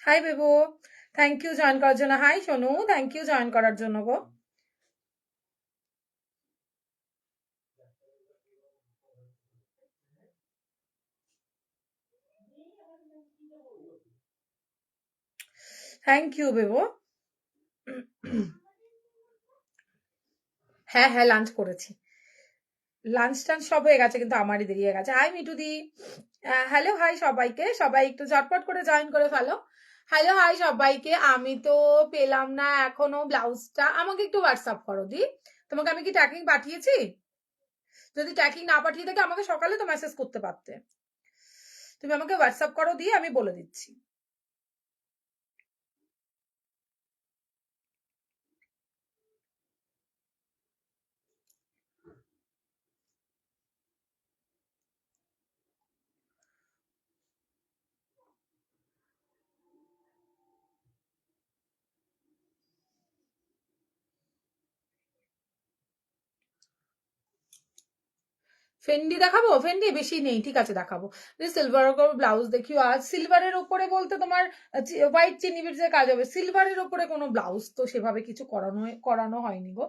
High Bebu, thank you join করার জন্য। Hi Sonu, thank you join করার জন্য গো। Thank you Bebu. হ্যাঁ হ্যাঁ, লাঞ্চ করেছি। লাঞ্চ টাঞ্চ সব হয়ে গেছে, কিন্তু আমারই দেরি হয়ে গেছে। হাই মিঠু দি, হ্যালো হাই সবাইকে, সবাই একটু ঝটপট করে জয়েন করে ফেলো। হ্যালো হাই সবাইকে। আমি তো পেলাম না এখনো ব্লাউজটা, আমাকে একটু হোয়াটসঅ্যাপ করো দি। তোমাকে আমি কি ট্যাকিং পাঠিয়েছি? যদি ট্যাকিং না পাঠিয়ে থাকে আমাকে সকালে তো মেসেজ করতে পারতে। তুমি আমাকে হোয়াটসঅ্যাপ করো দিয়ে আমি বলে দিচ্ছি। ফেন্ডি দেখাবো? ফেন্ডি বেশি নেই, ঠিক আছে দেখাবো। সিলভার ব্লাউজ দেখিও। আজ সিলভারের ওপরে বলতে তোমার হোয়াইট চিনি বিটসের কাজ হবে। সিলভারের ওপরে কোনো ব্লাউজ তো সেভাবে কিছু করানো হয়নি গো।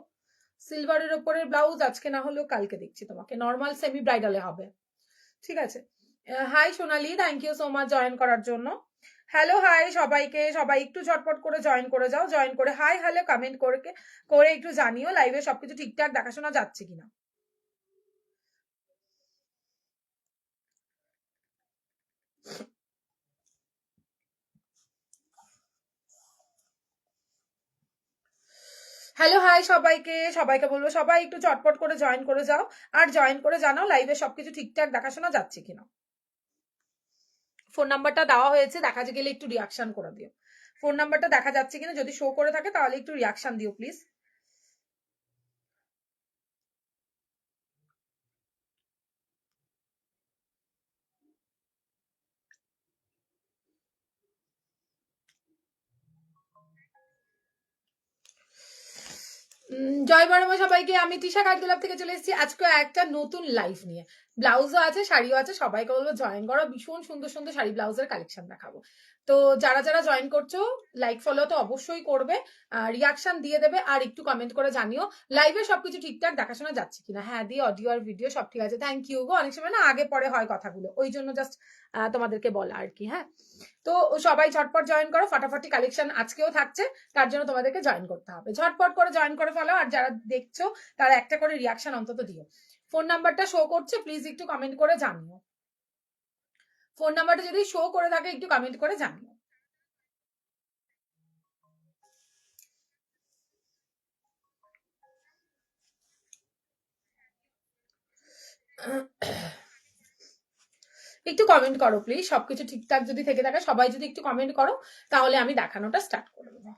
সিলভারের ওপরে ব্লাউজ আজকে না হলেও কালকে দেখছি তোমাকে। নর্মাল সেমি ব্রাইডালে হবে, ঠিক আছে। Hi Sonali, thank you so much join করার জন্য। হ্যালো হাই সবাইকে, সবাই একটু ঝটপট করে জয়েন করে যাও। জয়েন করে হাই হ্যালো কমেন্ট করে একটু জানিও লাইভে সবকিছু ঠিকঠাক দেখাশোনা যাচ্ছে কিনা। হ্যালো হাই সবাইকে, সবাইকে বলবো সবাই একটু চটপট করে জয়েন করে যাও। আর জয়েন করে জানাও লাইভে সবকিছু ঠিকঠাক দেখাশোনা যাচ্ছে কিনা। ফোন নাম্বারটা দেওয়া হয়েছে, দেখা গেলে একটু রিয়াকশন করে দিও। ফোন নাম্বারটা দেখা যাচ্ছে কিনা, যদি শো করে থাকে তাহলে একটু রিয়াকশন দিও প্লিজ। জয় বড়মা সবাইকে। আমি তৃষা কাঠগোলাপ থেকে চলে এসেছি আজকে একটা নতুন লাইভ নিয়ে। ব্লাউজও আছে, শাড়িও আছে। সবাইকে বলবো জয়েন করো, ভীষণ সুন্দর সুন্দর শাড়ি ব্লাউজের কালেকশন দেখাবো। তো যারা যারা জয়েন করছো লাইক ফলো তো অবশ্যই করবে, রিয়াকশন দিয়ে দেবে, আর একটু কমেন্ট করে জানিও লাইভে সবকিছু ঠিকঠাক দেখাশোনা যাচ্ছে কিনা। হ্যাঁ দিয়ে অডিও আর ভিডিও সব ঠিক আছে, থ্যাংক ইউ গো। অনেক সময় না আগে পরে হয় কথাগুলো, ওই জন্য জাস্ট তোমাদেরকে বলা আর কি। হ্যাঁ, তো সবাই ঝটপট জয়েন করো, ফাটাফাটি কালেকশন আজকেও থাকছে, তার জন্য তোমাদেরকে জয়েন করতে হবে। ঝটপট করে জয়েন করে ফেলো, আর যারা দেখছো তারা একটা করে রিয়াকশন অন্তত দিও। ফোন নাম্বারটা শো করছে, প্লিজ একটু কমেন্ট করে জানিও। ফোন নাম্বারটা যদি শো করে থাকে একটু কমেন্ট করে জানিও। একটু কমেন্ট করো প্লিজ, সবকিছু ঠিকঠাক যদি থেকে থাকে সবাই যদি একটু কমেন্ট করো তাহলে আমি দেখানোটা স্টার্ট করে দেবো।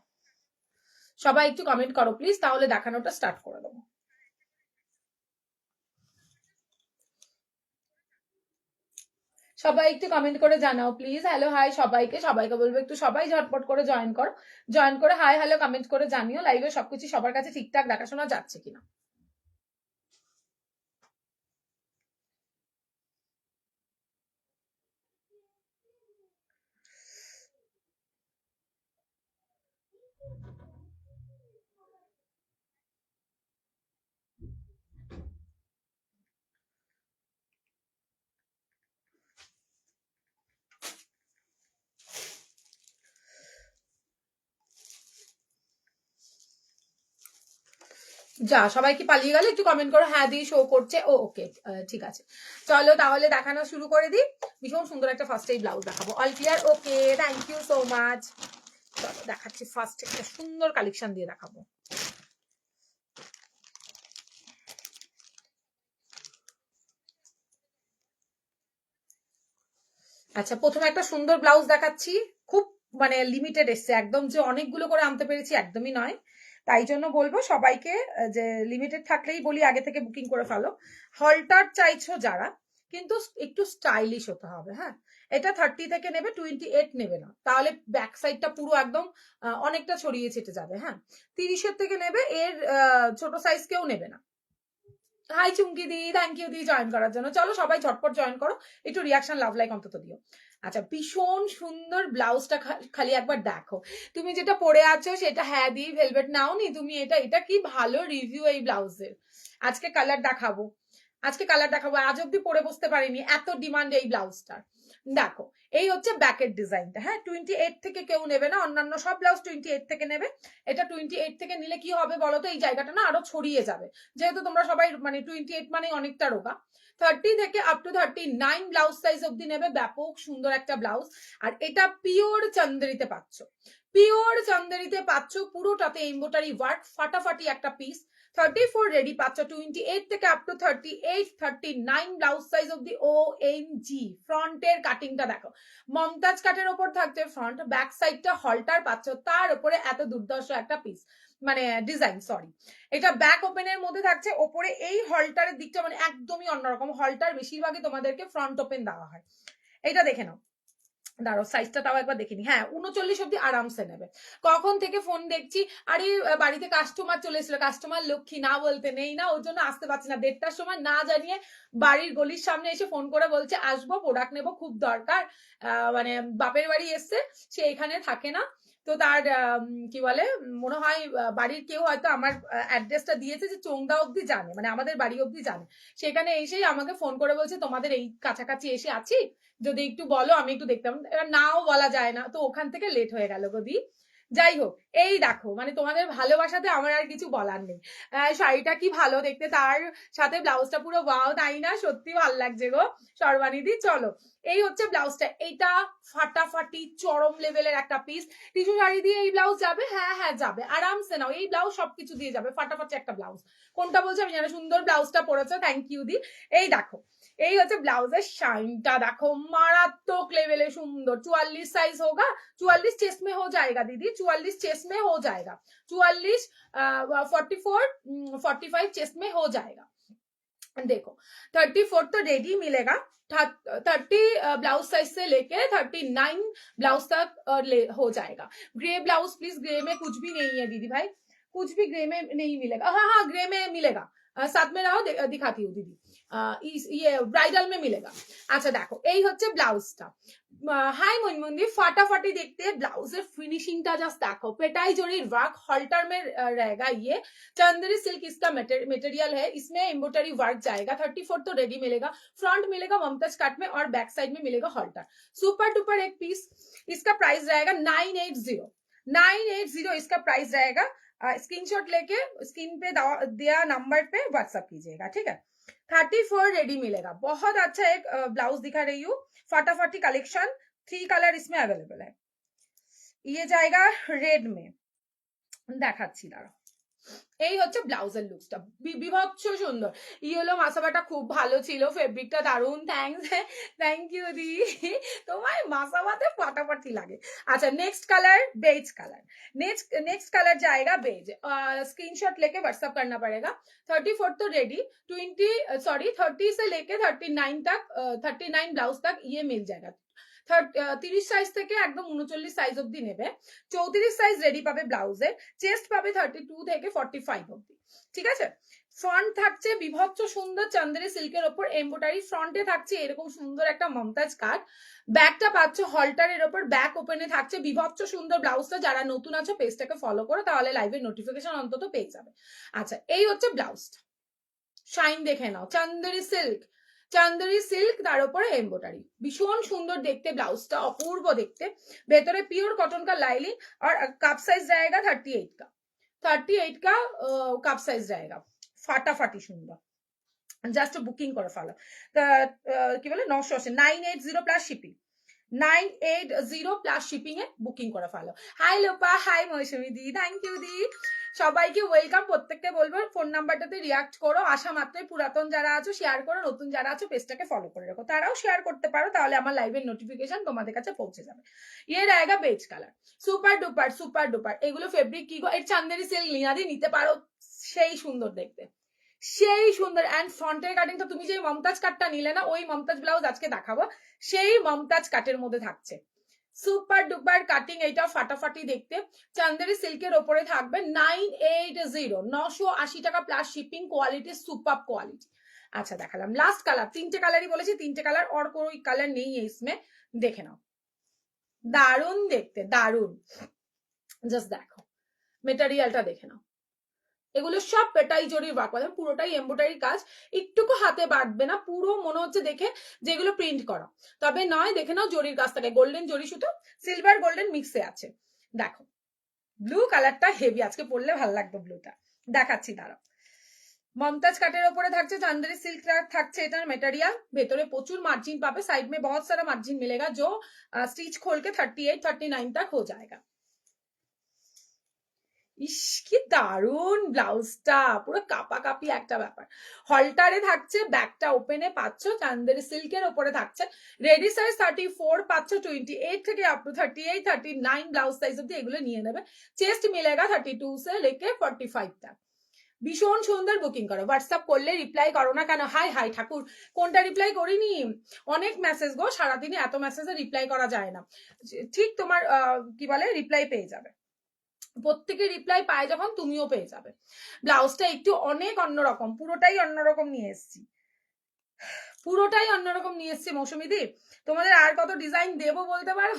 সবাই একটু কমেন্ট করো প্লিজ, তাহলে দেখানোটা স্টার্ট করে দেবো। সবাই একটু কমেন্ট করে জানাও প্লিজ। হ্যালো হাই সবাইকে, সবাইকে বলবো একটু সবাই ঝটপট করে জয়েন করো। জয়েন করে হাই হ্যালো কমেন্ট করে জানিও লাইভে সবকিছু সবার কাছে ঠিকঠাক দেখাশোনা যাচ্ছে কিনা। যা সবাই কি পালিয়ে গেলে? একটু কমেন্ট করো। হ্যাঁ দিয়ে শো করছে, ও ওকে, ঠিক আছে। চলো তাহলে দেখানো শুরু করে দিই। ভীষণ সুন্দর একটা ফার্স্ট এই ব্লাউজ দেখাবো। All clear? Okay, thank you so much. চলো দেখাচ্ছি, ফার্স্ট একটা সুন্দর কালেকশন দিয়ে দেখাবো। আচ্ছা, প্রথমে একটা সুন্দর ব্লাউজ দেখাচ্ছি। খুব মানে লিমিটেড এসছে, একদম যে অনেকগুলো করে আনতে পেরেছি একদমই নয়। তাই জন্য বলবো সবাইকে যে লিমিটেড থাকলেই বলি আগে থেকে বুকিং করে ফেলো। হলটার চাইছো যারা, কিন্তু একটু স্টাইলিশ হতে হবে। হ্যাঁ, এটা 30 থেকে নেবে, 28 নেবে না, তাহলে ব্যাক সাইডটা পুরো একদম অনেকটা ছড়িয়ে ছিটে যাবে। হ্যাঁ, 30-এর থেকে নেবে, এর ছোট সাইজ কেউ নেবে না। Hi Chumki di, thank you di join করার জন্য। চলো সবাই ঝটপট জয়েন করো, একটু রিয়াকশন লাভ লাইক অন্তত দিও। আচ্ছা, ভীষণ সুন্দর ব্লাউজটা খালি একবার দেখো। তুমি যেটা পরে আছো সেটা, হ্যাঁ দি ভেলভেট নাও নি তুমি, এটা কি ভালো রিভিউ এই ব্লাউজের। আজকে কালার দেখাবো, আজ অব্দি পরে বসতে পারিনি, এত ডিমান্ড এই ব্লাউজটার। দেখো, এই হচ্ছে ব্যাকের ডিজাইনটা। হ্যাঁ, 28 থেকে কেউ নেবে না, অন্যান্য সব ব্লাউজ 28 থেকে নেবে। এটা 28 থেকে নিলে কি হবে বলতো, এই জায়গাটা না আরো ছড়িয়ে যাবে, যেহেতু তোমরা সবাই মানে 28 মানে অনেকটা রোগা। 30 থেকে আপ টু 39 ব্লাউজ সাইজ অব্দি নেবে, ব্যাপক সুন্দর একটা ব্লাউজ। আর এটা পিওর চন্দেরিতে পাচ্ছ, পুরোটাতে এমব্রয়ডারি ওয়ার্ক, ফাটাফাটি একটা পিস। 34 রেডি পাচ্ছ, 28 থেকে আপ টু 38 39 ব্লাউজ সাইজ অব্দি। OMG, ফ্রন্টের কাটিংটা দেখো, মমতাজ কাটের ওপর থাকছে ফ্রন্ট, ব্যাক সাইডটা হলটার পাচ্ছ, তার উপরে এত দুর্দর্শ একটা পিস মানে ডিজাইন, সরি এটা ব্যাক ওপেনের মধ্যে থাকছে। ওপরে এই হলটারের দিকটা মানে একদমই অন্যরকম, হলটার বেশিরভাগই তোমাদেরকে ফ্রন্ট ওপেন দেওয়া হয়। এটা দেখে নাও, দাঁড়ো সাইজটা তাও একবার দেখিনি। হ্যাঁ, 39 অব্দি আরামসে নেবে। কখন থেকে ফোন দেখছি, আরে বাড়িতে কাস্টমার চলে এসেছিল, কাস্টমার লক্ষ্মী না বলতে নেই না, ওর জন্য আসতে পারছি না। 1:30টার সময় না জানিয়ে বাড়ির গলির সামনে এসে ফোন করে বলছে আসবো, প্রোডাক্ট নেবো, খুব দরকার। মানে বাপের বাড়ি এসছে, সে এখানে থাকে না, তো তার কি বলে, মনে হয় বাড়ির কেউ হয়তো আমার অ্যাড্রেসটা দিয়েছে, যে চোংদা অব্দি জানে, মানে আমাদের বাড়ি অব্দি জানে। সেখানে এসেই আমাকে ফোন করে বলছে তোমাদের এই কাছাকাছি এসে আছি, যদি একটু বলো আমি একটু দেখতাম। এবার নাও বলা যায় না, তো ওখান থেকে লেট হয়ে গেল গদি। যাই হোক, এই দেখো মানে তোমাদের ভালোবাসাতে আমার আর কিছু বলার নেই। শাড়িটা কি ভালো দেখতে, তার সাথে ব্লাউজটা পুরো ওয়াও, তাই না? সত্যি ভালো লাগছে গো সর্বানিধি। চলো, এই হচ্ছে ব্লাউজটা, এইটা ফাটাফাটি চরম লেভেলের একটা পিস। টিস্যু শাড়ি দিয়ে এই ব্লাউজ যাবে? হ্যাঁ হ্যাঁ যাবে, আরামসে নাও, এই ব্লাউজ সবকিছু দিয়ে যাবে, ফাটাফাটি একটা ব্লাউজ। কোনটা বলছো আমি জানি, সুন্দর ব্লাউজটা পরেছো, থ্যাংক ইউ দি। এই দেখো, এই হচ্ছে ব্লাউজের শাইনটা দেখো, মারাত্মক লেভেলে সুন্দর। 44 সাইজ होगा, 44 चेस्ट में हो जाएगा दीदी, 44 चेस्ट में हो जाएगा, 44 44 45 चेस्ट में हो जाएगा। देखो 34 तो रेडी मिलेगा, 30 ब्लाउज साइज से लेके 39 ब्लाउज तक हो जाएगा। ग्रे ब्लाउज प्लीज, ग्रे में कुछ भी नहीं है दीदी भाई, कुछ भी ग्रे में नहीं मिलेगा। हाँ हाँ, ग्रे में मिलेगा, साथ में रहो दिखाती हूँ दीदी, ये ब्राइडल में मिलेगा। अच्छा देखो, এই হচ্ছে ব্লাউজটা। हाय मनमुंदी, फाटाफाटी देखते हैं ब्लाउजर फिनिशिंगটা জাস্ট দেখো, পেটাই জরির वर्क हॉल्टर में रहेगा। ये चंदेरी सिल्क इसका मटेरियल है, इसमें एम्ब्रॉयडरी वर्क जाएगा। 34 तो रेडी मिलेगा, फ्रंट मिलेगा ममताज कट में और बैक साइड में मिलेगा हॉल्टर। सुपर डुपर एक पीस, इसका प्राइस रहेगा 980 इसका प्राइस रहेगा। स्क्रीनशॉट लेके स्क्रीन पे दिया नंबर पे व्हाट्सएप कीजिएगा, ठीक है। 34 रेडी मिलेगा, बहुत अच्छा एक ब्लाउज दिखा रही हूँ, फटाफटी कलेक्शन। 3 कलर इसमें अवेलेबल है, ये जाएगा रेड में, দেখাচ্ছি দাঁড়াও। এই হচ্ছে ব্লাউজের লুকসটা, বিভৎস সুন্দর। ইয়েলো মাসাবাটা খুব ভালো ছিল, ফেব্রিকটা দারুন, থ্যাংক ইউ দি, তোমার মাসাবাতে ফাটাফাটি লাগে। আচ্ছা, next colour beige colour, next colour जाएगा बेज। स्क्रीनशॉट लेके व्हाट्सएप करना पड़ेगा। 34 तो रेडी, 30 से लेके 39 तक, 39 ब्लाउज तक ये मिल जाएगा। 30 সাইজ থেকে একদম 39 সাইজ অবধি নেবে। 34 সাইজ রেডি পাবে ব্লাউজে, চেস্ট পাবে 32 থেকে 45 অবধি, ঠিক আছে। ফ্রন্ট থাকছে বিভৎস সুন্দর চন্দেরি সিল্কের ওপর এমব্রয়ডারি, ফ্রন্টে থাকছে এরকম সুন্দর একটা মমতাজ কাট, ব্যাকটা পাচ্ছ হলটারের ওপর, ব্যাক ওপেনে থাকছে বিভৎস সুন্দর ব্লাউজটা। যারা নতুন আছো পেজটাকে ফলো করো, তাহলে লাইভের নোটিফিকেশন অন্তত পেয়ে যাবে। আচ্ছা, এই হচ্ছে ব্লাউজটা, শাইন দেখে নাও, চান্দেরি সিল্ক তার উপরে এমব্রয়ডারি, ভীষণ সুন্দর দেখতে ব্লাউজটা, অপূর্ব দেখতে। ভেতরে পিওর কটন का लाइनिंग और कप साइज रहेगा 38 का कप साइज रहेगा, ফাটাফাটি সুন্দর। জাস্ট বুকিং করে ফেলো, কি বলে 980 প্লাস শিপিং, 980 প্লাস শিপিং এ বুকিং করে ফেলো। হাই লোপা, হাই মৌসুমি দি, থ্যাংক ইউ দি। সবাইকে ওয়েলকাম, প্রত্যেককে বলবো ফোন নাম্বারটাতে রিয়াক্ট করো, আসা মাত্রই পুরাতন যারা আছো শেয়ার করো, নতুন যারা আছো পেজটাকে ফলো করে রাখো, তারাও শেয়ার করতে পারো, তাহলে আমার লাইভের নোটিফিকেশন তোমাদের কাছে পৌঁছে যাবে। ये रहेगा beige colour, super duper super duper. এগুলো ফেব্রিক কি গো, এর চান্দেরি সিল্ক লিনাদি নিতে পারো, সেই সুন্দর দেখতে, সেই সুন্দর। অ্যান্ড ফ্রন্টের কাটিং তো তুমি যে মমতাজ কাটটা নিলে না, ওই মমতাজ ব্লাউজ আজকে দেখাবো, সেই মমতাজ কাটের মধ্যে থাকছে সুপার ডুপার কাটিং, এইটা ফাটাফাটি দেখতে। চান্দেরি সিল্কের ওপরে থাকবে 980, 980 টাকা plus shipping, quality super quality. আচ্ছা দেখালাম, লাস্ট কালার, তিনটে কালারই বলেছি, তিনটে কালার, और कोई কালার নেই इसमें, দেখে নাও, দারুন দেখতে, দারুন। জাস্ট দেখো মেটেরিয়ালটা দেখে নাও, এগুলো সব পেটাই জরির ওয়ার্ক, মানে পুরোটাই এমব্রয়ডারি কাজ, একটুকু হাতে বাঁধবে না, পুরো মনে হচ্ছে দেখে যেগুলো প্রিন্ট করা, তবে নয়, দেখে নাও জরির কাজ থাকে, গোল্ডেন জরি সুতো, সিলভার গোল্ডেন মিক্সে আছে। দেখো ব্লু কালারটা হেভি, আজকে পরলে ভালো লাগবে ব্লুটা, দেখাচ্ছি দাঁড়াও। মমতাজ কাটের ওপরে থাকছে চাंदेरी सिल्क থাকছে এটার মেটেরিয়াল, ভেতরে প্রচুর মার্জিন পাবে, साइड में बहुत सारा मार्जिन मिलेगा जो स्टिच खोल के 38 39 तक हो जाएगा। ইস কি দারুন ব্লাউজটা, পুরো কাপাকাপি একটা ব্যাপার। হলটারে থাকছে, ব্যাকটা ওপেনে পাচ্ছ, চাंदेरी সিল্কের ওপরে থাকছে, রেডি সাইজ 34 পাচ্ছ 28 থেকে আপ টু 38 39 ব্লাউজ সাইজ অব্দি এগুলো নিয়ে নেবে। চেস্ট মিলেগা 32 से लेके 45 तक। ভীষণ সুন্দর, বুকিং করো, হোয়াটসঅ্যাপ করলে রিপ্লাই করো না কেন? হাই হাই ঠাকুর, কোনটা রিপ্লাই করিনি? অনেক মেসেজ গো, সারাদিনে এত মেসেজে রিপ্লাই করা যায় না, ঠিক তোমার কি বলে রিপ্লাই পেয়ে যাবে, প্রত্যেকে রিপ্লাই পায় যখন তুমিও পেয়ে যাবে। ব্লাউজটা একটু অনেক অন্যরকম, পুরোটাই অন্যরকম নিয়ে এসেছি, পুরোটাই অন্যরকম নিয়ে এসেছি মৌসুমীদি। তোমাদের আর কত ডিজাইন দেবো বলতে পারো?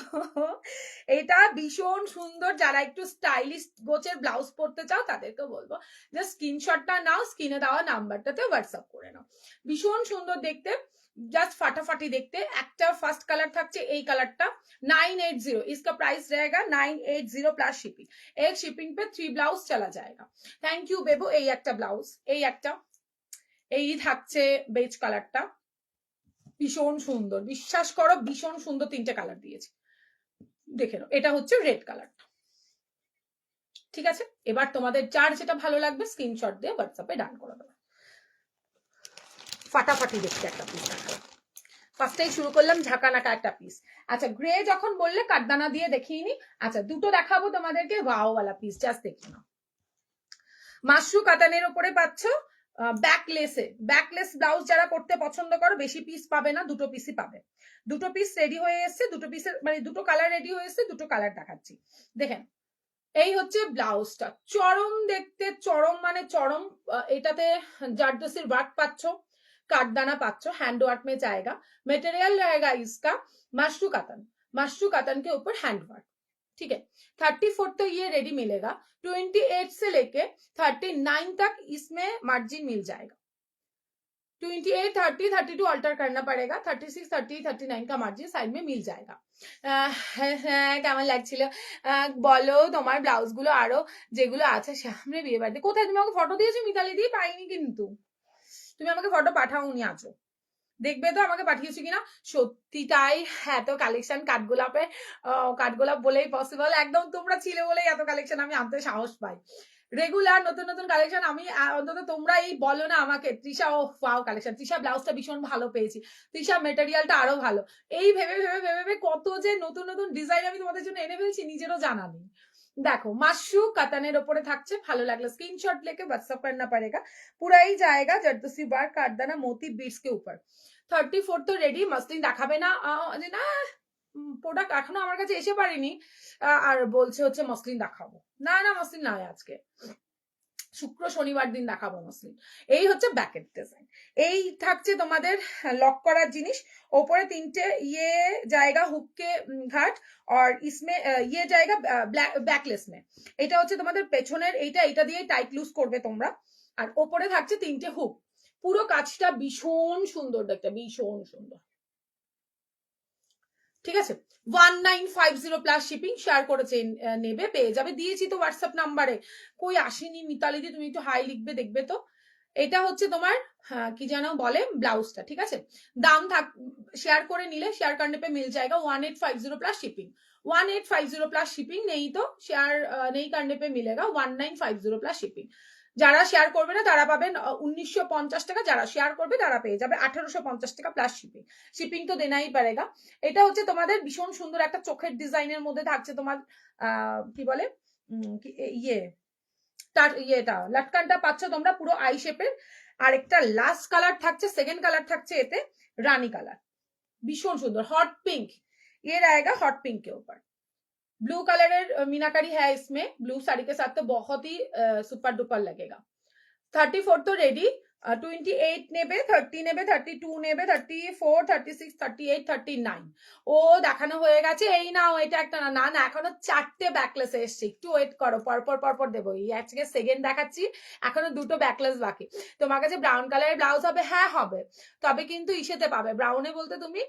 এটা ভীষণ সুন্দর, যারা একটু স্টাইলিশ গোছের ব্লাউজ পরতে চাও তাদেরকে বলবো যে স্ক্রিনশটটা নাও, স্ক্রিনে দেওয়া নাম্বারটাতে হোয়াটসঅ্যাপ করে নাও। ভীষণ সুন্দর দেখতে, জাস্ট ফাটাফাটি দেখতে। একটা ফার্স্ট কালার থাকছে এই কালারটা 980, इसका प्राइस रहेगा 980 प्लस शिपिंग, एक शिपिंग पे 3 ब्लाउज चला जाएगा। थैंक यू बेबो। এই একটা ব্লাউজ, এই একটা, এই থাকছে বেজ কালারটা, ভীষণ সুন্দর, বিশ্বাস করো ভীষণ সুন্দর, তিনটে কালার দিয়েছি, দেখে নাও। এটা হচ্ছে রেড কালারটা, ঠিক আছে। এবার তোমাদের যার যেটা ভালো লাগবে স্ক্রিনশট দিয়ে হোয়াটসঅ্যাপে ডান করে দেবে। ফাটাফাটি দেখতে একটা পিস দেখালাম, ফার্স্টেই শুরু করলাম ঝাঁকানাকা একটা পিস। আচ্ছা গ্রে যখন বললে কাঠদানা দিয়ে দেখিয়ে নি, আচ্ছা দুটো দেখাবো তোমাদেরকে, ওয়াও ওয়ালা পিস, জাস্ট দেখে নাও। মাশরু কাতানের উপরে পাচ্ছ ব্যাকলেসে, ব্যাকলেস ব্লাউজ যারা করতে পছন্দ করো, বেশি পিস পাবে না, দুটো পিসই পাবে। দুটো পিস রেডি হয়ে এসছে, দুটো পিসের মানে দুটো কালার রেডি হয়ে এসছে, দুটো কালার দেখাচ্ছি দেখেন। এই হচ্ছে ব্লাউজটা, চরম দেখতে, চরম মানে চরম। এটাতে জারদোসির ওয়ার্ক পাচ্ছ, काटदाना पाच्चो, हैंड वर्क में जाएगा। मटेरियल रहेगा इसका मशरू कातन, मशरू कातन के ऊपर हैंड वर्क, ठीक है। 34 तो ये रेडी मिलेगा, 28 से लेके 39 तक इसमें मार्जिन मिल जाएगा। 28 30 32 अल्टर करना पड़ेगा, 36 30 39 का मार्जिन साइड में मिल जाएगा। কেমন লাগছিল বলো? তোমার ব্লাউজ গুলো আরো যেগুলো আছে সামনে বিয়ে বাড়িতে, কোথায় তুমি আমাকে ফটো দিয়েছো? মিতালি দি পাইনি, কিন্তু তুমি আমাকে ফটো পাঠাওনি আছো, দেখবে তো আমাকে পাঠিয়েছো কিনা। সত্যি তাই, এত কালেকশন কাঠগোলাপে, কাঠগোলাপ বলেই পসিবল, একদম তোমরা ছিলে বলেই এত কালেকশন আমি আনতে সাহস পাই। রেগুলার নতুন নতুন কালেকশন আমি অন্তত তোমরা এই বলো না আমাকে তৃষা ও ওয়াও কালেকশন, তৃষা ব্লাউজটা ভীষণ ভালো পেয়েছি, তৃষা মেটেরিয়ালটা আরো ভালো, এই ভেবে ভেবে ভেবে ভেবে কত যে নতুন নতুন ডিজাইন আমি তোমাদের জন্য এনে ফেলছি নিজেরও জানা নেই। देखो माशरू कतनेर ওপরে থাকছে, ভালো লাগলো स्क्रीनशॉट लेके व्हाट्सएप करना पड़ेगा, पूरा ही जाएगा जरदोसी वर्क काटदाना मोती बीट्स के ऊपर। 34 তো রেডি, মসলিন দেখাবে না না, প্রোডাক্ট এখনো আমার কাছে এসে পারেনি, আর বলছে হচ্ছে মসলিন দেখাবো, না না মসলিন নয়, আজকে শুক্র শনিবার দিন দেখাবো মসলিন। এই হচ্ছে ব্যাকেট ডিজাইন, এই থাকছে তোমাদের লক করার জিনিস, ওপরে তিনটে ইয়ে জায়গা হুক के घाट और इसमें ये जाएगा ব্যাকলেস में। এটা হচ্ছে তোমাদের পেছনের, এইটা দিয়ে টাইট লুজ করবে তোমরা, আর ওপরে থাকছে তিনটে হুক। পুরো কাজটা ভীষণ সুন্দর দেখতে, ভীষণ সুন্দর, ঠিক আছে। 1950 প্লাস শিপিং, শেয়ার করেছে নেবে পেয়ে যাবে, দিয়েছি তো হোয়াটসঅ্যাপ নাম্বারে। কই আসেনি মিতালি দি, তুমি একটু হাই লিখবে দেখবে তো। এটা হচ্ছে তোমার কি যেন বলে ব্লাউজটা, ঠিক আছে। দাম থাক শেয়ার করে নিলে শেয়ার করনে পে মিল जाएगा 1850 প্লাস শিপিং। 1850 प्लस शिपिंग, नहीं तो शेयर नहीं करने पे मिलेगा 1950 प्लस शिपिंग। যারা শেয়ার করবে না তারা পাবেন 1950 টাকা, যারা শেয়ার করবে তারা পেয়ে যাবে 1850 টাকা প্লাস শিপিং। শিপিং তো দেনাই পারেগা। এটা হচ্ছে তোমাদের ভীষণ সুন্দর একটা চোখের ডিজাইনের মধ্যে থাকছে তোমার কি বলে ইয়ে তার ইয়েটা লটকানটা পাচ্ছ তোমরা পুরো আই শেপের। আর একটা লাস্ট কালার থাকছে, সেকেন্ড কালার থাকছে এতে রানী কালার, भीषण सुंदर हॉट पिंक, ये रहेगा हॉट पिंक के ऊपर। ब्लू कलर मीनाकारी है इसमें, ब्लू साड़ी के साथ तो बहुत ही सुपर डुपर लगेगा। 34 तो रेडी, 28 নেবে, 30 নেবে, 32 নেবে, 34, 36, 38, 39 ও দেখানো হয়ে গেছে। এই নাও, এটা একটা না না এখনো 4টে ব্যাকলেস এসছে, একটু ওয়েট করো, পরপর পরপর দেবো। এই আজকে সেকেন্ড দেখাচ্ছি, এখনো 2টো ব্যাকলেস বাকি। তোমার কাছে ব্রাউন কালারের ব্লাউজ হবে? হ্যাঁ হবে, তবে কিন্তু ইসেতে পাবে, ব্রাউনে বলতে তুমি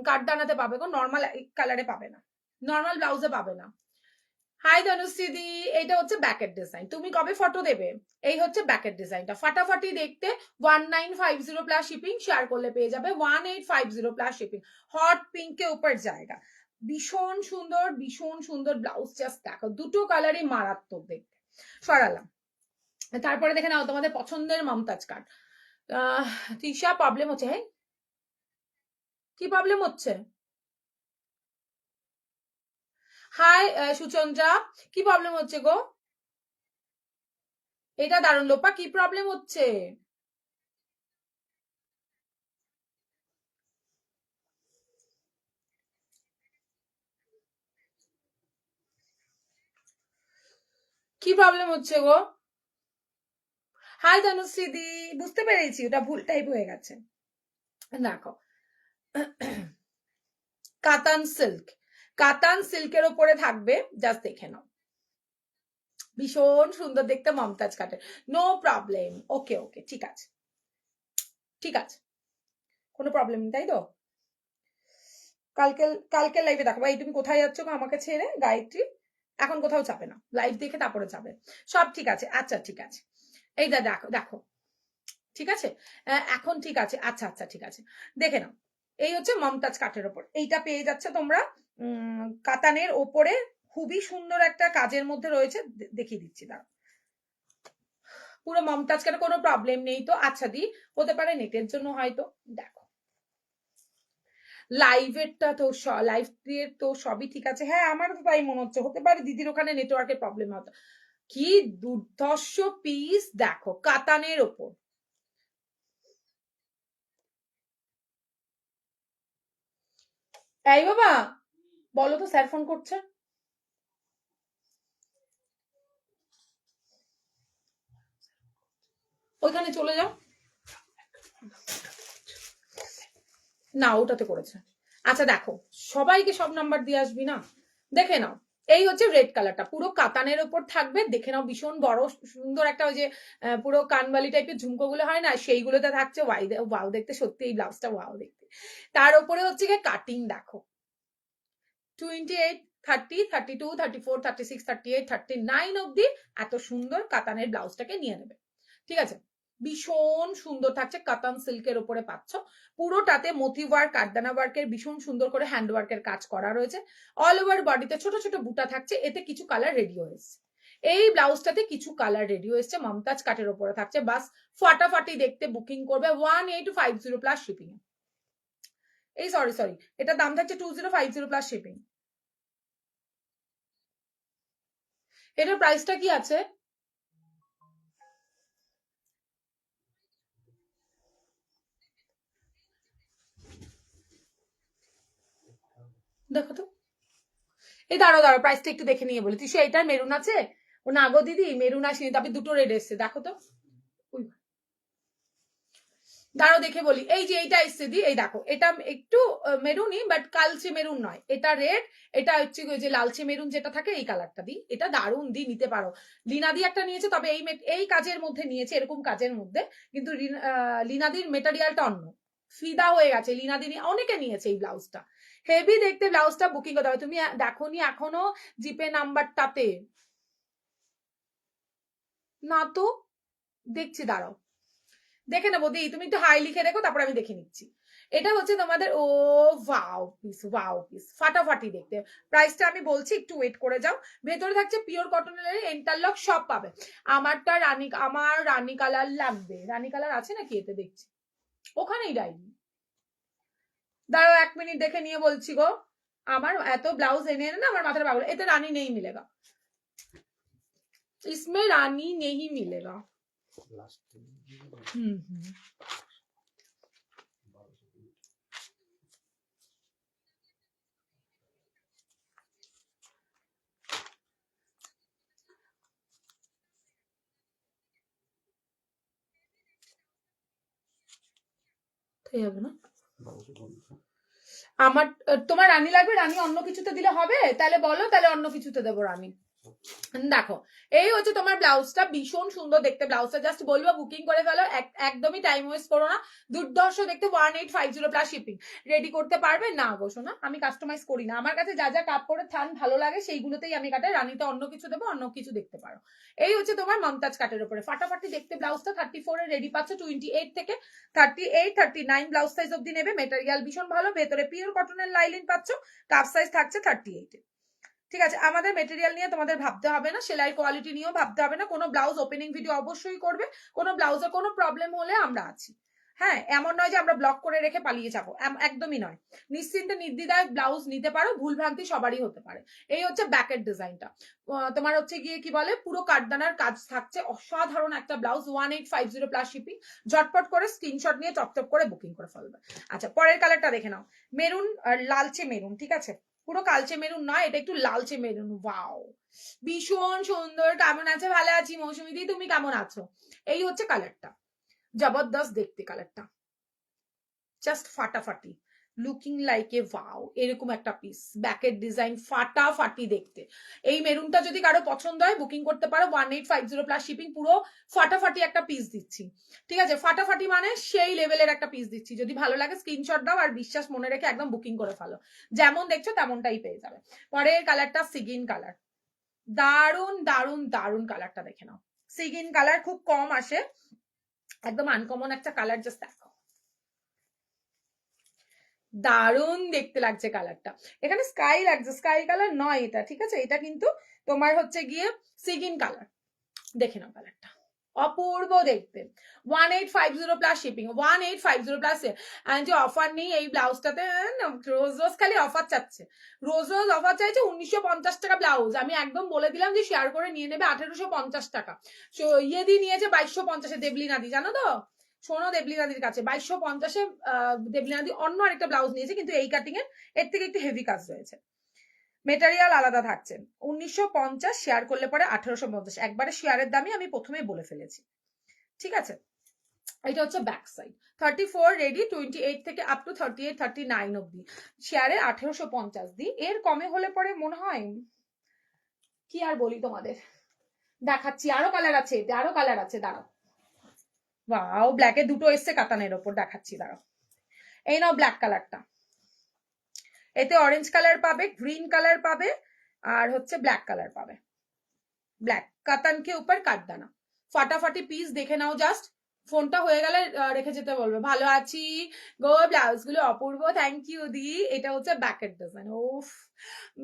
কাঠদানাতে পাবে গো, নর্মাল কালারে পাবে না, নর্মাল ব্লাউজে পাবে না। হাই ধনুশ্রীদি, এটা হচ্ছে ব্যাকের ডিজাইন। তুমি কবে ফটো দেবে? এই হচ্ছে ব্যাকের ডিজাইনটা, ফাটাফাটি দেখতে। 1950 প্লাস শিপিং, শেয়ার করলে পেয়ে যাবে 1850 প্লাস শিপিং। হট পিঙ্কে উপর জায়গা, ভীষণ সুন্দর, ভীষণ সুন্দর ব্লাউজ। জাস্ট দেখো, দুটো কালারই মারাত্মক দেখতে। সরালাম, তারপরে দেখে নাও তোমাদের পছন্দের মমতাজ কাট। তৃষা প্রবলেম হচ্ছে? হ্যাঁ, কি প্রবলেম হচ্ছে? হাই সুচন্দ্রা, কি প্রবলেম হচ্ছে গো? এটা দারুণ লোপা, কি প্রবলেম হচ্ছে? কি প্রবলেম হচ্ছে গো? হাই ধনুশ্রী দি, বুঝতে পেরেছি ওটা ভুল টাইপ হয়ে গেছে। দেখো, কাতান সিল্ক, কাতান সিল্কের উপরে থাকবে, জাস্ট দেখে নাও, ভীষণ সুন্দর দেখতে মমতাজ কাটের। নো প্রবলেম, ওকে ওকে, ঠিক আছে ঠিক আছে, কোনো প্রবলেম নেই, তাই তো? কালকে লাইভে দেখো ভাই। তুমি কোথায় যাচ্ছ আমাকে ছেড়ে গায়ত্রী? এখন কোথাও যাবে না, লাইভ দেখে তারপরে যাবে। সব ঠিক আছে, আচ্ছা ঠিক আছে। এই দেখো দেখো, ঠিক আছে এখন ঠিক আছে, আচ্ছা আচ্ছা ঠিক আছে, দেখে নাও। এই হচ্ছে মমতাজ কাঠের ওপর, এইটা পেয়ে যাচ্ছে তোমরা কাতানের ওপরে, খুবই সুন্দর একটা কাজের মধ্যে রয়েছে, দেখিয়ে দিচ্ছি দাঁড়াও। পুরো মমতাজ কাঠের কোনো প্রবলেম নেই তো? আচ্ছা দি, হতে পারে নেটের জন্য হয়তো। দেখো লাইভেরটা তো, লাইভ এর তো সবই ঠিক আছে। হ্যাঁ আমারও তো তাই মনে হচ্ছে, হতে পারে দিদির ওখানে নেটওয়ার্কের প্রবলেম হতো। কি দুর্ধর্ষ পিস দেখো, কাতানের ওপর। এই বাবা, বলো তো, স্যার ফোন করছে। ওইখানে চলে যাও না, ওটাতে করেছে। আচ্ছা দেখো, সবাইকে সব নাম্বার দিয়ে আসবি না, দেখে নাও। এই হচ্ছে রেড কালারটা, পুরো কাতানের ওপর থাকবে, দেখে নাও, ভীষণ বড় সুন্দর একটা, ওই যে পুরো কানবালি টাইপের ঝুমকো গুলো হয় না, সেইগুলোতে থাকছে। ওয়াও দেখতে, সত্যি এই ব্লাউজটা ওয়াও দেখতে। তার উপরে হচ্ছে গিয়ে কাটিং দেখো, 28, 30, 32, 34, 36, 38, 39 অব্দি এত সুন্দর কাতানের ব্লাউজটাকে নিয়ে নেবে। ঠিক আছে, ভীষণ সুন্দর থাকছে, কাতান সিল্কের উপরে পাচ্ছ, পুরোটাতে মতি ওয়ার্ক, কাঠদানা ওয়ার্কের ভীষণ সুন্দর করে হ্যান্ড ওয়ার্কের কাজ করা রয়েছে। অল ওভার বডিতে ছোট ছোট বুটা থাকছে, এতে কিছু কালার রেডি হয়েছে। এই ব্লাউজটাতে কিছু কালার রেডি হয়েছে, মমতাজ কাঠের উপরে থাকছে। বাস ফাটাফাটি দেখতে, বুকিং করবে 1850 প্লাস শিপিং। এই সরি, এটা দাম থাকছে 2050 প্লাস শিপিং। এটার প্রাইসটা কি আছে? দেখো তো, এই দাঁড়াও প্রাইসটা একটু দেখে নিয়ে বলি। তুই এটার মেরুন আছে? ও না গো দিদি, মেরুন আসেনি, তবে দুটো রেড এসছে, দেখো তো। দাঁড়াও দেখে বলি, এই যে এইটা এসছে দি, এই দেখো, এটা একটু মেরুনই, বাট কালচে মেরুন নয়, এটা রেড। এটা হচ্ছে ওই যে লালচে মেরুন যেটা থাকে, এই কালারটা দি, এটা দারুন দি, নিতে পারো। লিনাদি একটা নিয়েছে, তবে এই কাজের মধ্যে নিয়েছে, এরকম কাজের মধ্যে, কিন্তু লিনাদির মেটেরিয়ালটা অন্য, ফিদা হয়ে গেছে। লিনাদি অনেকে নিয়েছে এই ব্লাউজটা, হেভি দেখতে ব্লাউজটা। বুকিং করতে হবে। তুমি দেখোনি এখনো জিপে নাম্বারটাতে? না তো, দেখছি দাঁড়াও, দেখে নেবো দি, তুমি একটু হাই লিখে রেখো, তারপর আমি দেখে নিচ্ছি। এটা হচ্ছে তোমাদের ও ওয়াও পিস ফাটাফাটি দেখতে। প্রাইসটা আমি বলছি, একটু ওয়েট করে যাও। ভেতরে থাকছে পিওর কটনের ইন্টারলক, সব পাবে। আমার রানী কালার লাগবে। রানী কালার আছে নাকি এতে? দেখছি ওখানেই ডাইনি। দাঁড়াও 1 মিনিট দেখে নিয়ে বলছি গো। আমার এত ব্লাউজ এনে এনে না আমার মাথার পাগল। এতে রানী নেই মিলেগা, इसमें रानी नहीं मिलेगा। হবে না আমার। তোমার রানী লাগবে? রানী অন্য কিছুতে দিলে হবে? তাহলে বলো, তাহলে অন্য কিছুতে দেবো রানী। দেখো এই হচ্ছে তোমার ব্লাউজটা, ভীষণ সুন্দর দেখতে ব্লাউজটা। জাস্ট বলবো বুকিং করে ফেলো, একদমই টাইম ওয়েস্ট করো না। দুর্ধর্ষ দেখতে, 1850 প্লাস শিপিং। রেডি করতে পারবে না গো সোনা? আমি কাস্টমাইজ করি না, আমার কাছে যা যা কাপড়ের থান ভালো লাগে সেইগুলোতেই আমি কাটাই। রানীতে অন্য কিছু দেবো, অন্য কিছু দেখতে পারো। এই হচ্ছে তোমার মমতাজ কাটের উপরে ফাটাফাটি দেখতে ব্লাউজটা। 34 এর রেডি পাচ্ছ, 28 থেকে 38 39 ব্লাউজ সাইজ অব্দি নেবে। মেটেরিয়াল ভীষণ ভালো, ভেতরে পিওর কটনের লাইলিন পাচ্ছ। কাপ সাইজ থাকছে 38 এ। ঠিক আছে, আমাদের মেটেরিয়াল নিয়ে তোমাদের ভাবতে হবে না, সেলাই কোয়ালিটি নিয়েও ভাবতে হবে না। কোনো ব্লাউজ ওপেনিং ভিডিও অবশ্যই করবে। কোনো ব্লাউজে কোনো প্রবলেম হলে আমরা আছি। হ্যাঁ, এমন নয় যে আমরা ব্লক করে রেখে পালিয়ে যাবো, একদমই নয়। নিশ্চিন্তে নির্দ্বিধায় ব্লাউজ নিতে পারো, ভুল ভ্রান্তি সবারই হতে পারে। এই হচ্ছে ব্যাকের ডিজাইনটা। তোমার হচ্ছে গিয়ে কি বলে, পুরো কাঠদানার কাজ থাকছে, অসাধারণ একটা ব্লাউজ। 1850 plus shipping. ঝটপট করে স্ক্রিনশট নিয়ে চপচপ করে বুকিং করে ফেলবে। আচ্ছা, পরের কালারটা দেখে নাও। মেরুন আর লালচে মেরুন, ঠিক আছে, পুরো কালচে মেরুন নয়, এটা একটু লালচে মেরুন। ওয়াও, ভীষণ সুন্দর। কেমন আছে? ভালো আছি মৌসুমী দি, তুমি কেমন আছো? এই হচ্ছে কালারটা, জবরদস্ত দেখতে কালারটা, জাস্ট ফাটাফাটি, লুকিং লাইক এ ওয়াও। এরকম একটা পিস, ব্যাকের ডিজাইন ফাটাফাটি দেখতে। এই মেরুনটা যদি কারো পছন্দ হয় বুকিং করতে পারো। 1850 প্লাস শিপিং। পুরো ফাটাফাটি একটা পিস দিচ্ছি, ঠিক আছে? ফাটাফাটি মানে সেই লেভেলের একটা পিস দিচ্ছি। যদি ভালো লাগে স্ক্রিনশট দাও, আর বিশ্বাস মনে রেখে একদম বুকিং করে ফেলো। যেমন দেখছো তেমনটাই পেয়ে যাবে। পরের কালারটা সিগিন কালার। দারুন দারুন দারুন কালারটা দেখে নাও। সিগিন কালার খুব কম আসে, একদম আনকমন একটা কালার। জাস্ট দেখো, দারুণ দেখতে লাগছে কালারটা। এখানে স্কাই লাগছে, স্কাই কালার নয় এটা, ঠিক আছে? এটা কিন্তু তোমার হচ্ছে গিয়ে সিগিন কালার। দেখে নাও কালারটা, অপূর্ব দেখতে। 1850 প্লাস শিপিং, 1850 প্লাস। যে অফার নেই এই ব্লাউজটাতে, রোজ রোজ খালি অফার চাচ্ছে, রোজ রোজ অফার চাইছে। 1950 টাকা ব্লাউজ। আমি একদম বলে দিলাম যে শেয়ার করে নিয়ে নেবে 1850 টাকা। ইয়ে দিয়ে নিয়েছে 2250-এ, দেবলিনাদি, জানো তো? শোনো, দেবলিনাদির কাছে 2250-এ দেবলিনাদি অন্য আরেকটা ব্লাউজ নিয়েছে, কিন্তু এই কাটিং এর থেকে একটু হেভি কাজ রয়েছে। মেটেরিয়াল আলাদা থাকছে। 1950 শেয়ার করলে পরে 1850। একবারে শেয়ারের দামই আমি প্রথমে বলে ফেলেছি, ঠিক আছে? এটা হচ্ছে ব্যাক সাইড। 34 রেডি, 28 থেকে আপ টু 38 39 অব্দি শেয়ারে 1850 দিই। এর কমে হলে পরে মনে হয় কি আর বলি তোমাদের। দেখাচ্ছি, আরো কালার আছে, এতে আরো কালার আছে, দাঁড়াও। ওয়াও, ব্ল্যাকে দুটো এসছে কাতানের ওপর, দেখাচ্ছি দাঁড়াও। এই নাও ব্ল্যাক কালারটা, এতে অরেঞ্জ কালার পাবে, গ্রিন কালার পাবে, আর হচ্ছে ব্ল্যাক কালার পাবে। ব্ল্যাক কাতান কে উপর কাটদানা, ফাটাফাটি পিস। দেখে নাও জাস্ট। ফোনটা হয়ে গেলে রেখে যেতে বলবে। ভালো আছি গো, ব্লাউজ গুলো অপূর্ব, থ্যাংক ইউ দি। এটা হচ্ছে ব্যাকের ডিজাইন। ওফ,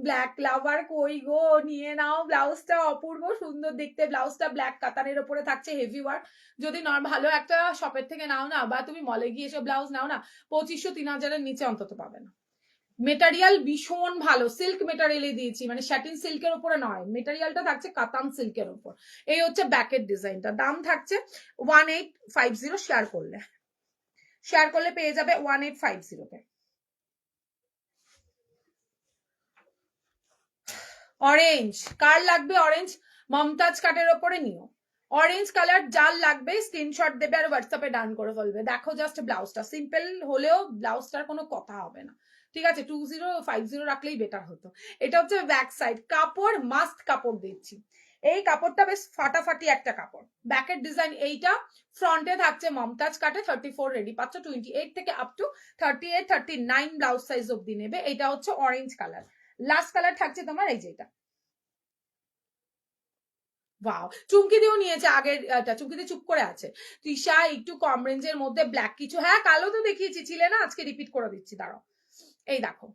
ব্ল্যাক লাভার কই গো, নিয়ে নাও। ব্লাউজটা অপূর্ব সুন্দর দেখতে। ব্লাউজটা ব্ল্যাক কাতানের উপরে থাকছে, হেভি ওয়ার্ক। যদি ভালো একটা শপের থেকে নাও না, বা তুমি মলে গিয়ে এসব ব্লাউজ নাও না, 2500-3000-এর নিচে অন্তত পাবে না। মেটেরিয়াল ভীষণ ভালো, সিল্ক মেটেরিয়ালে দিয়েছি, মানে স্যাটিন সিল্কের উপরে নয়, মেটেরিয়ালটা থাকছে কাতান সিল্কের উপর। এই হচ্ছে ব্যাকের ডিজাইনটা। দাম থাকছে 1850। শেয়ার করলে পেয়ে যাবে 1850-তে। অরেঞ্জ কার লাগবে? অরেঞ্জ মমতাজ কাটের ওপরে নিও। অরেঞ্জ কালার যার লাগবে স্ক্রিনশট দেবে আর হোয়াটসঅ্যাপে ডান করে ফেলবে। দেখো জাস্ট ব্লাউজটা সিম্পল হলেও ব্লাউজটার কোনো কথা হবে না, ঠিক আছে? 2050 রাখলেই বেটার হতো। এটা হচ্ছে ব্যাক সাইড। কাপড় মাস্ট কাপড় দিচ্ছি। এই কাপড়টা বেশ ফাটাফাটি একটা কাপড়। ব্যাকের ডিজাইন এইটা। ফ্রন্টে থাকছে মমতাজ কাটে। 34 রেডি পাচ্ছ, 28 থেকে আপ টু 38 39 ব্লাউজ সাইজ অব্দি নেবে। এটা হচ্ছে অরেঞ্জ কালার। লাস্ট কালার থাকছে তোমার এই যেটা, ওয়াও, চুমকি দিয়েও নিয়েছে আগের চুমকি দিয়ে চুপ করে আছে। তৃষা একটু কম রেঞ্জের মধ্যে ব্ল্যাক কিছু, হ্যাঁ কালো তো দেখিয়েছি, ছিলে না, আজকে রিপিট করে দিচ্ছি, দাঁড়াও। এই দেখো,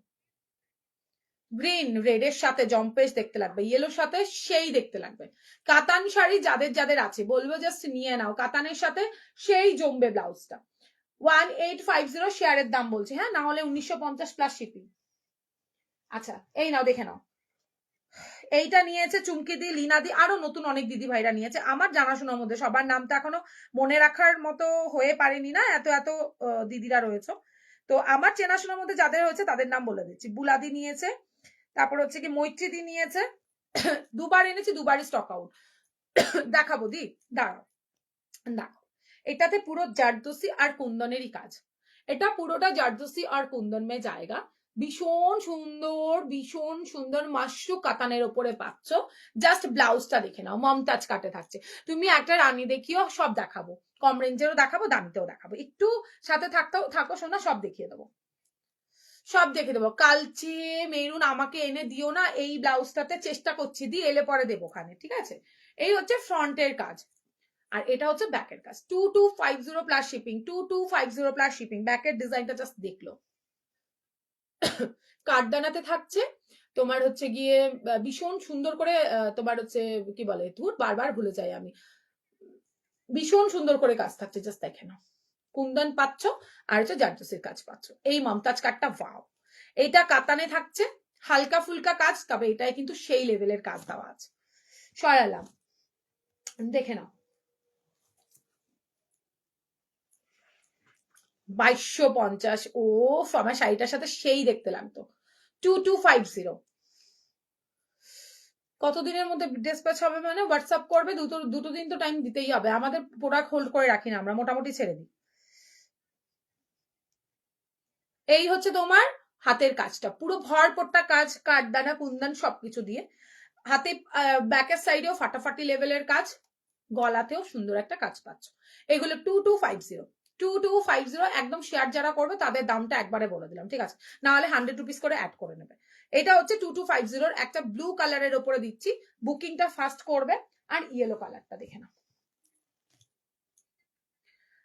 গ্রিন রেডের সাথে জম্পেস দেখতে লাগবে, ইয়েলোর সাথে সেই দেখতে লাগবে। কাতান শাড়ি যাদের যাদের আছে বলবো জাস্ট নিয়ে নাও, কাতানের সাথে সেই জমবে ব্লাউজটা। 1850 শেয়ারের দাম বলছে, হ্যাঁ না হলে 1950 প্লাস শিপিং। আচ্ছা এই নাও দেখে নাও, এইটা নিয়েছে চুমকি দি, লিনা দি, আরো নতুন অনেক দিদি ভাইরা নিয়েছে, আমার জানাশোনার মধ্যে সবার নামটা এখনো মনে রাখার মতো হয়ে পারেনি না, এত এত দিদিরা রয়েছে। তো আমার চেনাশোনার মধ্যে যাদের হয়েছে তাদের নাম বলে দিচ্ছি। বুলাদি নিয়েছে, তারপর হচ্ছে কি মৈত্রীদি নিয়েছে, দুবার এনেছি, দুবারই স্টক আউট। দেখাবো দি, দাঁড়াও দেখো, এটাতে পুরো জারদোসি আর কুন্দনেরই কাজ, এটা পুরোটা জারদোসি আর কুন্দন মে জায়গা, ভীষণ সুন্দর মাশরু কাতানের উপরে পাচ্ছ। জাস্ট ব্লাউজটা দেখে নাও, মমতাজ কাটে থাকছে। তুমি একটা রানী দেখিও, সব দেখাবো, কম রেঞ্জেরও দেখাবো, দামিতেও দেখাবো, একটু সাথে থাকো শোনা, সব দেখিয়ে দেবো, সব দেখে দেবো। কালচে মেরুন আমাকে এনে দিও না, এই ব্লাউজটাতে চেষ্টা করছি, দিয়ে এলে পরে দেবো ওখানে, ঠিক আছে। এই হচ্ছে ফ্রন্টের কাজ, আর এটা হচ্ছে ব্যাকের কাজ। 2250 প্লাস শিপিং, 2250 প্লাস শিপিং। ব্যাকের ডিজাইনটা জাস্ট দেখলো, কাঠদানাতে থাকছে তোমার হচ্ছে গিয়ে ভীষণ সুন্দর করে, তোমার হচ্ছে কি বলে, ধুর বারবার ভুলে যাই আমি, ভীষণ সুন্দর করে কাজ থাকছে, জাস্ট দেখে নাও, কুন্দন পাচ্ছ আর হচ্ছে জারদোসির কাজ পাচ্ছ। এই মমতাজ কাটটা ওয়াও, এইটা কাতানে থাকছে, হালকা ফুলকা কাজ, তবে এটাই কিন্তু সেই লেভেলের কাজ দেওয়া আছে। সরালাম, দেখে নাও, 2250। ও আমার শাড়িটার সাথে সেই দেখতে লাগতো। 2250, কতদিনের মধ্যে ডিসপ্যাচ হবে মানে হোয়াটসঅ্যাপ করবে, দুটো দিন তো টাইম দিতেই হবে, আমাদের প্রোডাক্ট হোল্ড করে রাখি না, আমরা মোটামুটি ছেড়ে দিই। এই হচ্ছে তোমার হাতের কাজটা, পুরো ভরপট্টা কাজ, কাঠদানা কুন্দন সবকিছু দিয়ে। হাতে ব্যাকের সাইডেও ফাটাফাটি লেভেলের কাজ, গলাতেও সুন্দর একটা কাজ পাচ্ছ। এগুলো 2250, 2250 একদম। শেয়ার যারা করবে তাদের দামটা একবারে বলে দিলাম, ঠিক আছে, না হলে 100 রুপিস করে অ্যাড করে নেবে। এটা হচ্ছে 2250, একটা ব্লু কালারের উপরে দিচ্ছি, বুকিংটা ফাস্ট করবে। আর ইয়েলো কালারটা দেখে নাও,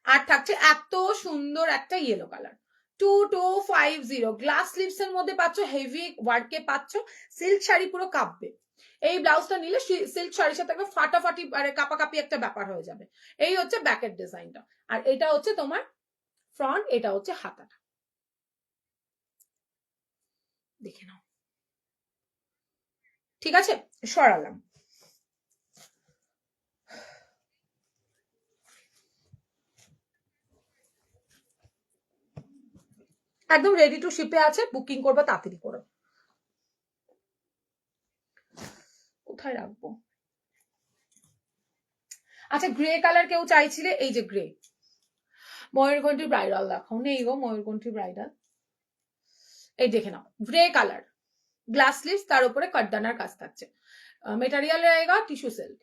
আর থাকছে এত সুন্দর একটা ইয়েলো কালার। 2250 গ্লাস স্লিভস এর মধ্যে পাচ্ছ, হেভি ওয়ার্কে পাচ্ছ, সিল্ক শাড়ি পুরো কাঁপবে। এই ব্লাউজটা নিলে সিল্ক শাড়ির সাথে একটা ফাটাফাটি কাপাকাপি একটা ব্যাপার হয়ে যাবে। এই হচ্ছে ব্যাকের ডিজাইনটা, আর এটা হচ্ছে তোমার ফ্রন্ট, এটা হচ্ছে হাতাটা, দেখে নাও, ঠিক আছে। সরালাম, একদম রেডি টু শিপে আছে, বুকিং করবো তাড়াতাড়ি করে। কোথায় রাখবো, আচ্ছা গ্রে কালার কেউ চাইছিলে, এই যে গ্রে, ময়ূরকণ্ঠী ব্রাইডাল দেখো, নেই গো ময়ূরকণ্ঠী ব্রাইডাল, এই দেখে নাও, গ্রে কালার, ग्लास स्लीव्स, तार ऊपर कटदानार काज থাকছে। मटेरियल रहेगा टिश्यू सिल्क।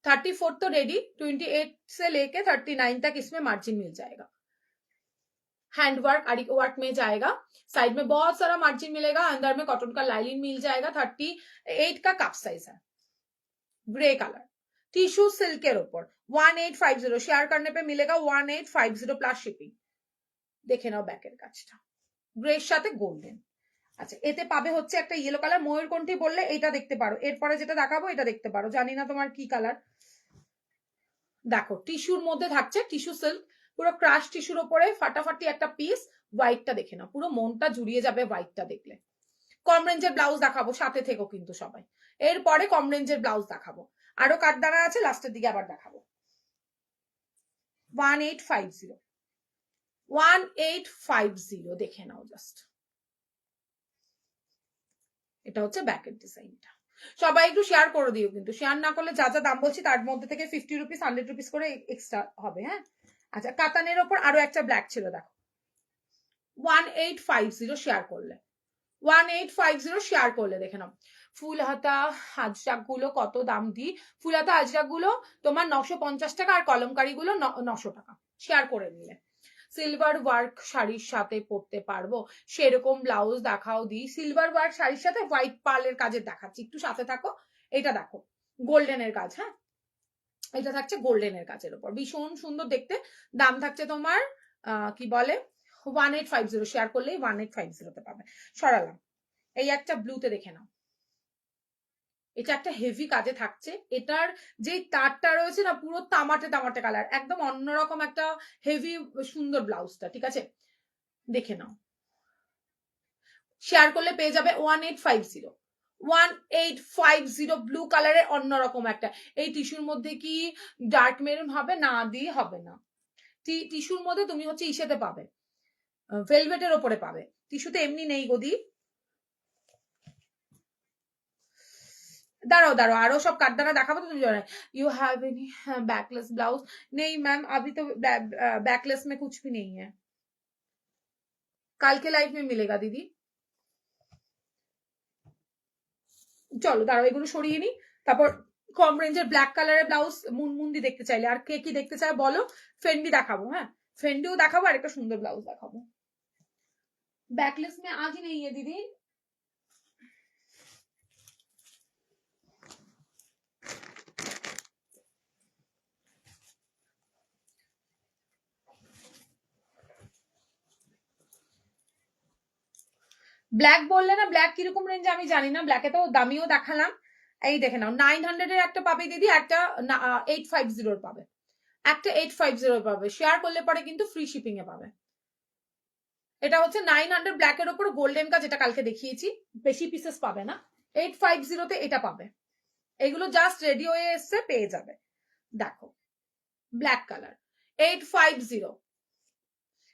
34 तो रेडी, 28 से लेके 39 तक इसमें मार्जिन मिल जाएगा। हैंड वर्क आरी वर्क में जाएगा, साइड में बहुत सारा मार्जिन मिलेगा, अंदर में कॉटन का लाइनिंग मिल जाएगा। 38 का कप साइज है, ग्रे कलर, टिश्यू सिल्क के ऊपर 1850 शेयर करने पे मिलेगा 1850 प्लस शिपिंग। देखे नाओ बैकेर काजटा, ग्रे साथे गोल्डन। আচ্ছা এতে পাবে হচ্ছে একটা ইয়েলো কালার, ময়ূরকণ্ঠী বললে এটা দেখতে পারো, এরপরে যেটা দেখাবো এটা দেখতে পারো, জানি না তোমার কি কালার। দেখো টিস্যুর মধ্যে থাকছে, টিস্যু সিল্ক, পুরো ক্রাশ টিস্যুর উপরে ফাটাফাটি একটা পিস। হোয়াইটটা দেখে নাও, পুরো মনটা জুড়িয়ে যাবে হোয়াইটটা দেখলে। কম রেঞ্জের ব্লাউজ দেখাবো, সাথে থেকো কিন্তু সবাই, এরপরে কম রেঞ্জের ব্লাউজ দেখাবো, আরো কাঠদানা আছে, লাস্টের দিকে আবার দেখাবো। 1850, 1850 দেখে নাও জাস্ট, এটা হচ্ছে ব্যাকের ডিজাইনটা। সবাই একটু শেয়ার করে দিও, কিন্তু শেয়ার না করলে যা যা দাম বলছি তার মধ্যে থেকে 50 রুপিস 100 রুপিস করে এক্সট্রা হবে, হ্যাঁ। আচ্ছা কাতানের ওপর আরো একটা ব্ল্যাক ছিল, দেখো 1850 শেয়ার করলে, 1850 শেয়ার করলে দেখে নাও। ফুল হাতা হাজরাক গুলো কত দাম দিই, ফুল হাতা হাজরাক গুলো তোমার 950 টাকা, আর কলমকারি গুলো 900 টাকা, শেয়ার করে নিলে। সিলভার ওয়ার্ক শাড়ির সাথে পরতে পারবো সেরকম ব্লাউজ দেখাও দি, সিলভার ওয়ার্ক শাড়ির সাথে হোয়াইট পার্লের কাজের দেখাচ্ছি, একটু সাথে থাকো। এটা দেখো গোল্ডেনের কাজ, হ্যাঁ এটা থাকছে গোল্ডেনের কাজের উপর, ভীষণ সুন্দর দেখতে। দাম থাকছে তোমার কি বলে 1850, শেয়ার করলেই 1850 পাবে। সরালাম। এই একটা ব্লুতে দেখে নাও, এটা একটা হেভি কাজে থাকছে। এটার যে তারটা রয়েছে না পুরো তামাটে তামাটে কালার, একদম অন্যরকম একটা হেভি সুন্দর ব্লাউজটা, ঠিক আছে দেখে নাও। শেয়ার করলে পেয়ে যাবে 1850, 1850 ব্লু কালারের অন্যরকম একটা। এই টিস্যুর মধ্যে কি ডার্ক মেরুন হবে? না দিয়ে হবে না। টিস্যুর মধ্যে তুমি হচ্ছে ইসেতে পাবে, ভেলভেটের ওপরে পাবে, টিস্যুতে এমনি নেই গদি। दाঁড়াও दाঁড়ाओ আরো সব কাটদানা দেখাবো তো তুমি জানো। You have any backless blouse? नहीं मैम अभी तो बैकलेस में कुछ भी नहीं है, कल के लाइफ में मिलेगा दीदी। চলো দাঁড়াও এগুলো সরিয়ে নি। তারপর কম রেঞ্জের ব্ল্যাক কালারের ব্লাউজ মুনমুন্দি দেখতে চাইলে, আর কে কি দেখতে চায় বলো। ফেন্ডি দেখাবো, হ্যাঁ ফেন্ডিও দেখাবো, আর একটা সুন্দর ব্লাউজ দেখাবো। बैकलेस में आज ही नहीं है दीदी। ব্ল্যাক বললে না, ব্ল্যাক কিরকম রেঞ্জে আমি জানি না, ব্ল্যাকে তো দামিও দেখালাম। এই দেখে নাও 900 এর একটা পাবে দিদি, একটা 850 পাবে, একটা 850 পাবে। শেয়ার করলে পরে কিন্তু ফ্রি শিপিং এ পাবে। এটা হচ্ছে 900 ব্ল্যাকের উপর গোল্ডেন কাজ, যেটা কালকে দেখিয়েছি, বেশি পিসেস পাবে না। 850 তে এটা পাবে। এগুলো জাস্ট রেডি হয়ে এসছে, পেয়ে যাবে। দেখো ব্ল্যাক কালার 850,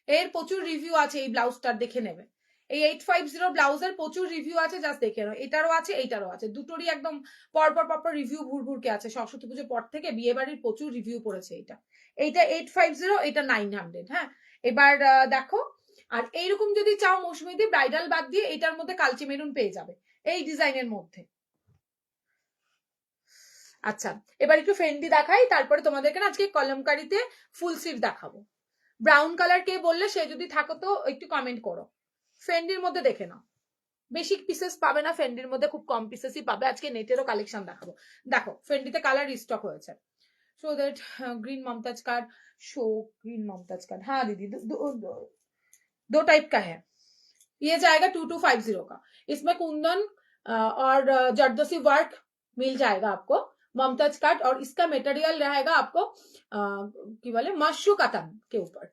এর প্রচুর রিভিউ আছে, এই ব্লাউজটার দেখে নেবে। এই 850 ব্লাউজের প্রচুর রিভিউ আছে, জাস্ট দেখে নাও। এটারও আছে এইটারও আছে, দুটোরই একদম পরপর পরপর রিভিউ ভুরভুরকে আছে। সরস্বতী পুজোর পর থেকে বিয়ে বাড়ির প্রচুর রিভিউ পড়েছে এটা। এইটা 850, এটা 900। হ্যাঁ এবার দেখো, আর এইরকম যদি চাও মৌসুমীদি ব্রাইডাল বাদ দিয়ে এটার মধ্যে কালচে মেরুন পেয়ে যাবে এই ডিজাইনের মধ্যে। আচ্ছা এবার একটু ফেন্ডি দেখাই, তারপরে তোমাদেরকে না আজকে কলমকারিতে ফুল স্লিভ দেখাবো। ব্রাউন কালার কে বললে, সে যদি থাকো তো একটু কমেন্ট করো। ফেন্ডির মধ্যে দেখে নাও, বেশি পিসেস পাবে না ফেন্ডির মধ্যে, খুব কম পিসেসই পাবে। আজকে নেটেরও কালেকশন দেখাবো। দেখো ফেন্ডিতে কালার রিস্টক হয়েছে। So that green Mumtaz card, show green Mumtaz card, हाँ दीदी दो टाइप का है। ये जाएगा 2250 का, इसमें कुंदन और जरदोसी वर्क मिल जाएगा आपको, ममताज कार्ड। और इसका मटेरियल रहेगा आपको की बोले मशरू कातन के ऊपर,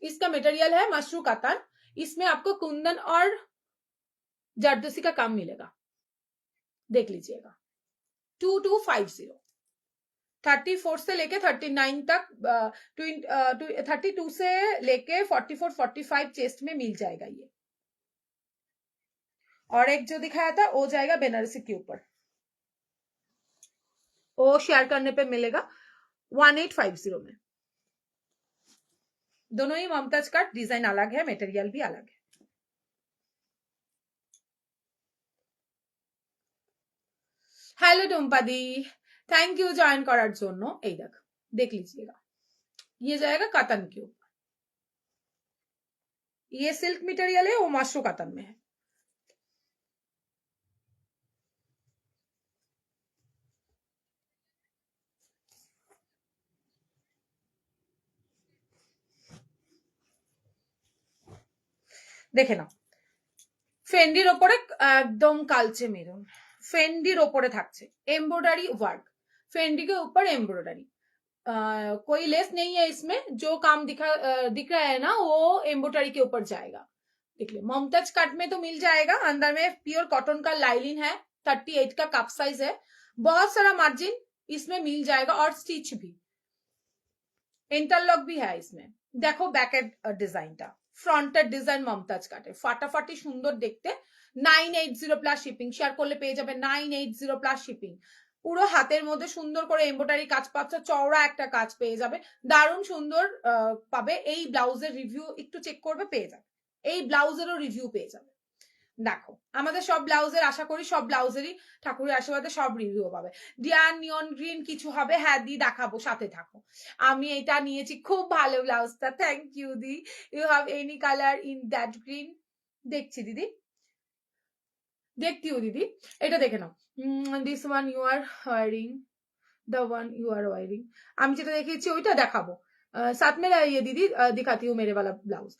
इसका मटेरियल है मशरू कातन। इसमें आपको कुंदन और जरदोसी का काम मिलेगा, देख लीजिएगा। 2250, 34 से लेके 39 तक, 32 से लेके 44 45 चेस्ट में मिल जाएगा ये। और एक जो दिखाया था वो जाएगा बेनारसी के ऊपर, वो शेयर करने पे मिलेगा 1850 में। दोनों ही ममताज का डिजाइन अलग है, मटेरियल भी अलग है। हेलो टुम्पा दी, थैंक यू ज्वाइन करार जोन्नो। এই দেখ देख लीजिएगा, ये जाएगा कतन के ऊपर, ये सिल्क मटेरियल है, वो मशरू कतन में है। দেখে নাও ফেন্ডির ওপরে একদম কালচে মেরুন, फेंडिर ओपरे থাকছে एम्ब्रॉयडरी वर्क, फेंडी के ऊपर एम्ब्रॉयडरी, कोई लेस नहीं है इसमें, जो काम दिख रहा है ना वो एम्ब्रॉयडरी के ऊपर जाएगा। देखिए ममताज कट में तो मिल जाएगा, अंदर में प्योर कॉटन का लाइलिन है, 38 का कप साइज है, बहुत सारा मार्जिन इसमें मिल जाएगा, और स्टिच भी इंटरलॉक भी है इसमें। देखो बैकेट डिजाइन टा, ফ্রন্টের ডিজাইন মমতাজ কাটে, ফাটাফাটি সুন্দর দেখতে। 980 প্লাস শিপিং, শেয়ার করলে পেয়ে যাবে 980 প্লাস শিপিং। পুরো হাতের মধ্যে সুন্দর করে এমব্রয়ডারি কাজ পাচ্ছ, চওড়া একটা কাজ পেয়ে যাবে, দারুণ সুন্দর পাবে। এই ব্লাউজের রিভিউ একটু চেক করবে, পেয়ে যাবে। এই ব্লাউজেরও রিভিউ পেয়ে যাবে। দেখো আমাদের সব ব্লাউজের, আশা করি সব ব্লাউজেরই ঠাকুরের আশীর্বাদে সব রিভিউ পাবে। ডিয়ার নিয়ন গ্রিন কিছু হবে, হ্যাঁ দি দেখাবো, সাথে থাকো। আমি এটা নিয়েছি, খুব ভালো ব্লাউজটা, থ্যাংক ইউ দি। You have any colour in that green? দেখছি দিদি, দেখती হো দিদি, এটা দেখে নাও। This one you are wearing, the one you are wearing, আমি যেটা দেখিয়েছি ওইটা দেখাবো। साथ में ये दीदी दिखाती हूँ मेरे वाला ब्लाउज।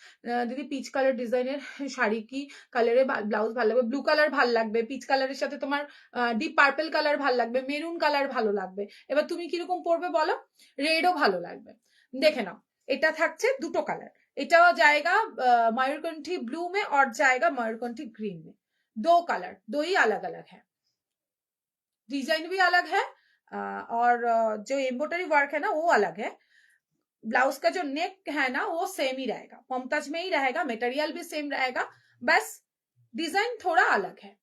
দিদি পিচ কালার ডিজাইনের শাড়ি কি কালারে ব্লাউজ ভালো লাগবে? ব্লু কালার ভালো লাগবে, পিচ কালারের সাথে তোমার ডিপ পার্পল কালার ভালো লাগবে, মেরুন কালার ভালো লাগবে। এবার তুমি কিরকম পরবে বলো? রেডও ভালো লাগবে। দেখে নাও, এটা থাকছে দুটো কালার, এটাও জায়গা मयूरकंठी ब्लू में और जाएगा मयूरकंठी ग्रीन में। दो कलर, दो ही अलग अलग है, डिजाइन भी अलग है और जो एम्ब्रॉयडरी वर्क है ना वो अलग है। ब्लाउज का जो नेक है ना वो सेम ही रहेगा, मुमताज में ही रहेगा, मटेरियल भी सेम रहेगा, बस डिजाइन थोड़ा अलग है,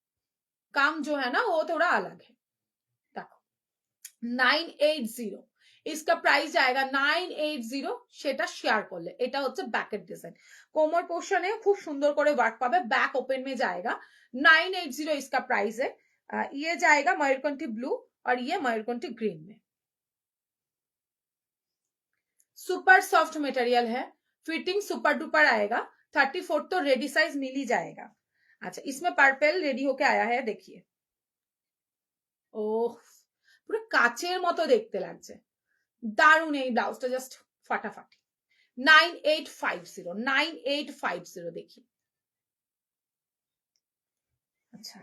काम जो है ना वो थोड़ा अलग है। देखो 980 इसका प्राइस आएगा 980, সেটা শেয়ার করলে। এটা হচ্ছে ব্যাকের ডিজাইন, কোমর পোর্শনে খুব সুন্দর করে ওয়ার্ক পাবে, बैक ओपन में जाएगा। 980 इसका प्राइस है। ये जाएगा मयूरकंठी ब्लू और ये मयूरकंठी ग्रीन में। सुपर सॉफ्ट मटेरियल है, फिटिंग सुपर डुपर आएगा। 34 तो रेडी साइज मिल ही जाएगा। अच्छा, इसमें पर्पल रेडी होके आया है, देखिए। ओह, পুরো কাচের মতো দেখতে লাগছে, দারুণ এই ব্লাউজটা, জাস্ট ফাটাফাটি। 9850 देखिए। अच्छा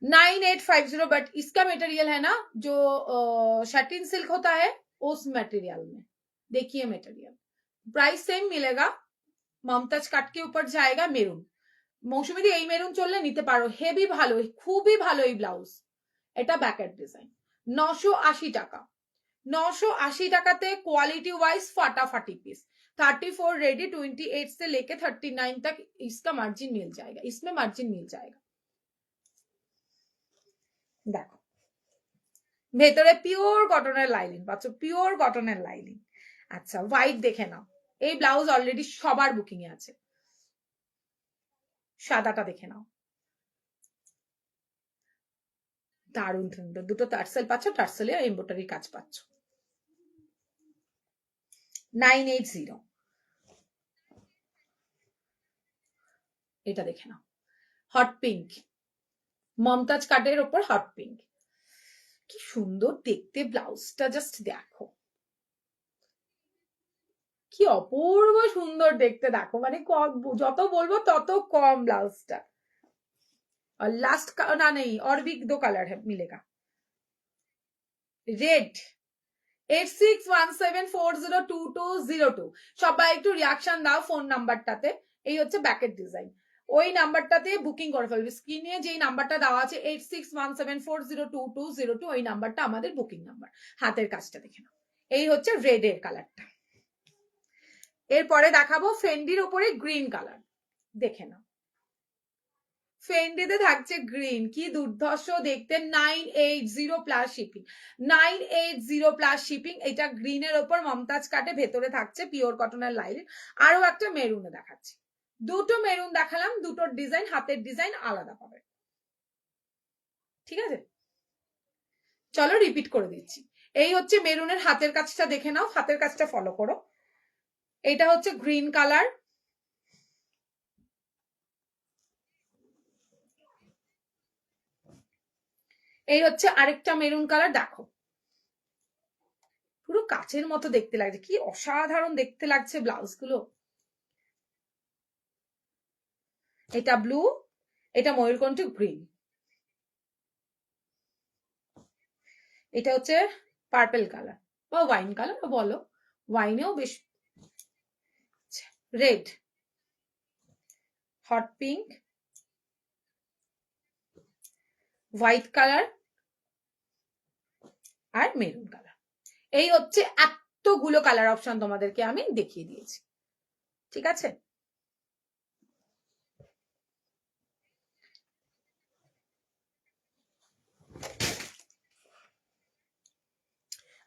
9850, बट इसका मटेरियल है ना जो शैटिन सिल्क होता है उस मटेरियल में, देखिए मटेरियल। प्राइस सेम मिलेगा, মমতাজ কাট के ऊपर जाएगा মেরুন। মৌসুমী দি এই মেরুন চললে নিতে পারো, হেভি ভালো, খুবই ভালো এই ব্লাউজ। এটা ব্যাকের ডিজাইন, 980 টাকা। 980 টাকাতে क्वालिटी वाइज फाटाफाटी पीस। 34 रेडी, 28 से लेके 39 तक इसका मार्जिन मिल जाएगा, इसमें मार्जिन मिल जाएगा। देखो ভেতরে পিওর কটনের লাইনিং পাচ্ছ, পিওর কটনের লাইনিং। আচ্ছা হোয়াইট দেখে নাও, এই ব্লাউজ অলরেডি সবার বুকিং এ আছে। সাদাটা দেখে নাও, দারুণ সুন্দর, দুটো টার্সেল পাচ্ছ, টার্সেলে এমব্রয়ডারি কাজ পাচ্ছ। 980, এটা দেখে নাও, হট পিঙ্ক, মমতাজ কাটের উপর হট পিঙ্ক, কি সুন্দর দেখতে ব্লাউজটা, জাস্ট দেখো কি অপূর্ব সুন্দর দেখতে, দেখো মানে যত বলবো তত কম ব্লাউজটা। और लास्ट का ना नहीं, और भी 2 कलर है मिलेगा। रेड 8617402202, সবাই একটু রিঅ্যাকশন দাও ফোন নাম্বারটাতে। এই হচ্ছে ব্যাকেট ডিজাইন, ওই নাম্বারটাতে বুকিং করে ফেলবে। স্ক্রিনে যেই নাম্বারটা দেওয়া আছে 8617402202, ওই নাম্বারটা আমাদের বুকিং নাম্বার। হাতের কাজটা দেখে নাও, এই হচ্ছে রেড এর কালারটা। এরপরে দেখাবো ফেন্ডির উপরে গ্রিন কালার, দেখে নাও। ফেন্ডিতে থাকছে গ্রিন, কি দুর্ধর্ষ দেখতে। 980 প্লাস শিপিং, 980 প্লাস শিপিং। এটা গ্রিনের ওপর মমতাজ কাটে, ভেতরে থাকছে পিওর কটনের লাইনিং। আরো একটা মেরুনে দেখাচ্ছি, দুটো মেরুন দেখালাম, দুটোর ডিজাইন, হাতের ডিজাইন আলাদা পাবে, ঠিক আছে। চলো রিপিট করে দিচ্ছি, এই হচ্ছে মেরুনের হাতের কাজটা দেখে নাও, হাতের কাজটা ফলো করো। এটা হচ্ছে গ্রিন কালার, এই হচ্ছে আরেকটা মেরুন কালার, দেখো পুরো কাচের মতো দেখতে লাগছে, কি অসাধারণ দেখতে লাগছে ব্লাউজ গুলো। এটা ব্লু, এটা ময়ূরকণ্ঠী গ্রিন, এটা হচ্ছে পার্পল কালার বা ওয়াইন কালার বলো, ওয়াইনেও বেশ। Red, hot pink, white colour আর মেরুন কালার। এই হচ্ছে এতগুলো কালার অপশন তোমাদেরকে আমি দেখিয়ে দিয়েছি, ঠিক আছে।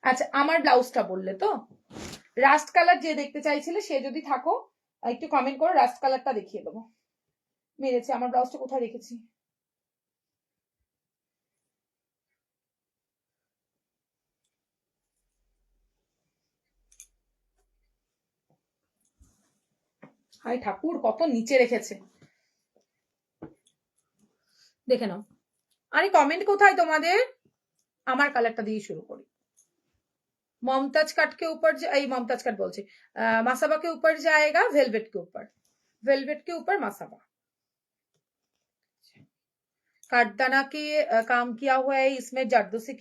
আচ্ছা আমার ব্লাউজটা বললে তো, রাস্ট কালার যে দেখতে চাইছিলে সে যদি থাকো একটু কমেন্ট করো, রাস্ট কালারটা দেখিয়ে দেবো। মেরেছে, আমার ব্লাউজটা কোথায় রেখেছি, হায় ঠাকুর কত নিচে রেখেছে। দেখে নাও। আরে কমেন্ট কোথায় তোমাদের? আমার কালারটা দিয়ে শুরু করি। ममताज कट के ऊपर ममताज कट बोलते मसाबा के ऊपर जाएगा वेलवेट के ऊपर मसाबा। काटदाना के काम किया हुआ है इसमें, जरदोसी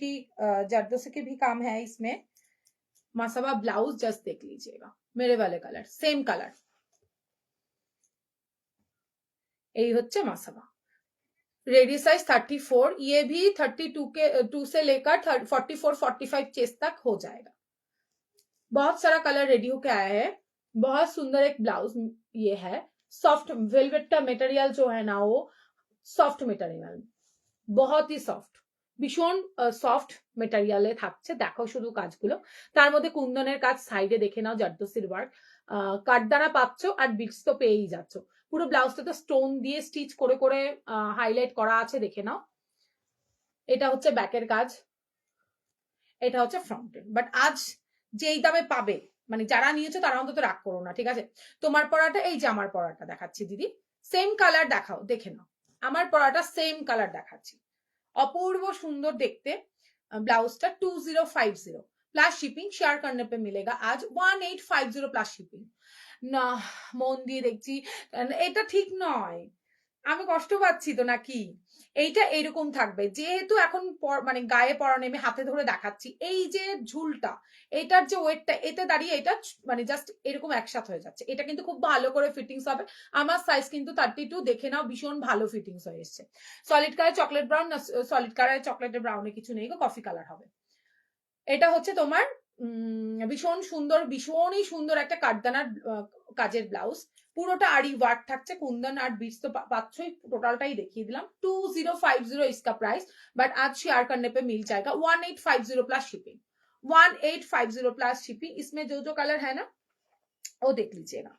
की भी काम है इसमें। मसाबा ब्लाउज जस्ट देख लीजिएगा, मेरे वाले कलर सेम कलर, यही होच्छे मसाबा। रेडी साइज 34, ये भी 32 के 2 से लेकर 44 45 चेस्ट तक हो जाएगा। बहुत सारा कलर रेडी होके आया है। बहुत सुंदर एक ब्लाउज ये है। सॉफ्ट वेलवेट का मटेरियल जो है ना, वो सॉफ्ट मटेरियल, बहुत ही সফট, ভীষণ সফট মেটেরিয়ালে থাকছে। দেখো শুধু কাজগুলো, তার মধ্যে কুন্দনের কাজ সাইডে দেখে নাও, জারদোসির ওয়ার্ক, কাঠদানা পাচ্ছ আর বিটস তো পেয়েই যাচ্ছ। পুরো ব্লাউজটা তো স্টোন দিয়ে স্টিচ করে করে হাইলাইট করা আছে, দেখে নাও। এটা হচ্ছে ব্যাকের কাজ, এটা হচ্ছে ফ্রন্টের। বাট আজ যেই দামে পাবে, মানে যারা নিয়েছো তারা অন্তত রাগ করো না, ঠিক আছে? তোমার পরাটা, এই যে আমার পরাটা দেখাচ্ছি দিদি, সেম কালার দেখাও, দেখে নাও। আমার পরাটা সেম কালার দেখাচ্ছি, अपूर्व सुंदर देखते। ब्लाउजটা 2050 प्लस शिपिंग शेयर करने पे मिलेगा आज 1850 प्लस शिपिंग। না মন দিয়ে দেখছি এটা ঠিক নয়, আমি কষ্ট পাচ্ছি তো নাকি? এইটা এরকম থাকবে, যেহেতু এখন মানে গায়ে পরানো, আমি হাতে ধরে দেখাচ্ছি, এই যে ঝুলটা, এটার যে ওয়েটটা, এতে দাঁড়িয়ে এটা মানে জাস্ট এরকম একসাথে হয়ে যাচ্ছে। এটা কিন্তু খুব ভালো করে ফিটিংস হবে। আমার সাইজ কিন্তু 32, দেখে নাও, ভীষণ ভালো ফিটিংস হয়ে এসছে। সলিড কালার চকলেট ব্রাউন, না সলিড কালার চকলেটের ব্রাউনে কিছু নেই গো, কফি কালার হবে। এটা হচ্ছে তোমার ভীষণ সুন্দর, ভীষণই সুন্দর একটা কাঠদানার কাজের ব্লাউজ। পুরোটা আড়ি ওয়ার্ক থাকছে, কুন্দন আর বিটস তো পাচ্ছই, টোটালটাই দেখিয়ে দিলাম। 2050 इसका प्राइस, बट आज शेयर करने पे मिल जाएगा 1850 प्लस शिपिंग। 1850 plus shipping. इसमें जो जो कलर है ना वो देख लीजिएगा,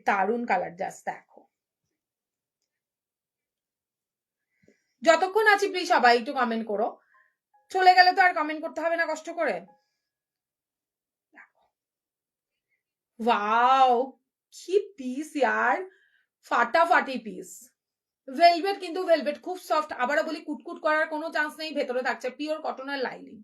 दारुण कलर জাস্ট দেখো। যতক্ষণ আছি প্লিজ সবাই একটু কমেন্ট করো, চলে গেলে তো আর কমেন্ট করতে হবে না কষ্ট করে। ওয়াও কি পিস यार, ফাটাফাটি পিস। ভেলভেট, কিন্তু ভেলভেট খুব সফট, আবারও বলি কুটকুট করার কোনো চান্স নেই। ভেতরে থাকছে পিওর কটনের লাইনিং,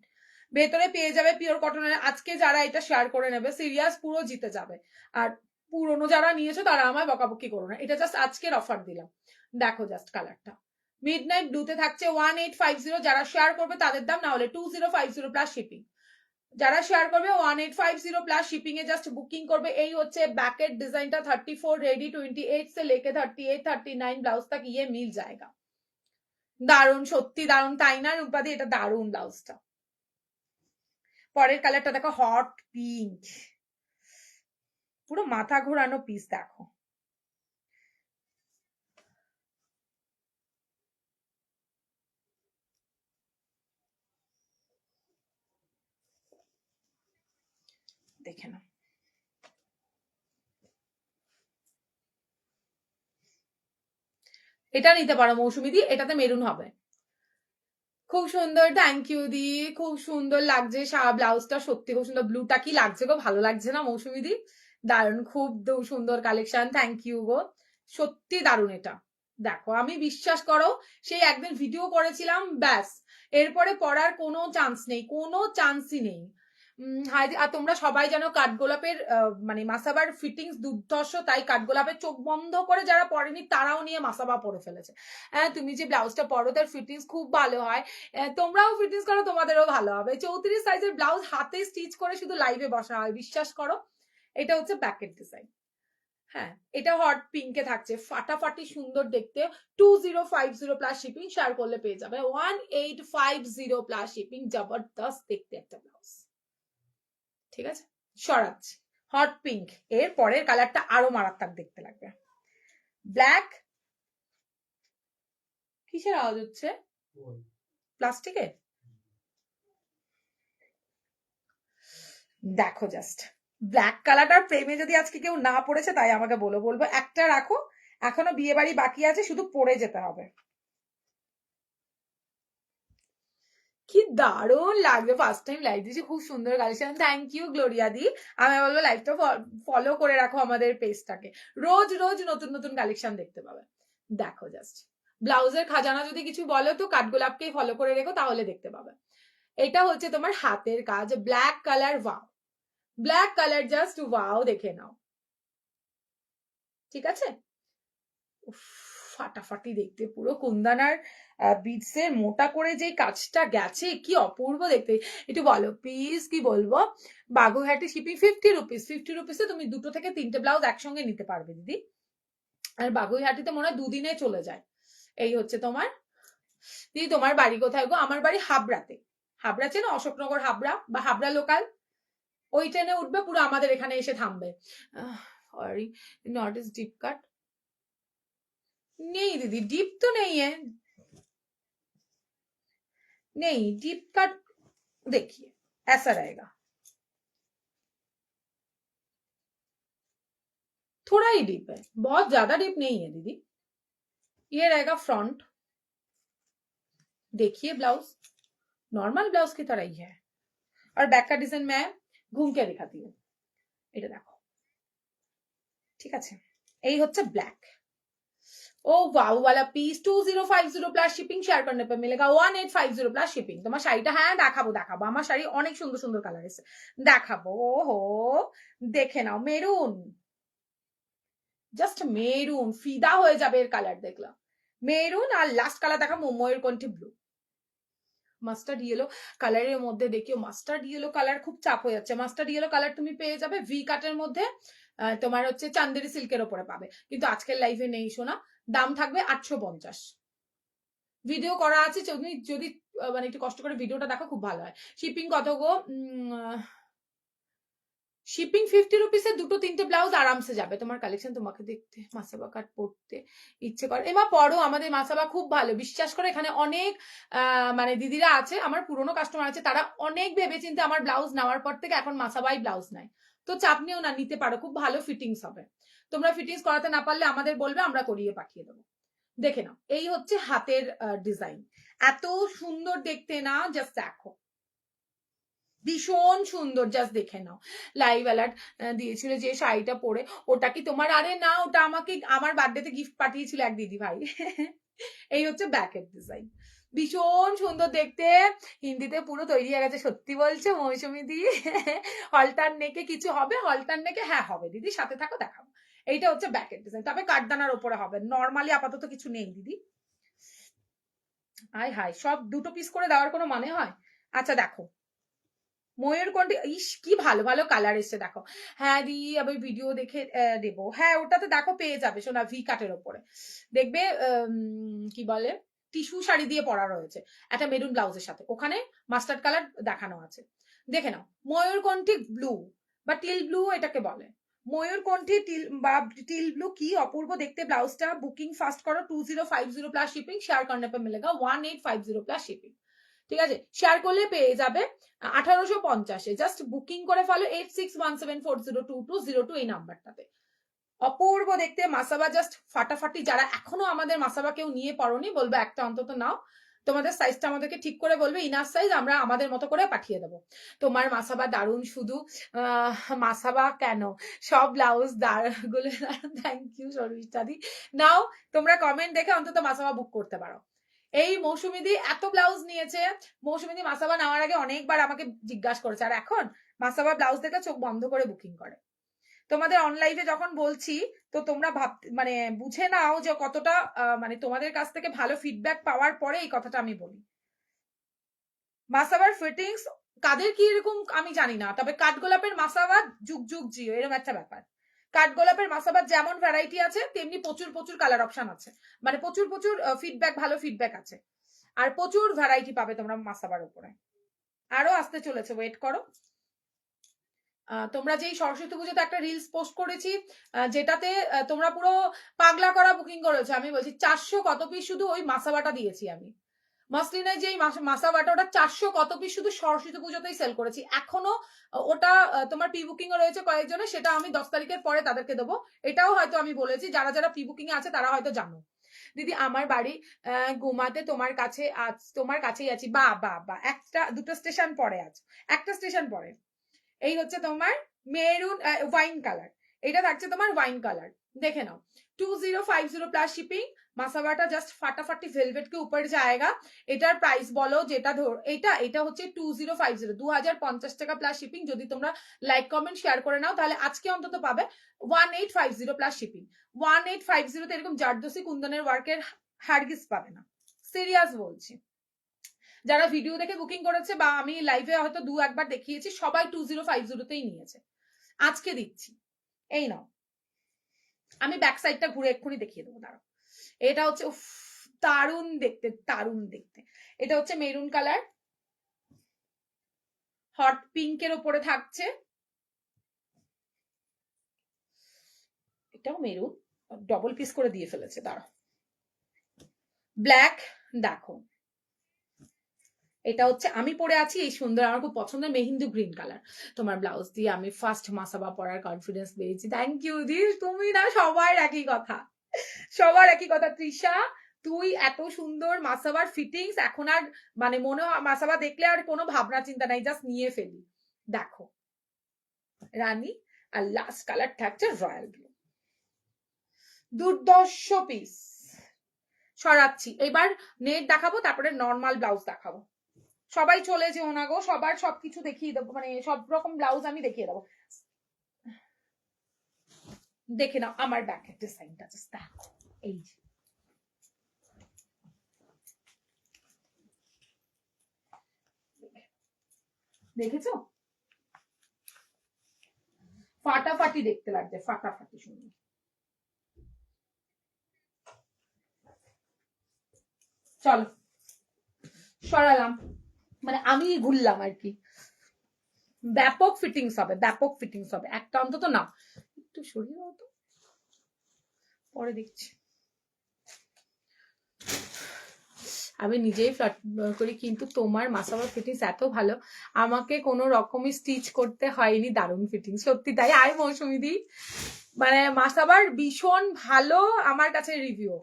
ভেতরে পেয়ে যাবে পিওর কটনের। আজকে যারা এটা শেয়ার করে নেবে সিরিয়াস পুরো জিতে যাবে। আর পুরনো যারা নিয়েছো তারা আমায় বকাবকি করো না, এটা জাস্ট আজকের অফার দিলাম। দেখো জাস্ট কালারটা মিডনাইট ব্লুতে থাকছে 1850। যারা শেয়ার করবে তাদের দাম, না হলে 2050 প্লাস শিপিং। যারা শেয়ার করবে 1850 প্লাস শিপিং এ জাস্ট বুকিং করবে। এই হচ্ছে बैकेट डिजाइनটা 34 रेडी 28 से लेके 38 39 ব্লাউজ तक ये मिल जाएगा। দারুন, সত্যি দারুন, তাই না রূপাদি? এটা দারুন ব্লাউজটা। পরের কালারটা দেখো, হট পিঙ্ক, পুরো মাথা ঘোরানো পিস। দেখো দেখে নাও, এটা নিতে পারো মৌসুমী দি, এটাতে মেরুন হবে। খুব সুন্দর, থ্যাংক ইউ দি, খুব সুন্দর লাগছে ব্লাউজটা, সত্যি খুব সুন্দর। ব্লুটা কি লাগছে গো, ভালো লাগছে না মৌসুমী দি? দারুন, খুব সুন্দর কালেকশন, থ্যাংক ইউ গো, সত্যি দারুন। এটা দেখো, আমি বিশ্বাস করো সেই একদিন ভিডিও করেছিলাম, ব্যাস এরপরে পড়ার কোনো চান্স নেই, কোনো চান্সই নেই। আর তোমরা সবাই জানো কাঠগোলাপের মানে মাসাবার ফিটিংস দুর্ধর্ষ, তাই কাঠগোলাপের চোখ বন্ধ করে যারা পড়েনি তারাও নিয়ে মাসাবা পরে ফেলেছে। হ্যাঁ, তুমি যে ব্লাউজটা পরো তার ফিটিংস খুব ভালো হয়, তোমরাও ফিটিংস করো, তোমাদেরও ভালো হবে। 34 সাইজের ব্লাউজ হাতে স্টিচ করে শুধু লাইভে বসা হয়, বিশ্বাস করো। এটা হচ্ছে ব্যাকেট ডিজাইন। হ্যাঁ, এটা হট পিঙ্কে থাকছে, ফাটাফাটি সুন্দর দেখতে। 2050 প্লাস শিপিং, শেয়ার করলে পেয়ে যাবে 1850 প্লাস শিপিং। জবরদস্ত দেখতে একটা ব্লাউজ, ঠিক আছে? সরাচ্ছি, হট পিঙ্ক। এর পরের কালারটা আরো মারাত্মক দেখতে লাগবে, ব্ল্যাক। কিসের আওয়াজ হচ্ছে? প্লাস্টিকে। দেখো জাস্ট ব্ল্যাক কালারটার প্রেমে যদি আজকে কেউ না পড়েছে, তাই আমাকে বলবো একটা রাখো, এখনো বিয়ে বাড়ি বাকি আছে, শুধু পরে যেতে হবে। কি দারুণ লাগবে, ফার্স্ট টাইম লাইভ দিয়েছি, খুব সুন্দর কালেকশন, থ্যাংক ইউ গ্লোরিয়া দি। আমি বলবো লাইভটা ফলো করে রাখো আমাদের পেজটাকে, রোজ রোজ নতুন নতুন কালেকশন দেখতে পাবে। দেখো জাস্ট ব্লাউজের খাজানা যদি কিছু বলো তো কাঠগোলাপকেই ফলো করে রেখো, তাহলে দেখতে পাবে। এটা হচ্ছে তোমার হাতের কাজ, black colour, wow, black colour just wow, দেখে নাও। ঠিক আছে, ফাটাফাটি দেখতে, পুরো কুন্দানার বিটসের মোটা করে যে কাজটা গেছে, কি অপূর্ব দেখতে। একটু বলো প্লিজ, কি বলবো। বাগুইহাটি শিপিং 50 রুপিস, 50 রুপিসে তুমি 2 থেকে 3টে ব্লাউজ একসঙ্গে নিতে পারবে দিদি। আর বাগুইহাটিতে মনে হয় 2 দিনে চলে যায়। এই হচ্ছে তোমার। দিদি তোমার বাড়ি কোথায় গো? আমার বাড়ি হাবড়াতে। হাবড়া চেনো? অশোকনগর হাবড়া বা হাবড়া লোকাল, ওই ট্রেনে উঠবে, পুরো আমাদের এখানে এসে থামবে। সরি, নট ইজ ডিপ কাট। नहीं दीदी, डीप तो नहीं है, नहीं डीप कट। देखिए ऐसा रहेगा, थोड़ा ही डीप है, बहुत ज्यादा डीप नहीं है दीदी। ये रहेगा फ्रंट, देखिए ब्लाउज नॉर्मल ब्लाउज की तरह ही है। और बैक का डिजाइन मैं घूम के दिखाती हूँ, এটা দেখো। ঠিক আছে, এই হচ্ছে ব্ল্যাক। ओ वाव वाला पीस 2050 প্লাস শিপিং, শেয়ার করনে পে মিলেগা 1850 প্লাস শিপিং। তোমার শাড়িটা হ্যাঁ দেখাবো দেখাবো, আমার শাড়ি অনেক সুন্দর সুন্দর কালার এসে দেখাবো। ওহো, দেখে নাও, মেরুন, জাস্ট মেরুন, ফিদা হয়ে যাবে এর কালার দেখলাম। মেরুন আর লাস্ট কালার দেখা ময়ূর কণ্ঠী ব্লু, মাস্টার্ড ইয়েলো কালারের মধ্যে। দেখিও মাস্টার্ড ইয়েলো কালার খুব চাপ হয়ে যাচ্ছে। মাস্টার্ড ইয়েলো কালার তুমি পেয়ে যাবে ভি কাটের মধ্যে, তোমার হচ্ছে চান্দেরি সিল্কের ওপরে পাবে, কিন্তু আজকের লাইভে নেই শোনা। দাম থাকবে 850। ভিডিও করা আছে, তুমি যদি মানে একটু কষ্ট করে ভিডিওটা দেখো খুব ভালো হয়। শিপিং কত গো? শিপিং 50 রুপিসে 2-3টে ব্লাউজ আরামসে যাবে। তোমার কালেকশন তোমাকে দেখতে, মাসাবা কাট পড়তে ইচ্ছে করে, এমা পড়ো, আমাদের মাসাবা খুব ভালো, বিশ্বাস করে। এখানে অনেক মানে দিদিরা আছে, আমার পুরনো কাস্টমার আছে, তারা অনেক ভেবেচিন্তে আমার ব্লাউজ নেওয়ার পর থেকে এখন মাসাবাই ব্লাউজ নেয়। তো চাপ নিও না, নিতে পারো, খুব ভালো ফিটিংস হবে। তোমরা ফিটিংস করাতে না পারলে আমাদের বলবে, আমরা করিয়ে পাঠিয়ে দেবো। দেখে নাও, এই হচ্ছে হাতের ডিজাইন, এত সুন্দর দেখতে না, জাস্ট দেখো, ভীষণ সুন্দর, জাস্ট দেখে নাও। লাইভ অ্যালার্ট দিয়েছিল যে শাড়িটা পরে, ওটা কি তোমার? আরে না, ওটা আমাকে আমার বার্থডেতে গিফট পাঠিয়েছিল এক দিদি ভাই। এই হচ্ছে ব্যাকের ডিজাইন, ভীষণ সুন্দর দেখতে। হিন্দিতে পুরো তৈরি হয়ে গেছে, সত্যি বলছো মৌসুমি দি? হলটার নেকে কিছু হবে? হলটার নেকে হ্যাঁ হবে দিদি, সাথে থাকো দেখাবো। এইটা হচ্ছে ব্যাকের ডিজাইন, তবে কাঠদানার ওপরে হবে, নর্মালি আপাতত কিছু নেই দিদি। আয় হায়, সব 2 পিস করে দেওয়ার কোনো মানে হয়? আচ্ছা দেখো, ময়ূরকণ্ঠী, ইস কি ভালো ভালো কালার এসছে দেখো। হ্যাঁ দি, আবার ভিডিও দেখে দেবো। হ্যাঁ ওটাতে দেখো পেয়ে যাবে সোনা, ভি কাটের ওপরে দেখবে, কি বলে, টিস্যু শাড়ি দিয়ে পরা রয়েছে একটা মেরুন ব্লাউজের সাথে, ওখানে মাস্টার্ড কালার দেখানো আছে। দেখে নাও, ময়ূরকণ্ঠী ব্লু বা টিল ব্লু এটাকে বলে। ময়ূরকণ্ঠী টিল বা টিল ব্লু, কি অপূর্ব দেখতে ব্লাউজটা। বুকিং ফাস্ট করো, 2050 প্লাস শিপিং, শেয়ার করনে পে মিলেগা 1850 প্লাস শিপিং। ঠিক আছে, শেয়ার করলে পেয়ে যাবে 1850-এ। জাস্ট বুকিং করে ফেলো 8617402202 এই নাম্বারটাতে। অপূর্ব দেখতে মাসাবা, জাস্ট ফাটাফাটি। যারা এখনো আমাদের মাসাবা কেউ নিয়ে পড়নি, বলবো একটা অন্তত নাও। তোমাদের সাইজটা আমাদেরকে ঠিক করে বলবে, ইনার সাইজ, আমরা আমাদের মতো করে পাঠিয়ে দেবো। তোমার মাসাবা দারুণ, শুধু মাসাবা কেন, সব ব্লাউজ গুলো দারুণ। Thank you শর্মিষ্ঠাদি। নাও তোমরা কমেন্ট দেখে অন্তত মাসাবা বুক করতে পারো। এই মৌসুমিদি এত ব্লাউজ নিয়েছে, মৌসুমিদি মাসাবা নেওয়ার আগে অনেকবার আমাকে জিজ্ঞাসা করেছে, আর এখন মাসাবা ব্লাউজ দেখে চোখ বন্ধ করে বুকিং করে। তোমাদের অনলাইনে যখন বলছি, তো তোমরা মানে বুঝে নাও যে কতটা মানে তোমাদের কাছ থেকে ভালো ফিডব্যাক পাওয়ার পরে এই কথাটা আমি বলি। মাসাবার ফিটিংস কাদের কি এরকম আমি জানি না, তবে কাঠগোলাপের মাসাবা যুগ যুগ জিও, এরকম একটা ব্যাপার। কাঠগোলাপের মাসাবার যেমন ভ্যারাইটি আছে, তেমনি প্রচুর প্রচুর কালার অপশন আছে, মানে প্রচুর প্রচুর ফিডব্যাক, ভালো ফিডব্যাক আছে, আর প্রচুর ভ্যারাইটি পাবে তোমরা মাসাবার উপরে। আরো আসতে চলেছে, ওয়েট করো। তোমরা যেই সরস্বতী পুজোতে একটা রিলস পোস্ট করেছি, যেটাতে তোমরা পুরো পাগলা করা বুকিং করেছো, আমি বলছি 400 কত পিস শুধু ওই মাসাবাটা দিয়েছি আমি। মসলিনের যেই মাসাবাটা, ওটা 400 কত পিস শুধু সরস্বতী পুজোতেই সেল করেছি। এখনো ওটা তোমার প্রি বুকিং রয়েছে কয়েকজনের, সেটা আমি 10 তারিখের পরে তাদেরকে দেবো। এটাও হয়তো আমি বলেছি, যারা যারা প্রি বুকিং এ আছে তারা হয়তো জানো। দিদি আমার বাড়ি গুমাতে, তোমার কাছে তোমার কাছেই আছি। বা বা বা, একটা দুটো স্টেশন পরে আছে, একটা স্টেশন পরে। এই হচ্ছে তোমার মেরুন ওয়াইন কালার, এটা থাকছে তোমার ওয়াইন কালার, দেখে নাও 2050 প্লাস শিপিং, মাসাবাটা জাস্ট ফাটাফাটি ভেলভেট কে উপর जाएगा। এটার প্রাইস বলো যেটা ধর, এটা হচ্ছে 2050, 2050 টাকা প্লাস শিপিং। যদি তোমরা লাইক কমেন্ট শেয়ার করে নাও তাহলে আজকে অন্তত পাবে 1850 প্লাস শিপিং। 1850 তে এরকম জারদোসি কুন্দনের ওয়ার্কের হারগিস পাবে না, সিরিয়াস বলছি। যারা ভিডিও দেখে বুকিং করেছে বা আমি লাইভে হয়তো দু একবার দেখিয়েছি, সবাই 2050 তেই নিয়েছে। আজকে দিচ্ছি, এই নাও। আমি ব্যাক সাইডটা ঘুরে এক্ষুনি দেখিয়ে দেবো, দাঁড়াও। এটা হচ্ছে দারুণ দেখতে, দারুণ দেখতে। এটা হচ্ছে মেরুন কালার, হট পিঙ্কের ওপরে থাকছে। এটাও মেরুন, ডবল পিস করে দিয়ে ফেলেছে, দাঁড়াও। ব্ল্যাক, দেখো এটা হচ্ছে আমি পরে আছি এই সুন্দর, আমার খুব পছন্দের মেহেন্দি গ্রিন কালার। তোমার ব্লাউজ দিয়ে আমি ফার্স্ট মাসাবা পরার কনফিডেন্স পেয়েছি। থ্যাংক ইউ দি। তুমি না সবার একই কথা, সবার একই কথা। তৃষা, তুই এত সুন্দর মাসাবার ফিটিংস, এখন আর মানে মনে হয় মাসাবা দেখলে আর কোনো ভাবনা চিন্তা নাই, জাস্ট নিয়ে ফেলি। দেখো রানী, আর লাস্ট কালার থাকছে রয়্যাল ব্লু। দুর্দর্শ পিস। সরাচ্ছি, এবার নেট দেখাবো, তারপরে নর্মাল ব্লাউজ দেখাবো। সবাই চলে যেও না গো, সবার সবকিছু দেখিয়ে দেবো, মানে সব রকম ব্লাউজ আমি দেখিয়ে দেবো। দেখে নাও আমার ব্যাকের ডিজাইনটা, জাস্ট দেখো। এই যে দেখেছো, ফাটাফাটি দেখতে লাগছে, ফাটাফাটি সুন্দর। চলো সরালাম, মানে আমি ঘুরলাম আর কি। ব্যাপক ফিটিংস হবে, ব্যাপক ফিটিংস হবে। একটা অন্তত না, একটু সরিয়ে দাও তো, পরে দেখছি। আমি নিজেই ফ্লার্ট করি, কিন্তু তোমার মাসাবার ফিটিংস এত ভালো, আমাকে কোনো রকমই স্টিচ করতে হয়নি। দারুণ ফিটিংস, সত্যি তাই। আই মৌসুমি দি, মানে মাসাবার ভীষণ ভালো আমার কাছে রিভিউ,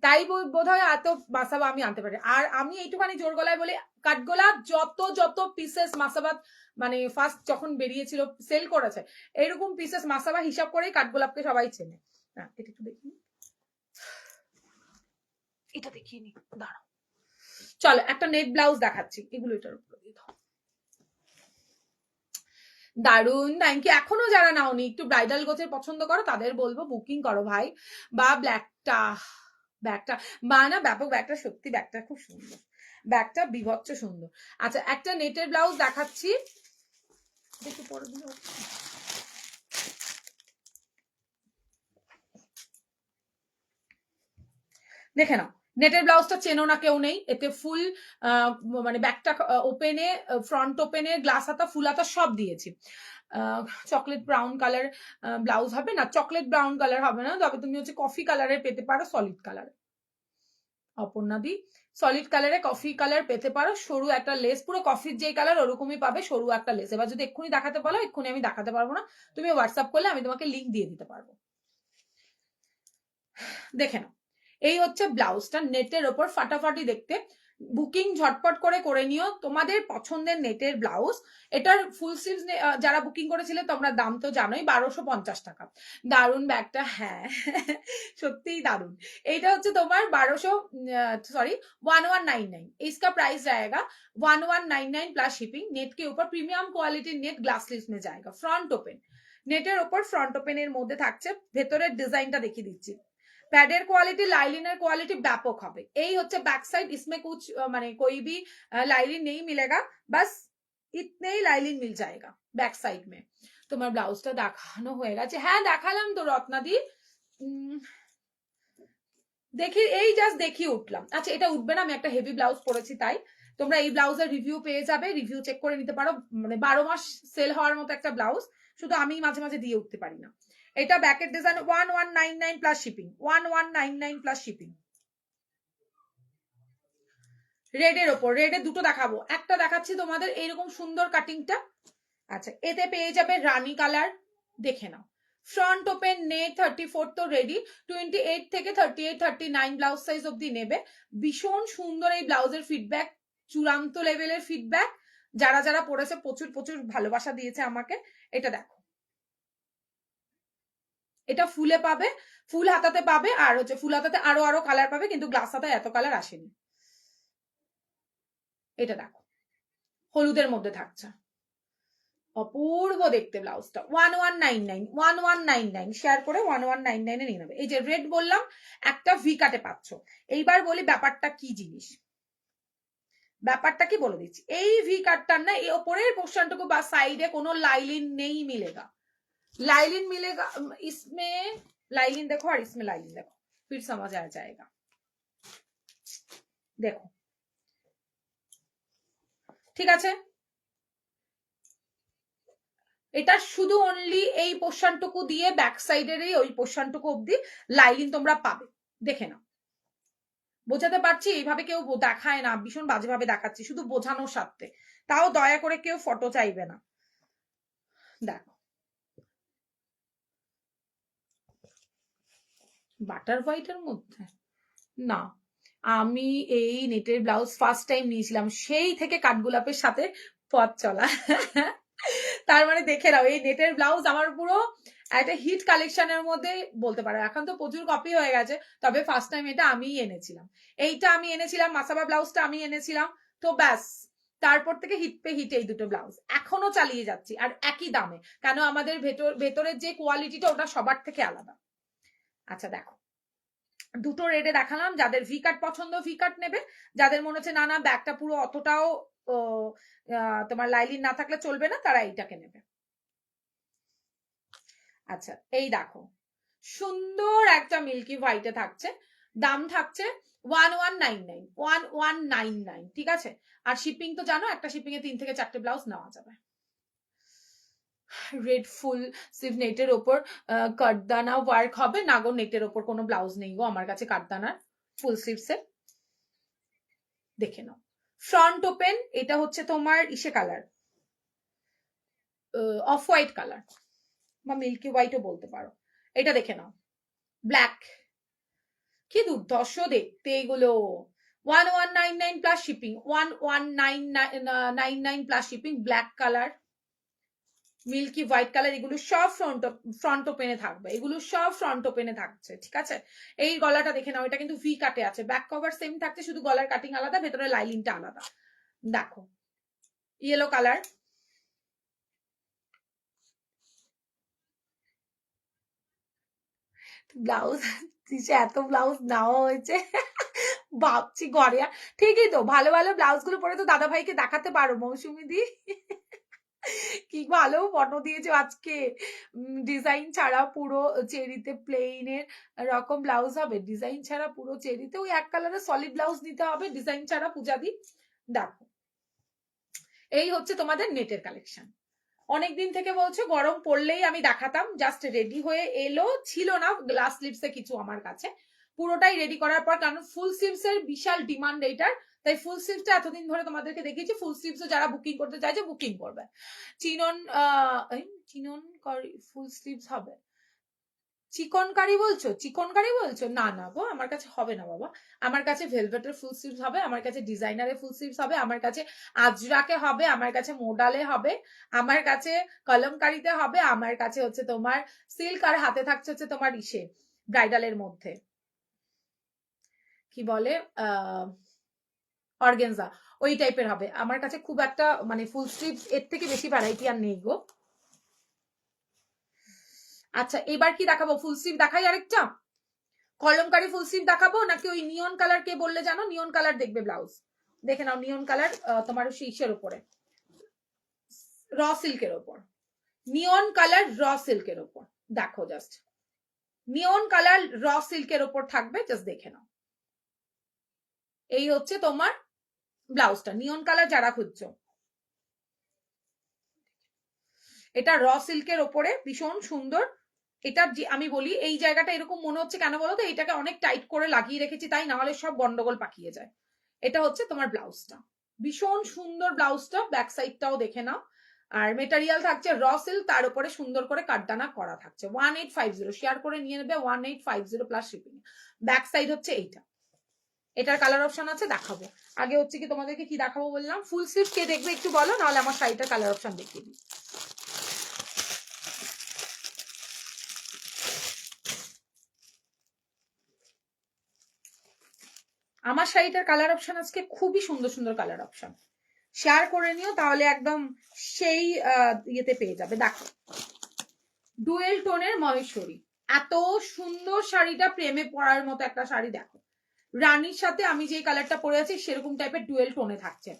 তাই বোধ হয় এত মাসাবা আমি আনতে পারি। আর আমি এইটুখানি জোর গলায় বলি, কাঠগোলাপ যত যত পিসেস মাসাবাদ মানে ফার্স্ট যখন বেরিয়েছিল সেল করেছে, এরকম পিসেস মাসাবা হিসাব করেই কাঠগোলাপকে সবাই চেনে। এটা একটু দেখি, এটা দেখিয়ে নি, দাঁড়াও। চলো একটা নেট ব্লাউজ দেখাচ্ছি, এগুলো এটার উপর দিয়ে দাও। দারুন, থ্যাংক ইউ। এখনো যারা নাওনি, একটু ব্রাইডাল গোছের পছন্দ করো তাদের বলবো বুকিং করো ভাই। বা ব্ল্যাকটা, ব্যাগটা বা না ব্যাপক, ব্যাগটা সত্যি, ব্যাগটা খুব সুন্দর, ব্যাগটা বিভৎস সুন্দর। আচ্ছা একটা নেটের ব্লাউজ দেখাচ্ছি, দেখি পরে দিন। দেখে নাও, নেটের ব্লাউজটা চেনো না কেউ নেই, এতে ফুল মানে ব্যাকটা ওপেনে, ফ্রন্ট ওপেনে, গ্লাস হাতা, ফুল হাতা সব দিয়েছি। চকলেট ব্রাউন কালার ব্লাউজ হবে না, চকলেট ব্রাউন কালার হবে না, তবে তুমি হচ্ছে কফি কালারের পেতে পারো, সলিড কালার। অপর্ণা দি, সলিড কালারে কফি কালার পেতে পারো, সরু একটা লেস, পুরো কফির যে কালার ওরকমই পাবে, সরু একটা লেস। এবার যদি এক্ষুনি দেখাতে বলো, এক্ষুনি আমি দেখাতে পারবো না, তুমি হোয়াটসঅ্যাপ করলে আমি তোমাকে লিঙ্ক দিয়ে দিতে পারবো। দেখে নাও, এই হচ্ছে ব্লাউজটা, নেটের ওপর ফাটাফাটি দেখতে। বুকিং ঝটপট করে নিও তোমাদের পছন্দের নেটের ব্লাউজ। এটার ফুল স্লিভস যারা বুকিং করেছিলে তোমরা দাম তো জানোই, 1250 টাকা। দারুন ব্যাগটা, হ্যাঁ সত্যিই দারুন। এইটা হচ্ছে তোমার 1199, इसका प्राइस जाएगा 1199 प्लस शिपिंग। नेट के ऊपर premium quality net glass sleeves में जाएगा, फ्रंट ओपन। নেটের ওপর ফ্রন্ট ওপেনের মধ্যে থাকছে, ভেতরের ডিজাইনটা দেখিয়ে দিচ্ছি। पैडेर क्वालिटी, लाइलिनर क्वालिटी व्यापक হবে। এই হচ্ছে बैक साइड, इसमें कुछ মানে कोई भी लाइलिन नहीं मिलेगा, बस इतने ही लाइलिन मिल जाएगा बैक साइड में। তোমার ব্লাউজটা দেখানো হয়ে গেছে, হ্যাঁ দেখালাম তো রত্নাদি। দেখি এই জাস্ট দেখিয়ে উঠলাম। আচ্ছা এটা উঠবে না, আমি একটা হেভি ব্লাউজ পরেছি তাই। তোমরা এই ব্লাউজের রিভিউ পেয়ে যাবে, রিভিউ চেক করে নিতে পারো। মানে 12 মাস সেল হওয়ার মতো একটা ব্লাউজ, শুধু আমি মাঝে মাঝে দিয়ে উঠতে পারি না। এটা ব্যাকের design 1199 plus shipping, 1199 plus shipping. রেডের ওপর, রেডের দুটো দেখাবো, একটা দেখাচ্ছি তোমাদের এইরকম সুন্দর কাটিংটা। আচ্ছা এতে পেয়ে যাবে রানী কালার, দেখে নাও। ফ্রন্ট ওপেন নেট 34 তো রেডি, 28 থেকে 38 39 ব্লাউজ সাইজ অবধি নেবে। ভীষণ সুন্দর এই ব্লাউজের ফিডব্যাক, চূড়ান্ত লেভেলের ফিডব্যাক। যারা যারা পড়েছে প্রচুর প্রচুর ভালোবাসা দিয়েছে আমাকে। এটা দেখো, এটা ফুলে পাবে, ফুল হাতাতে পাবে, আর হচ্ছে ফুল হাতাতে আরো আরো কালার পাবে, কিন্তু গ্লাস হাতায় এত কালার আসেনি। এটা দেখো হলুদের মধ্যে থাকছে, অপূর্ব দেখতে ব্লাউজটা। 1199 শেয়ার করে 1199 নিয়ে নেবে। এই যে রেড বললাম একটা ভি কাটে পাচ্ছ। এইবার বলি ব্যাপারটা কি জিনিস, ব্যাপারটা কি বলে দিচ্ছি। এই ভি কাটটার না এই ওপরের পোর্শনটুকু বা সাইডে কোনো লাইলিন নেই মিলেগা, लाइलिन मिलेगा इसमें, लाइलिन देखो और इसमें लाइलिन देखो, फिर समझ आ जाएगा। देखो ঠিক আছে, এটা শুধু অনলি এই পোর্শনটুকু দিয়ে ব্যাক সাইডের এই ওই পোর্শনটুকু অবধি লাইলিন তোমরা পাবে, দেখে নাও। বোঝাতে পারছি? এইভাবে কেউ দেখায় না, ভীষণ বাজেভাবে দেখাচ্ছি শুধু বোঝানোর স্বার্থে, তাও দয়া করে কেউ ফটো চাইবে না। দেখো বাটার হোয়াইটের মধ্যে না, আমি এই নেটের ব্লাউজ ফার্স্ট টাইম নিয়েছিলাম, সেই থেকে কাঠগোলাপের সাথে পথ চলা। তার মানে দেখে নাও এই নেটের ব্লাউজ আমার পুরো একটা হিট কালেকশনের মধ্যে বলতে পারো। এখন তো প্রচুর কপি হয়ে গেছে, তবে ফার্স্ট টাইম এটা আমিই এনেছিলাম, এইটা আমি এনেছিলাম, মাসাবা ব্লাউজটা আমি এনেছিলাম। তো ব্যাস তারপর থেকে হিট পে হিট এই দুটো ব্লাউজ এখনো চালিয়ে যাচ্ছি, আর একই দামে, কেন আমাদের ভেতরের যে কোয়ালিটিটা ওটা সবার থেকে আলাদা। আচ্ছা দেখো দুটো রেডে দেখালাম, যাদের ভি কাট পছন্দ ভি কাট নেবে, যাদের মনে হচ্ছে না না ব্যাগটা পুরো অতটাও তোমার লাইলিন না থাকলে চলবে না, তারা এইটাকে নেবে। আচ্ছা এই দেখো সুন্দর একটা মিল্কি হোয়াইটে থাকছে, দাম থাকছে 1199 ঠিক আছে। আর শিপিং তো জানো, একটা শিপিং এ 3 থেকে 4টে ব্লাউজ নেওয়া যাবে। রেড ফুল স্লিভ নেটের ওপর কাটদানা ওয়ার্ক হবে না গো, নেটের ওপর কোনো ব্লাউজ নেই গো আমার কাছে কাটদানার ফুল স্লিভসের, দেখে নাও। ফ্রন্ট ওপেন, এটা হচ্ছে তোমার ইসে কালার, অফ হোয়াইট কালার বা মিল্কি হোয়াইটও বলতে পারো, এটা দেখে নাও ব্ল্যাক, কি দুর্ধর্ষ দেখতে এগুলো। 1199 plus shipping, 1199 plus shipping, black colour milky white colour, এগুলো সব ফ্রন্ট ওপেনে থাকবে, এগুলো সব ফ্রন্ট ওপেনে থাকছে ঠিক আছে। এই গলাটা দেখে নাও, এটা কিন্তু ভি কাটে আছে, ব্যাক কভার সেম থাকছে, শুধু গলার কাটিং আলাদা, ভেতরে লাইলিনটা আলাদা। দেখো ইয়েলো কালার, ব্লাউজ দিছে, এত ব্লাউজ নেওয়া হয়েছে ভাবছি ঘরে, ঠিকই তো ভালো ভালো ব্লাউজ গুলো পরে তো দাদা ভাইকে দেখাতে পারো মৌসুমি দি। কি ভালো ফটো দিয়েছো আজকে, ডিজাইন ছাড়া পুরো চেরিতে প্লেনের রকম ব্লাউজ হবে, ডিজাইন ছাড়া পুরো চেরিতে ওই এক কালারের সলিড ব্লাউজ নিতে হবে, ডিজাইন ছাড়া পূজা দি। দেখো এই হচ্ছে তোমাদের নেটের কালেকশন। অনেকদিন থেকে বলছো গরম পড়লেই আমি দেখাতাম, জাস্ট রেডি হয়ে এলো, ছিল না গ্লাস স্লিভসে কিছু আমার কাছে, পুরোটাই রেডি করার পর, কারণ ফুল স্লিভস এর বিশাল ডিমান্ড এইটার, তাই ফুল স্লিভসটা এতদিন ধরে তোমাদেরকে দেখিয়েছি, ফুল স্লিভসও যারা বুকিং করতে চাইছে বুকিং করবে। চিনন চিনন ফুল স্লিভস হবে, চিকনকারি বলছো, চিকনকারি বলছো, না না গো আমার কাছে হবে না বাবা, আমার কাছে ভেলভেটের ফুল স্লিভস হবে, আমার কাছে ডিজাইনারের ফুল স্লিভস হবে, আমার কাছে আজরাকে হবে, আমার কাছে মোডালে হবে, আমার কাছে কলমকারিতে হবে, আমার কাছে হচ্ছে তোমার সিল্ক, আর হাতে থাকছে হচ্ছে তোমার ইসে ব্রাইডালের মধ্যে কি বলে অর্গেনজা, ওই টাইপের হবে আমার কাছে। খুব একটা মানে ফুল স্লিভস এর থেকে বেশি ভ্যারাইটি আর নেই গো। আচ্ছা এবার কি দেখাবো, ফুল স্লিভ দেখাই আরেকটা, কলমকারি ফুল স্লিভ দেখাবো নাকি ওই নিয়ন কালার, কে বললে জানো নিয়ন কালার দেখবে ব্লাউজ, দেখে নাও নিয়ন কালার তোমার শীর্ষের উপরে র সিল্কের ওপর, নিয়ন কালার র সিল্কের ওপর, দেখো জাস্ট নিয়ন কালার র সিল্কের ওপর থাকবে, জাস্ট দেখে নাও। এই হচ্ছে তোমার ব্লাউজটা, নিয়ন কালার যারা খুঁজছো, এটা র সিল্কের ওপরে ভীষণ সুন্দর। এটা আমি বলি এই জায়গাটা এরকম মনে হচ্ছে কেন বলো তো, এটাকে অনেক টাইট করে লাগিয়ে রেখেছি তাই, না হলে সব গন্ডগোল পাকিয়ে যায়। এটা হচ্ছে তোমার ব্লাউজটা, ভীষণ সুন্দর ব্লাউজটা, ব্যাক সাইডটাও দেখে নাও, আর মেটেরিয়াল থাকছে র সিল্ক, তার উপরে সুন্দর করে কাটদানা করা থাকছে। 1850 শেয়ার করে নিয়ে নেবে, 1850 প্লাস শিপিং। ব্যাক সাইড হচ্ছে এইটা, এটার কালার অপশন আছে দেখাবো। আগে হচ্ছে কি তোমাদেরকে কি দেখাবো বললাম, ফুল স্লিভ কে দেখবে একটু বলো, নাহলে আমার শাড়িটার কালার অপশন দেখিয়ে দিই। আমার শাড়িটার কালার অপশন আজকে খুবই সুন্দর সুন্দর কালার অপশন, শেয়ার করে নিও, তাহলে একদম সেই ইয়েতে পেয়ে যাবে। দেখো ডুয়েল টোনের মহেশ্বরী, এত সুন্দর শাড়িটা, প্রেমে পড়ার মতো একটা শাড়ি। দেখো রানীর সাথে আমি যে কালারটা পরে আছি সেরকম টাইপের ডুয়েল টোনে থাকছে।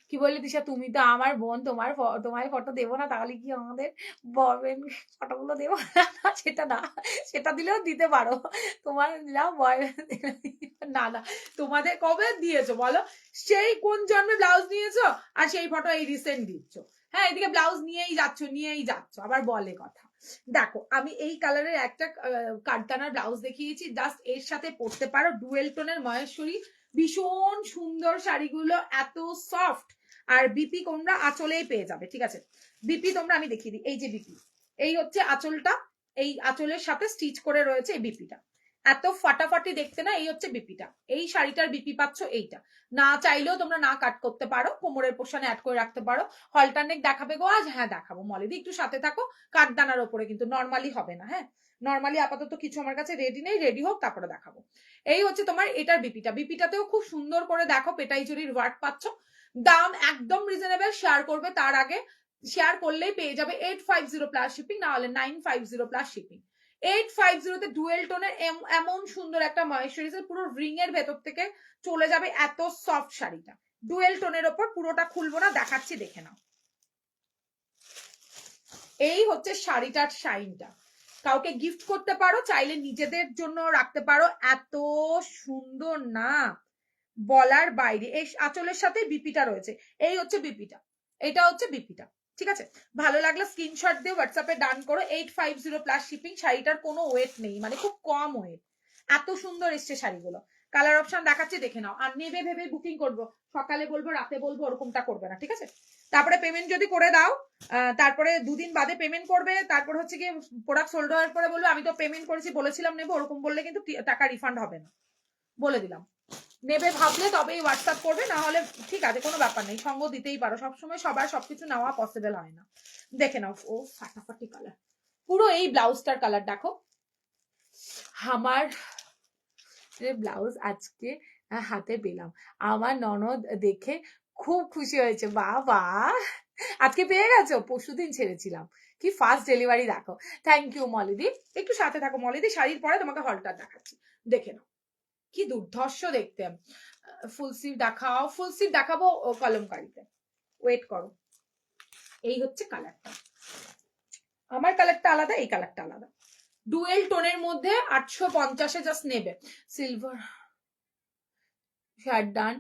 কি বললি দিশা, তুমি তো আমার বোন, তোমার ফটো দেবো না, তাহলে কি আমাদের বয়ফ্রেন্ড ফটোগুলো দেবো না? সেটা না, সেটা দিলেও দিতে পারো, তোমার দিলাম বয়ফ্রেন্ড না না, তোমাদের কবে দিয়েছো বলো? সেই কোন জন্মে ব্লাউজ নিয়েছো আর সেই ফটো এই রিসেন্ট দিচ্ছ? হ্যাঁ, এদিকে ব্লাউজ নিয়েই যাচ্ছ আবার বলে কথা। দেখো আমি এই কালারের একটা কাঠদানার ব্লাউজ দেখিয়েছি, জাস্ট এর সাথে পরতে পারো ডুয়েল টোনের মহেশ্বরী, ভীষণ সুন্দর শাড়িগুলো, এত সফট। আর বিপি তোমরা আঁচলেই পেয়ে যাবে, ঠিক আছে? বিপি তোমরা আমি দেখিয়ে দিই, এই যে বিপি, এই হচ্ছে আঁচলটা, এই আঁচলের সাথে স্টিচ করে রয়েছে এই বিপিটা, এত ফাটাফাটি দেখতে না? এই হচ্ছে বিপিটা, এই শাড়িটার বিপি পাচ্ছ এইটা। না চাইলেও তোমরা না কাট করতে পারো, কোমরের পোর্শনে অ্যাড করে রাখতে পারো। হলটারনেক দেখাবে গো আজ? হ্যাঁ দেখাবো মলিদি, একটু সাথে থাকো। কাঠদানার ওপরে কিন্তু নর্মালি হবে না, হ্যাঁ নর্মালি আপাতত কিছু আমার কাছে রেডি নেই, রেডি হোক তারপরে দেখাবো। এই হচ্ছে তোমার এটার বিপিটা, বিপিটাতেও খুব সুন্দর করে দেখো পেটাই জরির ওয়ার্ক পাচ্ছ। দাম একদম রিজনেবল, শেয়ার করবে তার আগে, শেয়ার করলেই পেয়ে যাবে 850 প্লাস শিপিং, না হলে 950 প্লাস শিপিং। 850 তে ডুয়েল টোনের এমন সুন্দর একটা ময়েশ্চারাইজার, পুরো রিং এর ভেতর থেকে চলে যাবে, এত সফট শাড়িটা ডুয়েল টোনের ওপর। পুরোটা খুলবো না, দেখাচ্ছি, দেখে নাও। এই হচ্ছে শাড়িটার শাইনটা, কাউকে গিফট করতে পারো, চাইলে নিজেদের জন্য রাখতে পারো, এত সুন্দর না বলার বাইরে। এই আঁচলের সাথে বিপিটা রয়েছে, এই হচ্ছে বিপিটা, এটা হচ্ছে বিপিটা, ঠিক আছে? ভালো লাগলে স্ক্রিনশট দিয়ে হোয়াটসঅ্যাপে ডান করো। 850 প্লাস শিপিং, শাড়িটার কোনো ওয়েট নেই, মানে খুব কম ওয়েট, এত সুন্দর এসছে শাড়িগুলো। কালার অপশন দেখাচ্ছি, দেখে নাও। আর নেবে ভেবে বুকিং করবো, সকালে বলবো রাতে বলবো ওরকমটা করবে না, ঠিক আছে? তারপরে পেমেন্ট যদি করে দাও, তারপরে দুদিন বাদে পেমেন্ট করবে, তারপর হচ্ছে কি প্রোডাক্ট সোল্ড হওয়ার পরে বলবো আমি তো পেমেন্ট করেছি, বলেছিলাম নেবো, ওরকম বললে কিন্তু টাকা রিফান্ড হবে না, বলে দিলাম। নেবে ভাবলে তবেই হোয়াটসঅ্যাপ করবে, না হলে ঠিক আছে, কোনো ব্যাপার নেই, সঙ্গ দিতেই পারো, সবসময় সবার সবকিছু নেওয়া পসিবল হয় না। দেখে নাও, ও ফাটাফাটি কালার, পুরো এই ব্লাউজটার কালার দেখো। আমার ব্লাউজ আজকে হাতে পেলাম, আমার ননদ দেখে খুব খুশি হয়েছে, বাবা আজকে পেয়ে গেছো? পরশুদিন ছেড়েছিলাম, কি ফাস্ট ডেলিভারি দেখো। থ্যাংক ইউ মলিদি, একটু সাথে থাকো মলিদি, শাড়ির পরে তোমাকে হলটার দেখাচ্ছি, দেখে নাও কি দুর্ধর্ষ দেখতে। ফুল স্লিভ দেখাও, ফুল স্লিভ দেখাবো কলমকারিতে, ওয়েট করো। এই হচ্ছে কালারটা, আমার কালারটা আলাদা, এই কালারটা আলাদা, ডুয়েল টোনের মধ্যে 850-এ জাস্ট নেবে। সিলভার শার্ট ডান,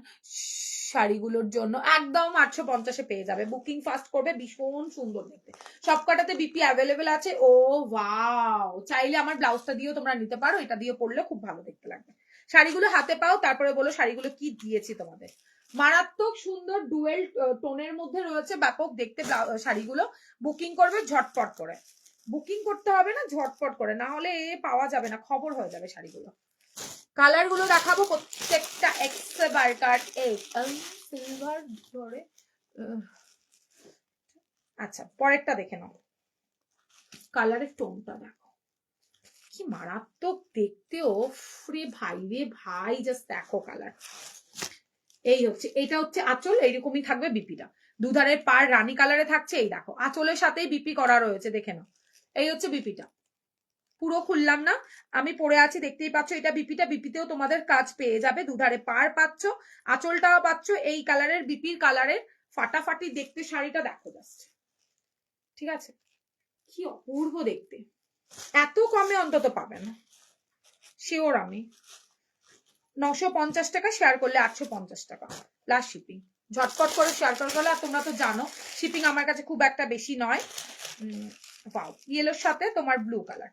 শাড়িগুলোর জন্য একদম 850-এ পেয়ে যাবে, বুকিং ফাস্ট করবে, ভীষণ সুন্দর দেখতে, সবকটাতে বিপি অ্যাভেলেবেল আছে। ও ওয়াও, চাইলে আমার ব্লাউজটা দিয়েও তোমরা নিতে পারো, এটা দিয়ে পরলে খুব ভালো দেখতে লাগবে। শাড়িগুলো হাতে পাও, তারপরে বলো শাড়িগুলো কি দিয়েছি তোমাদের। মারাত্মক সুন্দর ডুয়েল টোনের মধ্যে রয়েছে, ব্যাপক দেখতে শাড়িগুলো। বুকিং করবে ঝটপট করে, বুকিং করতে হবে না, ঝটপট করে, না হলে পাওয়া যাবে না, খবর হয়ে যাবে শাড়িগুলো। কালার গুলো দেখাবো প্রত্যেকটা এক্সবার কাট, এই সিলভার ধরে। আচ্ছা পরেরটা দেখে নাও, কালারের টোনটা দেখো কি মারাত্মক দেখতে, ও ফ্রে ভাই রে ভাই, জাস্ট দেখো কালার। এই হচ্ছে, এটা হচ্ছে আঁচল, এইরকমই থাকবে বিপিটা, দুধারের পার রানী কালারে থাকছে, এই দেখো আঁচলের সাথেই বিপি করা রয়েছে, দেখে নাও। এই হচ্ছে বিপিটা, পুরো খুললাম না, আমি পরে আছি দেখতেই পাচ্ছ, এটা বিপিটা, বিপিতেও তোমাদের কাজ পেয়ে যাবে, দুধারে পার পাচ্ছ, আঁচলটাও পাচ্ছ এই কালারের, বিপির কালারের ফাটাফাটি দেখতে শাড়িটা দেখো জাস্ট, ঠিক আছে? কি অপূর্ব দেখতে, এত কমে অন্তত পাবে না, শিওর আমি। 950 টাকা, শেয়ার করলে 850 টাকা প্লাস শিপিং, ঝটপট করে শেয়ার করলে। আর তোমরা তো জানো শিপিং আমার কাছে খুব একটা বেশি নয়। পাও ইয়েলোর সাথে তোমার ব্লু কালার,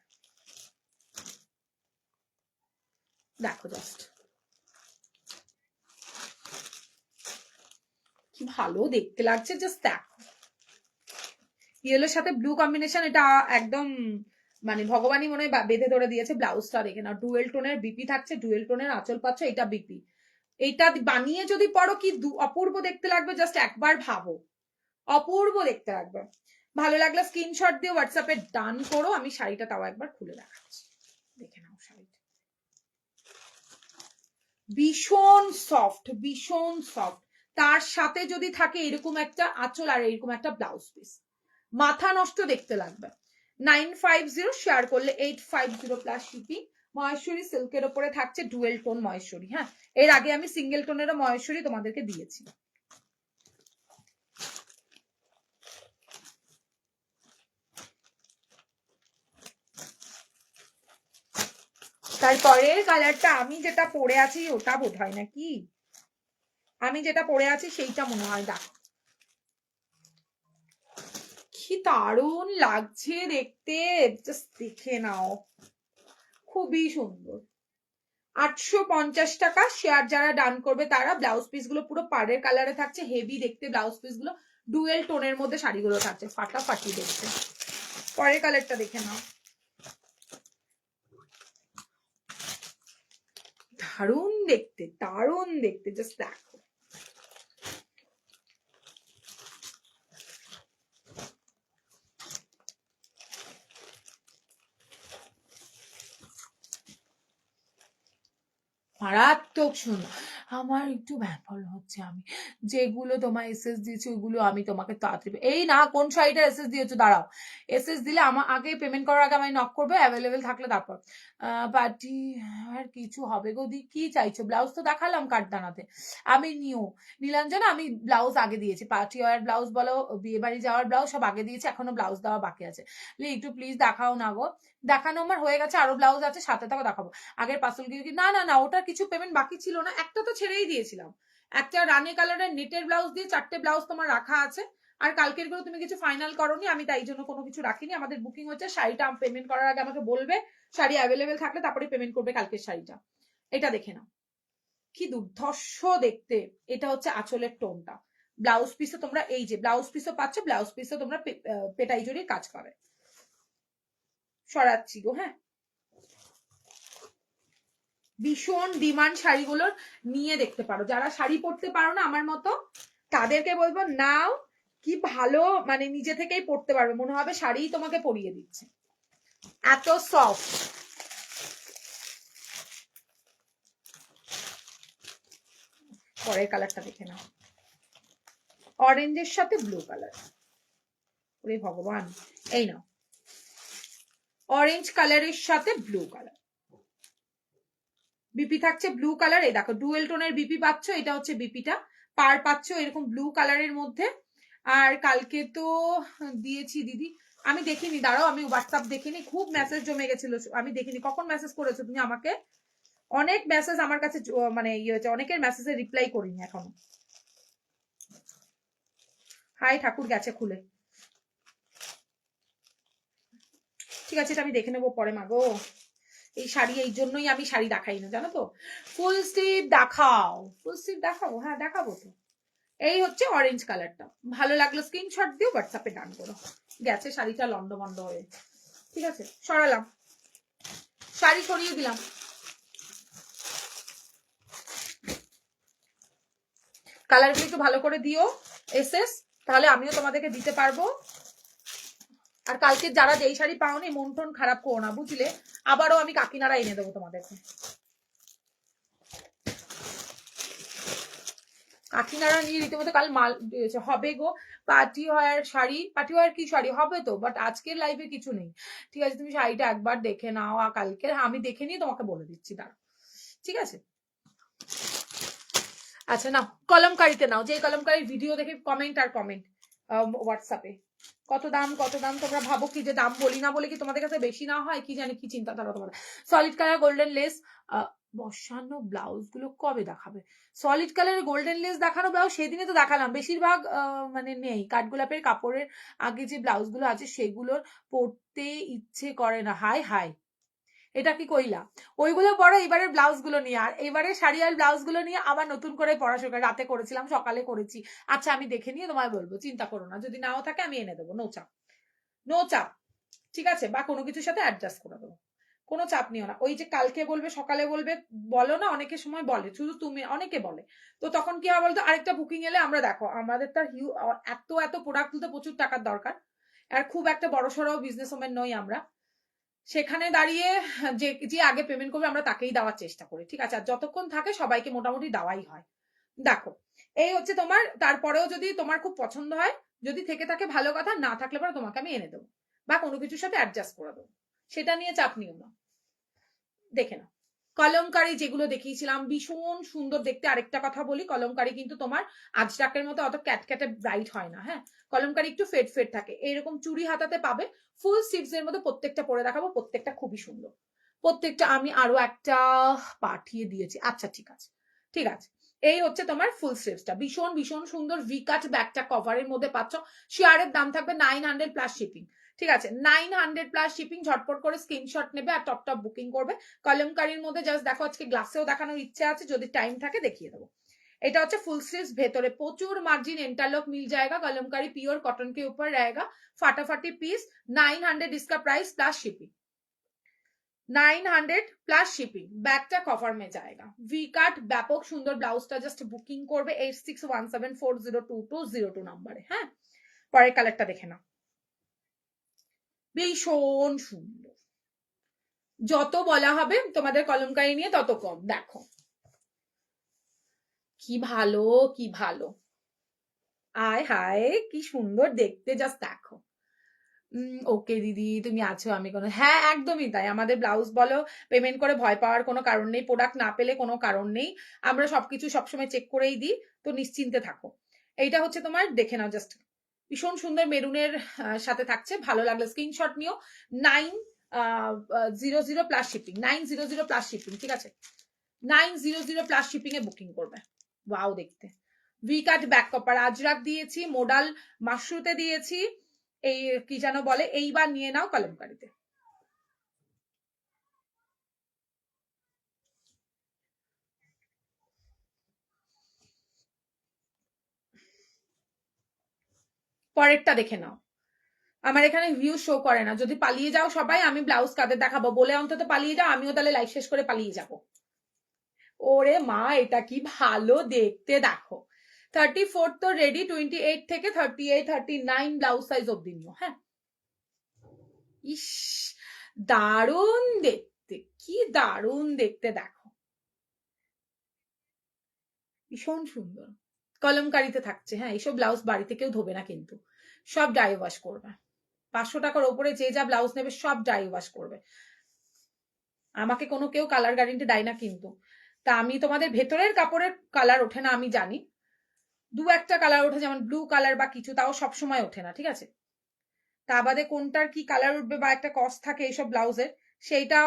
দেখো জাস্ট কি ভালো দেখতে লাগছে, জাস্ট দেখো ইয়েলোর সাথে ব্লু কম্বিনেশন, এটা একদম মানে ভগবানই মনে হয় বেঁধে ধরে দিয়েছে। ব্লাউজটা দেখে না, ডুয়েল টোনের বিপি থাকছে, ডুয়েল টোনের আঁচল পাচ্ছ, এটা বিপি, এইটা বানিয়ে যদি পড়ো কি অপূর্ব দেখতে লাগবে, জাস্ট একবার ভাবো, অপূর্ব দেখতে লাগবে। ভালো লাগলে স্ক্রিনশট দিয়ে হোয়াটসঅ্যাপে ডান করো, আমি শাড়িটা তাও একবার খুলে দেখাচ্ছি, দেখে নাও শাড়িটা ভীষণ সফট, ভীষণ সফট। তার সাথে যদি থাকে এরকম একটা আঁচল আর এরকম একটা ব্লাউজ পিস, মাথা নষ্ট দেখতে লাগবে। 950 শেয়ার করলে 850 প্লাস শিপিং। মহেশ্বরী সিল্কের ওপরে থাকছে ডুয়েল টোন মহেশ্বরী। হ্যাঁ, এর আগে আমি সিঙ্গেল টোনেরও মহেশ্বরী তোমাদেরকে দিয়েছি। তারপরের কালারটা আমি যেটা পরে আছি ওটা বোধ হয় নাকি, আমি যেটা পরে আছি সেইটা মনে হয়। দেখো কি দারুণ লাগছে দেখতে, জাস্ট দেখে নাও, খুবই সুন্দর। 850 টাকা শেয়ার যারা ডান করবে তারা। ব্লাউজ পিস গুলো পুরো পাড়ের কালারে থাকছে, হেভি দেখতে ব্লাউজ পিস গুলো, ডুয়েল টোনের মধ্যে শাড়িগুলো থাকছে, ফাটাফাটি দেখতে। পরের কালারটা দেখে নাও, দারুণ দেখতে, দারুণ দেখতে, জাস্ট দেখো। মারাত্মক সুন্দর। আমার একটু ব্যাপার হচ্ছে, আমি যেগুলো তোমার এসএস দিয়েছি ওইগুলো আমি তোমাকে তাড়াতাড়ি, এই না কোন শাড়িটা এসএস দিয়েছো, দাঁড়াও, এসএস দিলে আমার আগে পেমেন্ট করার আগে আমি নক করবে, অ্যাভেলেবেল থাকলে তারপর। পার্টি আর কিছু হবে গো দি, কি চাইছো? ব্লাউজ তো দেখালাম কাঠদানাতে, আমি নীলাঞ্জনা আমি ব্লাউজ আগে দিয়েছি, পার্টি ওয়ার ব্লাউজ বলো, বিয়ে বাড়ি যাওয়ার ব্লাউজ সব আগে দিয়েছি, এখনো ব্লাউজ দেওয়া বাকি আছে। একটু প্লিজ দেখাও না গো। দেখানো আমার হয়ে গেছে, আরো ব্লাউজ আছে, সাথে থাকো দেখাবো। আগের পাসল কি না না না, ওটার কিছু পেমেন্ট বাকি ছিল না, একটা তো ছেড়েই দিয়েছিলাম। একটা রানী কালারের নেটের ব্লাউজ দিয়ে 4টে ব্লাউজ তোমার রাখা আছে। আর কালকের গুলো তুমি কিছু ফাইনাল করোনি, আমি তাই জন্য কোনো কিছু রাখিনি। আমাদের বুকিং হচ্ছে, শাড়িটা পেমেন্ট করার আগে আমাকে বলবে, শাড়ি অ্যাভেলেবেল থাকলে তারপরে পেমেন্ট করবে কালকের শাড়িটা। এটা দেখে নাও কি দুর্ধর্ষ দেখতে। এটা হচ্ছে আঁচলের টোনটা। ব্লাউজ পিসও তোমরা এই যে ব্লাউজ পিসও পাচ্ছ, ব্লাউজ পিসও তোমরা পেটাই জড়িয়ে কাজ পাবে। সরাচ্ছি গো, হ্যাঁ, ভীষণ ডিমান্ড শাড়িগুলোর, নিয়ে দেখতে পারো। যারা শাড়ি পরতে পারো না আমার মতো, তাদেরকে বলবো নাও, কি ভালো, মানে নিজে থেকেই পরতে পারবে, মনে হবে শাড়িই তোমাকে পরিয়ে দিচ্ছে, এত সফট। পরের কালারটা দেখে নাও, অরেঞ্জের সাথে ব্লু কালার, ওরে ভগবান, এই নাও অরেঞ্জ কালারের সাথে ব্লু কালার, বিপি থাকছে ব্লু কালার। এই দেখো ডুয়েল টোনের বিপি পাচ্ছ, এটা হচ্ছে বিপিটা, পার পাচ্ছ এরকম ব্লু কালারের মধ্যে। আর কালকে তো দিয়েছি দিদি, আমি দেখিনি, দাঁড়াও আমি হোয়াটসঅ্যাপ দেখিনি, খুব মেসেজ জমে গেছিল, আমি দেখিনি কখন মেসেজ করেছো তুমি আমাকে, অনেক মেসেজ আমার কাছে মানে ইয়ে হয়েছে, অনেকের মেসেজে রিপ্লাই করিনি এখনো। হাই ঠাকুর গেছে খুলে, ঠিক আছে এটা আমি দেখে নেবো পরে, মাগো এই শাড়ি, এই জন্যই আমি শাড়ি দেখাই না জানো তো। ফুল স্লিভ দেখাও, ফুল স্লিভ দেখাবো, হ্যাঁ দেখাবো তো। এই হচ্ছে অরেঞ্জ কালারটা, ভালো লাগলো স্ক্রিনশট দিও, হোয়াটসঅ্যাপে ডান করো। গেছে শাড়িটা লন্ডভন্ড হয়ে, ঠিক আছে সরালাম, শাড়ি সরিয়ে দিলাম। কালারগুলো একটু ভালো করে দিও এসএস, তাহলে আমিও তোমাদেরকে দিতে পারবো। আর কালকে যারা যেই শাড়ি পাওনি মন টন খারাপ করো না বুঝলে, আবারও আমি কাকিনারা এনে দেবো তোমাদেরকে। কাকিনারা নিয়ে রীতিমতো কাল মাল হবে গো। Party wear sari, party wear কি শাড়ি হবে তো, বাট আজকের লাইভে কিছু নেই। ঠিক আছে তুমি শাড়িটা একবার দেখে নাও, আর কালকে আমি দেখে নিয়ে তোমাকে বলে দিচ্ছি, দাঁড়া, ঠিক আছে। আচ্ছা নাও কলমকারিতে নাও, যে কলমকারির ভিডিও দেখে কমেন্ট আর কমেন্ট হোয়াটসঅ্যাপে, কত দাম কত দাম, তোমরা ভাবো কি যে দাম বলি না বলে কি তোমাদের কাছে বেশি না হয়, কি জানি কি চিন্তাধারা তোমাদের। সলিড কালার গোল্ডেন লেস বসানো ব্লাউজ গুলো কবে দেখাবে? সলিড কালারের গোল্ডেন লেস দেখানো ব্লাউজ সেদিনে তো দেখালাম, বেশিরভাগ মানে নেই। কাঠগোলাপের কাপড়ের আগে যে ব্লাউজ গুলো আছে সেগুলোর পরতে ইচ্ছে করে না। হাই হাই, এটা কি কইলা? ওইগুলো পরো এবারের ব্লাউজ গুলো নিয়ে, আর এবারে শাড়ি আর ব্লাউজ গুলো নিয়ে আবার নতুন করে পড়াশোনা, রাতে করেছিলাম সকালে করেছি। আচ্ছা আমি দেখে নিয়ে তোমায় বলবো, চিন্তা করো না, যদি নাও থাকে আমি এনে দেবো, নো চাপ, নো চাপ, ঠিক আছে, বা কোনো কিছুর সাথে অ্যাডজাস্ট করে দেবো, কোনো চাপ নিও না। ওই যে কালকে বলবে সকালে বলবে, বলো না অনেকের সময় বলে, শুধু তুমি অনেকে বলে, তো তখন কি হয় বলতো, আরেকটা বুকিং এলে আমরা দেখো আমাদের তার এত এত প্রোডাক্ট তুলতে প্রচুর টাকার দরকার, আর খুব একটা বড় সড়ো বিজনেস ওম্যান নই আমরা, সেখানে দাঁড়িয়ে যে যে আগে পেমেন্ট করবে আমরা তাকেই দেওয়ার চেষ্টা করি, ঠিক আছে? আর যতক্ষণ থাকে সবাইকে মোটামুটি দেওয়াই হয়। দেখো, এই হচ্ছে তোমার, তারপরেও যদি তোমার খুব পছন্দ হয়, যদি থেকে থাকে ভালো কথা, না থাকলে পরে তোমাকে আমি এনে দেবো বা কোনো কিছুর সাথে অ্যাডজাস্ট করে দেবো, সেটা নিয়ে চাপ নিও না। দেখে নাও, কলমকারি যেগুলো দেখিয়েছিলাম ভীষণ সুন্দর দেখতে। আরেকটা কথা বলি, কলমকারি কিন্তু তোমার আজরাকের মতো অত ক্যাটক্যাটে ব্রাইট হয় না, হ্যাঁ, কলমকারি একটু ফেড ফেড থাকে। এরকম চুড়ি হাতাতে পাবে, ফুল স্লিভস এর মধ্যে প্রত্যেকটা পরে দেখাবো, প্রত্যেকটা খুবই সুন্দর। প্রত্যেকটা আমি আরো একটা পাঠিয়ে দিয়েছি, আচ্ছা ঠিক আছে, ঠিক আছে। এই হচ্ছে তোমার ফুল স্লিভসটা, ভীষণ ভীষণ সুন্দর ভি কাট ব্যাকটা কভারের মধ্যে পাচ্ছ। শেয়ারের দাম থাকবে 900 প্লাস শিপিং, ঠিক আছে? 900 প্লাস শিপিং। ঝটপট করে স্ক্রিনশট নেবে আর টপ টপ বুকিং করবে। কলমকারির মধ্যে জাস্ট দেখো, আজকে গ্লাসেও দেখানোর ইচ্ছে আছে, যদি টাইম থাকে দেখিয়ে দেবো। এটা হচ্ছে ফুল স্লিভস, ভেতরে প্রচুর মার্জিন, इंटरलॉक मिल जाएगा, कलमकारी प्योर कॉटन के ऊपर रहेगा, फाटाफाटी पीस। 900 इसका price plus shipping, 900 plus shipping. ব্যাগটা কভার মে जाएगा। ভি কাট ব্যাপক সুন্দর, ব্লাউজটা জাস্ট বুকিং করবে 8617402202 নম্বরে, হ্যাঁ। পরের কালারটা দেখে নাও, ভীষণ সুন্দর। যত বলা হবে তোমাদের কলমকারি নিয়ে তত কম। দেখো কি ভালো, কি ভালো, আয় হায় কি সুন্দর দেখতে, জাস্ট দেখো। ওকে দিদি তুমি আছো, আমি কোনো, হ্যাঁ একদমই তাই। আমাদের ব্লাউজ বলো, পেমেন্ট করে ভয় পাওয়ার কোনো কারণ নেই, প্রোডাক্ট না পেলে কোনো কারণ নেই, আমরা সবকিছু সবসময় চেক করেই দিই, তো নিশ্চিন্তে থাকো। এইটা হচ্ছে তোমার, দেখে নাও জাস্ট, ভীষণ সুন্দর মেরুনের সাথে থাকছে, ভালো লাগলে স্ক্রিনশট নিও। 900 প্লাস শিপিং, 900 প্লাস শিপিং, ঠিক আছে? 900 প্লাস শিপিং এ বুকিং করবে। ওয়াও দেখতে, ভি কাট ব্যাক কপার আজরাক দিয়েছি, মোডাল মাশরুতে দিয়েছি, এই কি যেন বলে, এইবার নিয়ে নাও কলমকারিতে। পরেরটা দেখে নাও, আমার এখানে ভিউ শো করে না, যদি পালিয়ে যাও সবাই, আমি ব্লাউজ কাদের দেখাবো বলে অন্তত পালিয়ে যাও, আমিও তাহলে লাইভ শেষ করে পালিয়ে যাব। ওরে মা এটা কি ভালো দেখতে, দেখো 34 তো রেডি, 28 থেকে 38 39 ব্লাউজ সাইজ অব্দি নিও, হ্যাঁ। ইস দারুণ দেখতে, কি দারুণ দেখতে, দেখো ভীষণ সুন্দর। কলমকারিতে থাকছে, হ্যাঁ। এইসব ব্লাউজ বাড়িতে কেউ ধোবে না কিন্তু, সব ডাই ওয়াশ করবে। 500 টাকার ওপরে যে যা ব্লাউজ নেবে সব ডাই ওয়াশ করবে। আমাকে কোনো কেউ কালার গ্যারেন্টি দেয় না কিন্তু। তা আমি তোমাদের ভেতরের কাপড়ের কালার ওঠে না আমি জানি, দু একটা কালার ওঠে, যেমন ব্লু কালার বা কিছু, তাও সব সময় ওঠে না, ঠিক আছে? তা বাদে কোনটার কি কালার উঠবে বা একটা কস্ট থাকে এইসব ব্লাউজের, সেইটা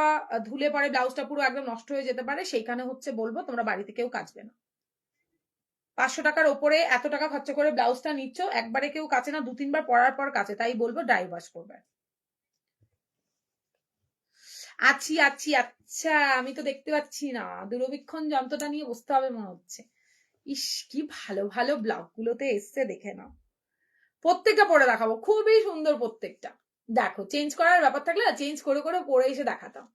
ধুলে পরে ব্লাউজটা পুরো একদম নষ্ট হয়ে যেতে পারে, সেইখানে হচ্ছে বলবো তোমরা বাড়িতে কেউ কাচবে না। 500 টাকার ওপরে এত টাকা খরচা করে ব্লাউজটা নিচ্ছ, একবারে কেউ কাচে না, 2-3 বার পরার পর কাচে, তাই বলবো ডাই ওয়াশ করবে। আছি আছি, আচ্ছা আমি তো দেখতে পাচ্ছি না, দূরবীক্ষণ যন্ত্রটা নিয়ে বসতে হবে মনে হচ্ছে। ইস কি ভালো ভালো ব্লগ গুলোতে এসছে, দেখে নাও, প্রত্যেকটা পরে দেখাবো, খুবই সুন্দর প্রত্যেকটা। দেখো চেঞ্জ করার ব্যাপার থাকলে চেঞ্জ করে করে পরে এসে দেখাতাম,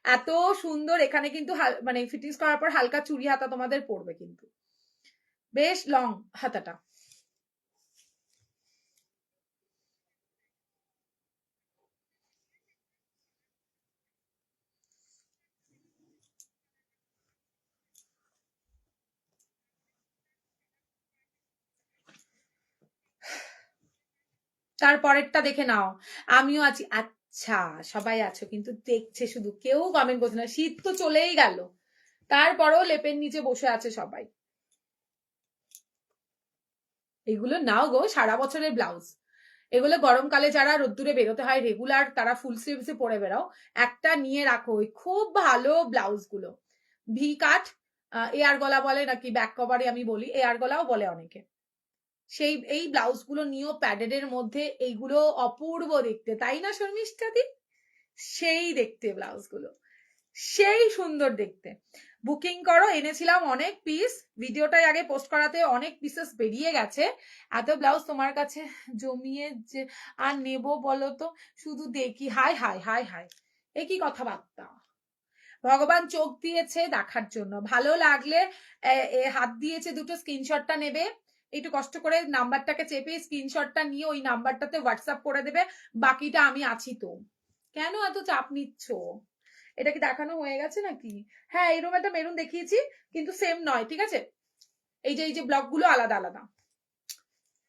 এত সুন্দর। এখানে কিন্তু মানে ফিটিংস করার পর হালকা চুড়ি হাতা তোমাদের পড়বে কিন্তু, বেশ লং হাতাটা। তারপরেরটা দেখে নাও, আমিও আছি, আচ্ছা সবাই আছো কিন্তু দেখছে শুধু, কেউ কমেন্ট করছে না, শীত তো চলেই গেল, তারপরেও লেপের নিচে বসে আছে সবাই। এগুলো নাও গো, সারা বছরের ব্লাউজ, এগুলো গরমকালে যারা রোদ্দুরে বেরোতে হয় রেগুলার, তারা ফুল স্লিভসে পরে বেরাও, একটা নিয়ে রাখো, খুব ভালো ব্লাউজ গুলো। ভি কাট, এয়ার গলা বলে নাকি ব্যাক কভারে আমি বলি, এয়ার গলাও বলে অনেকে। সেই এই ব্লাউজ গুলো নিয়েও প্যাডেড এর মধ্যে, এইগুলো অপূর্ব দেখতে, তাই না শর্মিষ্ঠা দি? সেই দেখতে ব্লাউজ গুলো, সেই সুন্দর দেখতে। বুকিং করো, এনেছিলাম অনেক পিস, ভিডিওটাই আগে পোস্ট করাতে অনেক পিসেস বেরিয়ে গেছে। এত ব্লাউজ তোমার কাছে জমিয়ে যে আর নেব বলো তো, শুধু দেখি, হাই হাই হাই হাই, এ কি কথাবার্তা। ভগবান চোখ দিয়েছে দেখার জন্য, ভালো লাগলে হাত দিয়েছে দুটো, স্ক্রিনশটটা নেবে, একটু কষ্ট করে নাম্বারটাকে চেপে স্ক্রিনশটটা নিয়ে ওই নাম্বারটাতে হোয়াটসঅ্যাপ করে দেবে, বাকিটা আমি আছি তো। কেন এত চাপ নিচ্ছ? এটা কি দেখানো হয়ে গেছে নাকি? হ্যাঁ, এরকম একটা মেরুন দেখিয়েছি, কিন্তু সেম নয়, ঠিক আছে? এই যে ব্লক গুলো আলাদা আলাদা।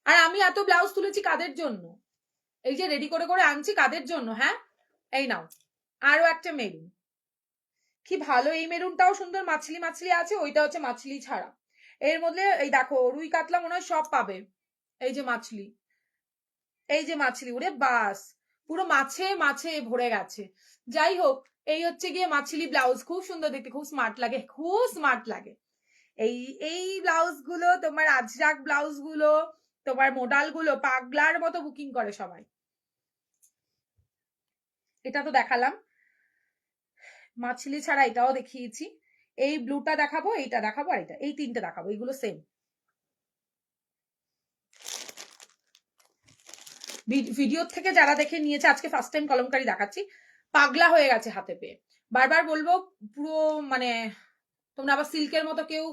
আর আমি এত ব্লাউজ তুলেছি কাদের জন্য? এই যে রেডি করে করে আনছি কাদের জন্য? হ্যাঁ, এই নাও আরো একটা মেরুন। কি ভালো, এই মেরুনটাও সুন্দর, মাছলি মাছলি আছে, ওইটা হচ্ছে মাছলি ছাড়া। এর মধ্যে এই দেখো রুই কাতলা মনে হয় সব পাবে। এই যে মাছলি, এই যে মাছলি, ওরে বাস, পুরো মাছে মাছে ভরে গেছে। যাই হোক, এই হচ্ছে গিয়ে মাছলি ব্লাউজ, খুব সুন্দর দেখতে, খুব স্মার্ট লাগে, খুব স্মার্ট লাগে। এই এই ব্লাউজ গুলো তোমার আজরাক ব্লাউজ গুলো, তোমার মোডাল গুলো পাগলার মতো বুকিং করে সবাই। এটা তো দেখালাম, মাছলি ছাড়া এটাও দেখিয়েছি। এই ব্লুটা দেখাবো, এইটা দেখাবো, আর এটা, এই তিনটে দেখাবো, এইগুলো সেম। ভিডিও থেকে যারা দেখে নিয়েছে, আজকে ফার্স্ট টাইম কলমকারি দেখাচ্ছি, পাগলা হয়ে গেছে হাতে পেয়ে। বারবার বলবো, পুরো মানে তোমরা আবার সিল্কের মতো কেউ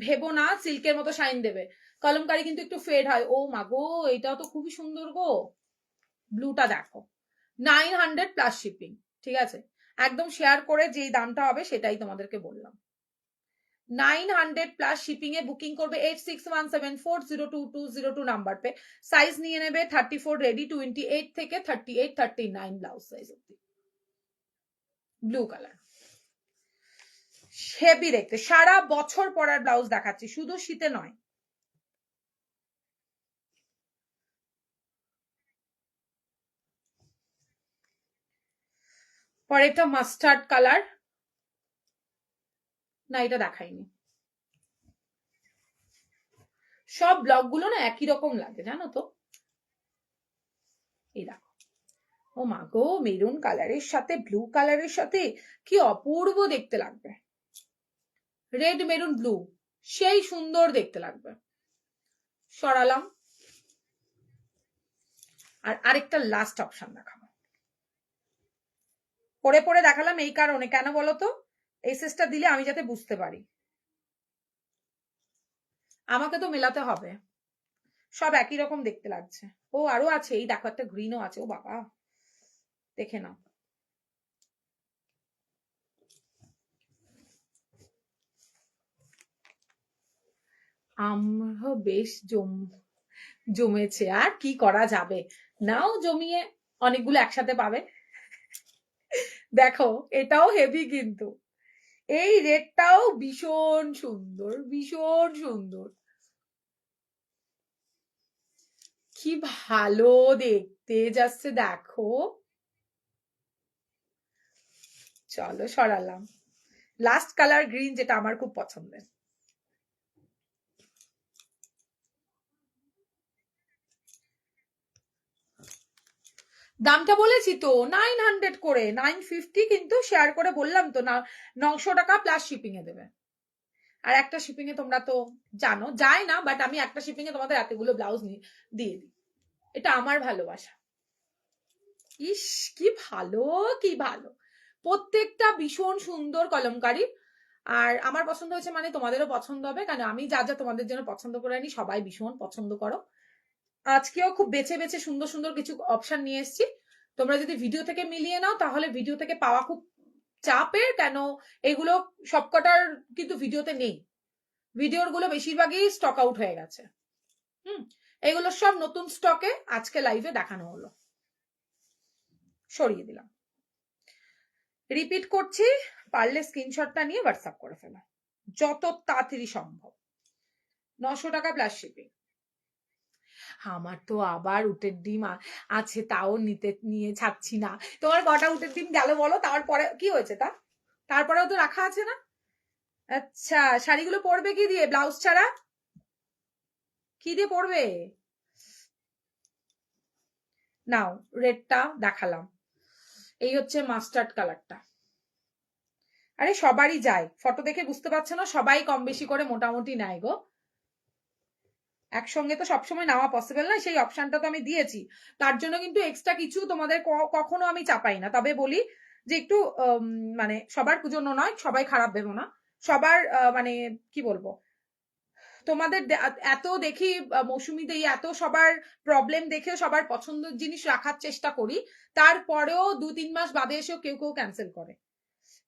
ভেবো না, সিল্কের মতো শাইন দেবে। কলমকারি কিন্তু একটু ফেড হয়। ও মাগো, এটাও তো খুবই সুন্দর গো। ব্লুটা দেখো, 900 প্লাস শিপিং, ঠিক আছে? একদম শেয়ার করে যেই দামটা হবে সেটাই তোমাদেরকে বললাম। 900 প্লাস শিপিং এ বুকিং করবে 8617402202 নাম্বার পে। সাইজ নিয়ে নেবে 34 রেডি, 28 থেকে 38 39 ব্লাউজ সাইজ অব্দি। ব্লু কালার, হেভি দেখতে, সারা বছর পরার ব্লাউজ দেখাচ্ছি, শুধু শীতে নয়। পরেরটা মাস্টার্ড কালার, না এটা দেখাইনি। সব ব্লক গুলো না একই রকম লাগে জানো তো। এই দেখো, ও মা গো, মেরুন কালারের সাথে ব্লু কালারের সাথে কি অপূর্ব দেখতে লাগবে। রেড মেরুন ব্লু, সেই সুন্দর দেখতে লাগবে। সরালাম, আর আরেকটা লাস্ট অপশন দেখাবো। পরে পরে দেখালাম এই কারণে, কেন বলতো, এসএসটা দিলে আমি যাতে বুঝতে পারি। আমাকে তো মেলাতে হবে, সব একই রকম দেখতে লাগছে। ও আরো আছে, এই দেখো একটা গ্রিনও আছে, ও বাবা, দেখে নাও। আমরা বেশ জমেছে, আর কি করা যাবে, নাও জমিয়ে, অনেকগুলো একসাথে পাবে। দেখো এটাও হেভি কিন্তু, এই রেডটাও ভীষণ সুন্দর, ভীষণ সুন্দর, কি ভালো দেখতে যাচ্ছে দেখো। চলো সরালাম, লাস্ট কালার গ্রিন, যেটা আমার খুব পছন্দের। দামটা বলেছি তো 900 করে, 950, কিন্তু শেয়ার করে বললাম তো না, 900 টাকা প্লাস শিপিং এ দেবে। আর একটা শিপিং এ তোমরা তো জানো যায় না, বাট আমি একটা শিপিং এ তোমাদের এতগুলো ব্লাউজ দিয়ে দিই, এটা আমার ভালোবাসা। ইস, কি ভালো, কি ভালো, প্রত্যেকটা ভীষণ সুন্দর কলমকারি। আর আমার পছন্দ হয়েছে মানে তোমাদেরও পছন্দ হবে, কারণ আমি যা যা তোমাদের জন্য পছন্দ করে আনি সবাই ভীষণ পছন্দ করো। আজকেও খুব বেছে বেছে সুন্দর সুন্দর কিছু অপশন নিয়ে এসেছি। তোমরা যদি ভিডিও থেকে মিলিয়ে নাও তাহলে ভিডিও থেকে পাওয়া খুব চাপের, কেন এগুলো সবকটার কিন্তু ভিডিওতে নেই, ভিডিওর গুলো বেশিরভাগই স্টক আউট হয়ে গেছে। এগুলো সব নতুন স্টকে আজকে লাইভে দেখানো হলো, সরিয়ে দিলাম। রিপিট করছি, পারলে স্ক্রিনশটটা নিয়ে হোয়াটসঅ্যাপ করে ফেলো যত তাড়াতাড়ি সম্ভব। 900 টাকা প্লাস শিপিং। আমার তো আবার উটের ডিম আছে, তাও নিয়ে ছাড়ছি না। তোমার কটা উটের ডিম গেল বলো, তারপরে কি হয়েছে তা? তারপরেও তো রাখা আছে না? আচ্ছা, শাড়িগুলো পরবে কি দিয়ে, ব্লাউজ ছাড়া কি দিয়ে পরবে? নাও, রেডটা দেখালাম, এই হচ্ছে মাস্টার্ড কালারটা। আরে সবারই যায়, ফটো দেখে বুঝতে পারছো না, সবাই কম বেশি করে মোটামুটি নেয় গো। একসঙ্গে তো সবসময় নেওয়া পসিবল না, সেই অপশনটা তো আমি দিয়েছি। তার জন্য কিন্তু এক্সট্রা কিছু তোমাদের কখনো আমি চাপাই না, তবে বলি যে একটু মানে সবার জন্য নয়, সবাই খারাপ ভেবো না, সবার মানে কি বলবো, তোমাদের এত দেখি মৌসুমীতে এত সবার প্রবলেম দেখে সবার পছন্দের জিনিস রাখার চেষ্টা করি, তারপরেও 2-3 মাস বাদে এসেও কেউ কেউ ক্যান্সেল করে।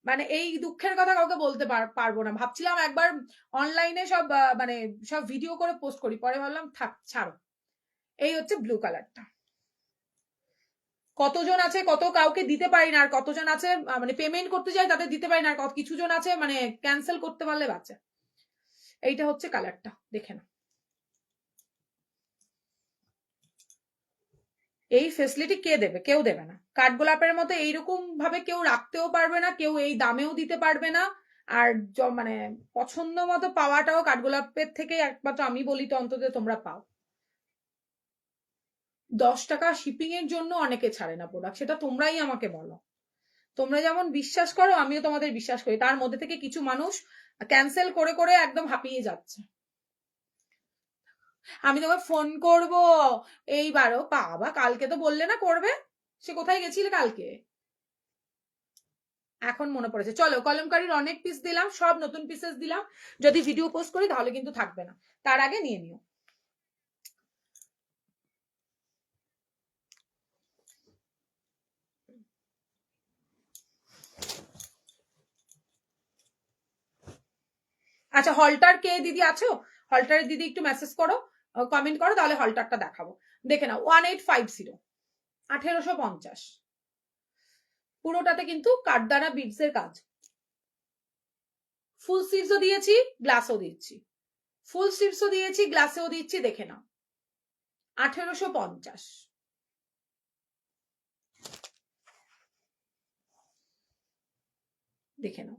মানে এই দুঃখের কথা কাউকে বলতে পারবো না। ভাবছিলাম একবার অনলাইনে সব মানে সব ভিডিও করে পোস্ট করি, পরে ভাবলাম থাক ছাড়ো। এই হচ্ছে ব্লু কালারটা। কতজন আছে, কত কাউকে দিতে পারি না, আর কতজন আছে মানে পেমেন্ট করতে যাই তাদের দিতে পারি না, আর কিছু জন আছে মানে ক্যান্সেল করতে পারলে বাঁচে। এইটা হচ্ছে কালারটা, দেখে না। এই ফেসিলিটি কে দেবে? কেউ দেবে না। কাঠগোলাপের মতো এইরকম ভাবে কেউ রাখতেও পারবে না, কেউ এই দামেও দিতে পারবে না। আর মানে পছন্দ মতো পাওয়াটাও কাঠগোলাপের থেকে একমাত্র আমি বলি তো অন্তত তোমরা পাও। 10 টাকা শিপিং এর জন্য অনেকে ছাড়ে না প্রোডাক্ট, সেটা তোমরাই আমাকে বলো। তোমরা যেমন বিশ্বাস করো আমিও তোমাদের বিশ্বাস করি, তার মধ্যে থেকে কিছু মানুষ ক্যান্সেল করে করে একদম হাঁপিয়ে যাচ্ছে। আমি তোমাকে ফোন করব এইবারও, বাবা কালকে তো বললে না করবে, সে কোথায় গেছিলে কালকে? এখন মনে পড়েছে। চলো, কলমকারীর অনেক পিস দিলাম, সব নতুন পিসেস দিলাম। যদি ভিডিও পোস্ট করি তাহলে কিন্তু থাকবে না, তার আগে নিয়ে নিও। আচ্ছা, হলটার কে দিদি আছো? হলটারের দিদি একটু মেসেজ করো, কমেন্ট করো, তাহলে হলটারটা দেখাবো। দেখে নাও, 1850, 1850। পুরোটাতে কিন্তু কাঠদানা বিডস এর কাজ। ফুল স্লিভসও দিয়েছি, গ্লাসও দিচ্ছি। ফুল স্লিভসও দিয়েছি, গ্লাসেও দিচ্ছি, দেখে নাও। 1850। দেখে নাও,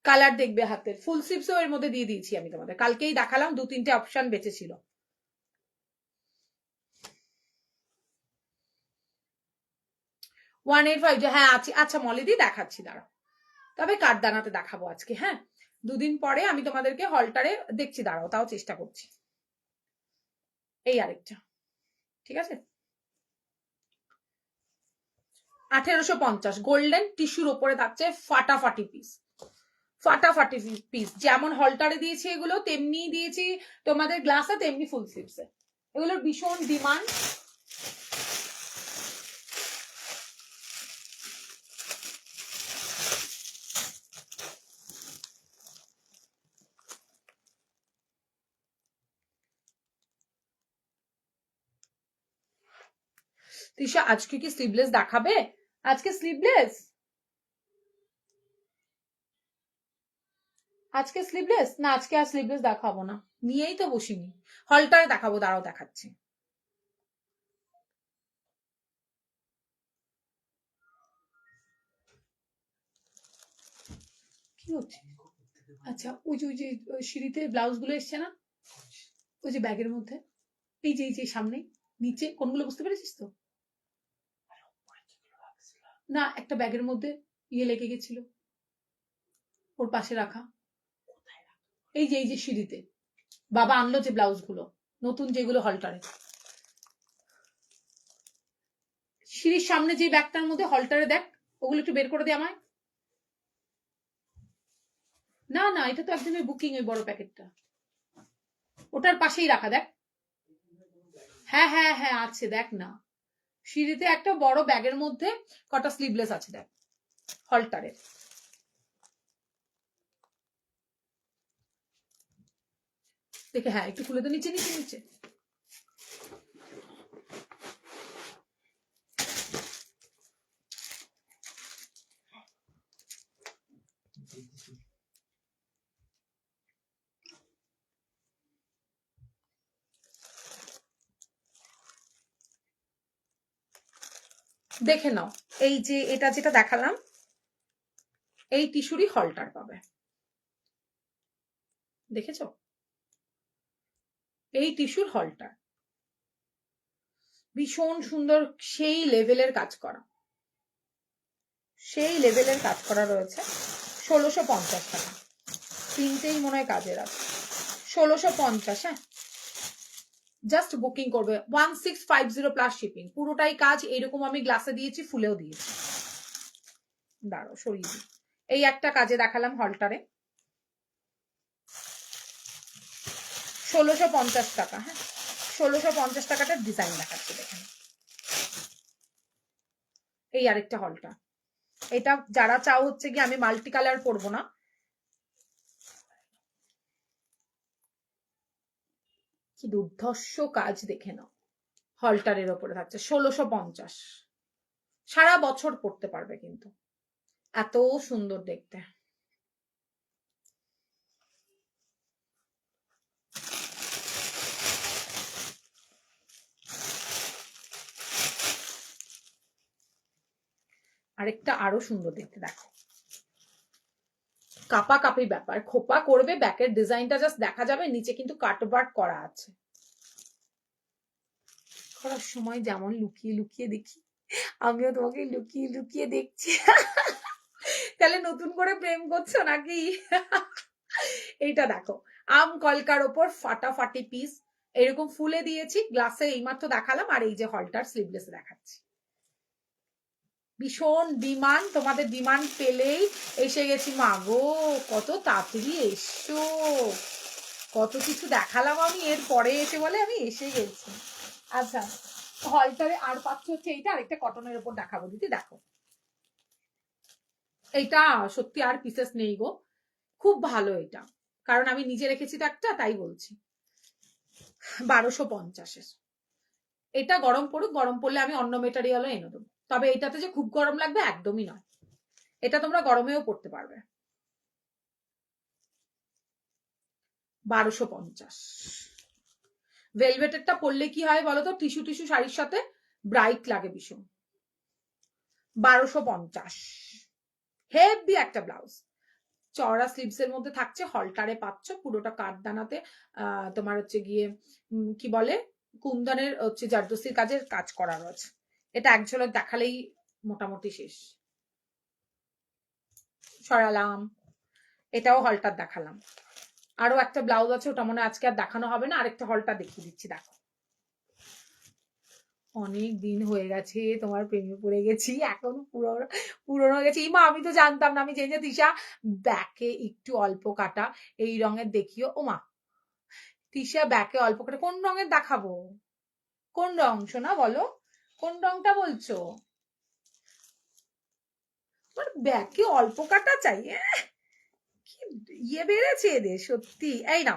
কালার দেখবে হাতের। ফুল স্লিভসও এর মধ্যে দিয়ে দিয়েছি আমি তোমাদের, কালকেই দেখালাম, 2-3টে অপশন বেঁচে ছিল। 185, হ্যাঁ আছে। আচ্ছা মলিদি দেখাচ্ছি, দাঁড়াও। তবে কাঠদানাতে দেখাবো আজকে, হ্যাঁ। 2 দিন পরে আমি তোমাদেরকে হলটারে দেখছি, দাঁড়াও তাও চেষ্টা করছি। এই আরেকটা, ঠিক আছে। 1850 গোল্ডেন টিস্যুর ওপরে থাকছে, ফাটাফাটি পিস। ফাটাফাটি পিস, যেমন হলটারে দিয়েছি এগুলো তেমনি দিয়েছি তোমাদের গ্লাসে, তেমনি ফুল স্লিভসে। এগুলোর ভীষণ ডিমান্ড। তিশা আজকে কি স্লিভলেস দেখাবে? আজকে স্লিভলেস, আজকে স্লিভলেস না, আজকে আর স্লিভলেস দেখাবো না, নিয়েই তো বসিনি। হলটারে দেখাবো, দাঁড়াও দেখাচ্ছি। কি হচ্ছে? আচ্ছা, ওই যে সিঁড়িতে ব্লাউজ গুলো এসছে না, ওই যে ব্যাগের মধ্যে, এই যে সামনে নিচে কোনগুলো বুঝতে পেরেছিস তো? না, একটা ব্যাগের মধ্যে ইয়ে লেগে গেছিল, ওর পাশে রাখা। এই যে সিঁড়িতে বাবা আনলো যে ব্লাউজ গুলো নতুন, যেগুলো হলটারে, সিঁড়ির সামনে যে ব্যাগটার মধ্যে হলটারে দেখ, ওগুলো একটু বের করে দে আমায়। না না, এটা তো একদমই বুকিং, ওই বড় প্যাকেটটা ওটার পাশেই রাখা, দেখ। হ্যাঁ হ্যাঁ হ্যাঁ আছে, দেখ না, সিঁড়িতে একটা বড় ব্যাগের মধ্যে কটা স্লিভলেস আছে, দেখ হলটারের। দেখে, হ্যাঁ একটু খুলে তো, নিচে নিচে নিচে। দেখে নাও, এই যে এটা যেটা দেখালাম, এই টিস্যুরই হলটার পাবে, দেখেছো? এই টিস্যুর হলটার ভীষণ সুন্দর, সেই লেভেলের কাজ করা, সেই লেভেলের কাজ করা রয়েছে। 1650 টাকা, তিনটেই মনে হয় কাজের আছে। 1650, হ্যাঁ। জাস্ট বুকিং করবে, 1650 প্লাস শিপিং, পুরোটাই কাজ। এইরকম আমি গ্লাসে দিয়েছি, ফুলেও দিয়েছি। দাঁড়াও সরিয়ে দিই। এই একটা কাজে দেখালাম হলটারে, 1650 টাকা। হ্যাঁ, 1650 টাকাটার ডিজাইন দেখাচ্ছি দেখেন। এই আরেকটা হলটা, এটা যারা চাও হচ্ছে কি আমি মাল্টি কালার পরবো না, কি দুর্ধর্ষ কাজ দেখে নাও, হলটারের ওপরে থাকছে 1650, সারা বছর পড়তে পারবে কিন্তু, এত সুন্দর দেখতে। আরেকটা আরো সুন্দর দেখতে, দেখো কাপা কাপি ব্যাপার, খোপা করবে, ব্যাকের ডিজাইনটা জাস্ট দেখা যাবে, নিচে কিন্তু কাটওয়ার্ক করা আছে। করার সময় যেমন লুকিয়ে লুকিয়ে দেখি, আমিও তোমাকে লুকিয়ে লুকিয়ে দেখছি। তাহলে নতুন করে প্রেম করছো নাকি? এইটা দেখো, আম কলকার ওপর ফাটাফাটি পিস, এরকম ফুলে দিয়েছি, গ্লাসে এইমাত্র দেখালাম, আর এই যে হলটার স্লিভলেস দেখাচ্ছি। ভীষণ ডিমান্ড, তোমাদের ডিমান্ড পেলেই এসে গেছি। মা গো কত তাড়াতাড়ি এসছো, কত কিছু দেখালাম আমি, এর পরে এসে বলে আমি এসে গেছি। আচ্ছা, হলটারে আর পাচ্ছ হচ্ছে এইটা, আরেকটা কটনের উপর দেখাবো দিদি, দেখো এইটা সত্যি আর পিসেস নেই গো, খুব ভালো এটা, কারণ আমি নিজে রেখেছি তো একটা, তাই বলছি। 1250-এর এটা, গরম পড়ুক, গরম পড়লে আমি অন্য মেটেরিয়ালও এনে দেবো, তবে এটাতে যে খুব গরম লাগবে একদমই নয়, এটা তোমরা গরমেও পড়তে পারবে। 1250। ভেলভেটেরটা পরলে কি হয় বলো তো, টিস্যু টিস্যু শাড়ির সাথে ব্রাইট লাগে ভীষণ। 1250, হেভি একটা ব্লাউজ, চওড়া স্লিভস এর মধ্যে থাকছে, হলটারে পাচ্ছ, পুরোটা কাঠদানাতে তোমার হচ্ছে গিয়ে কি বলে কুন্দনের হচ্ছে জারদস্তির কাজের কাজ করা রয়েছে। এটা এক ঝলক দেখালেই মোটামুটি শেষ। সরালাম, এটাও হলটার দেখালাম, আরো একটা ব্লাউজ আছে, ওটা মনে আজকে আর দেখানো হবে না, আরেকটা হলটা দেখিয়ে দিচ্ছি। দেখো অনেক দিন হয়ে গেছে তোমার প্রেমে পড়ে গেছি, এখন পুরনো হয়ে গেছে। ইমা আমি তো জানতাম না, আমি জেনে তিশা ব্যাকে একটু অল্প কাটা এই রঙের দেখিও। ও মা, তিশা ব্যাকে অল্প কাটা কোন রঙের দেখাবো, কোন রং শোনা বলো, কোন রংটা বলছো? তোমার ব্যাকে অল্প কাটা চাই, কি ইয়ে বেড়েছে এদের সত্যি। এই না,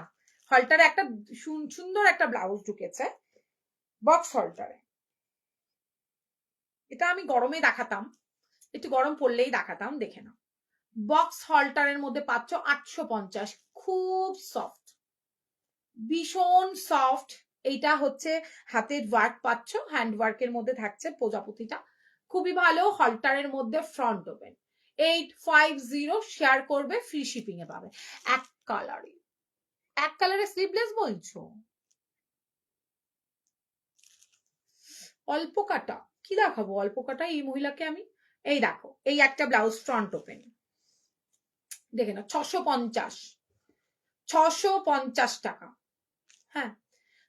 হলটারে একটা সুন্দর একটা ব্লাউজ ঢুকেছে, বক্স হলটারে, এটা আমি গরমে দেখাতাম, একটু গরম পড়লেই দেখাতাম, দেখে নাও। বক্স হলটারের মধ্যে পাচ্ছ 850, খুব সফট, ভীষণ সফট। এইটা হচ্ছে হাতের ওয়ার্ক পাচ্ছ, হ্যান্ড ওয়ার্কের মধ্যে থাকছে প্রজাপতিটা, খুবই ভালো। হলটারের মধ্যে ফ্রন্ট ওপেন, 850 শেয়ার করবে, ফ্রি শিপিং এ পাবে। এক কালারে, এক কালারে স্লিভলেস বলছো, অল্প কাটা কি দেখাবো, অল্প কাটা এই মহিলাকে আমি। এই দেখো, এই একটা ব্লাউজ ফ্রন্ট ওপেন, দেখে না, 650, 650 টাকা। হ্যাঁ,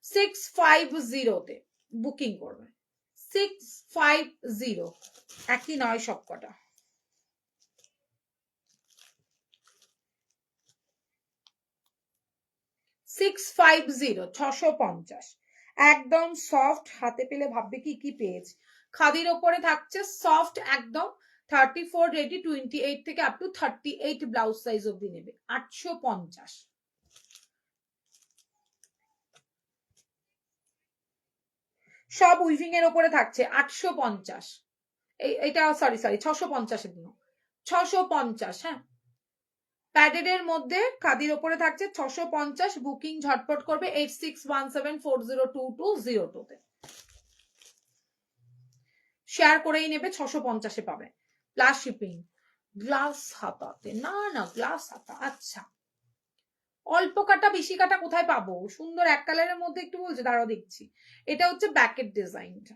650-তে বুকিং করবে, 650, একই নয় সবকটা। সিক্স 650, একদম সফট, হাতে পেলে ভাববে কি কি পেয়েছে। খাদির ওপরে থাকছে সফট একদম, 34 রেডি, 28 থেকে আপ টু 38 ব্লাউজ সাইজ অব্দি নেবে, 850। সব উইভিং এর ওপরে থাকছে 850, এটা সরি 650-এর দিন, 650। হ্যাঁ, প্যাডেড এর মধ্যে খাদির ওপরে থাকছে 650, বুকিং ঝটপট করবে 8617402202-তে, শেয়ার করেই নেবে, 650-এ পাবে, প্লাস শিপিং। গ্লাস হাতাতে, না না গ্লাস হাতা, আচ্ছা অল্প কাটা বেশি কাটা কোথায় পাবো, সুন্দর এক কালারের মধ্যে একটু বলছে, দাঁড়াও দেখছি। এটা হচ্ছে ব্যাকের ডিজাইনটা,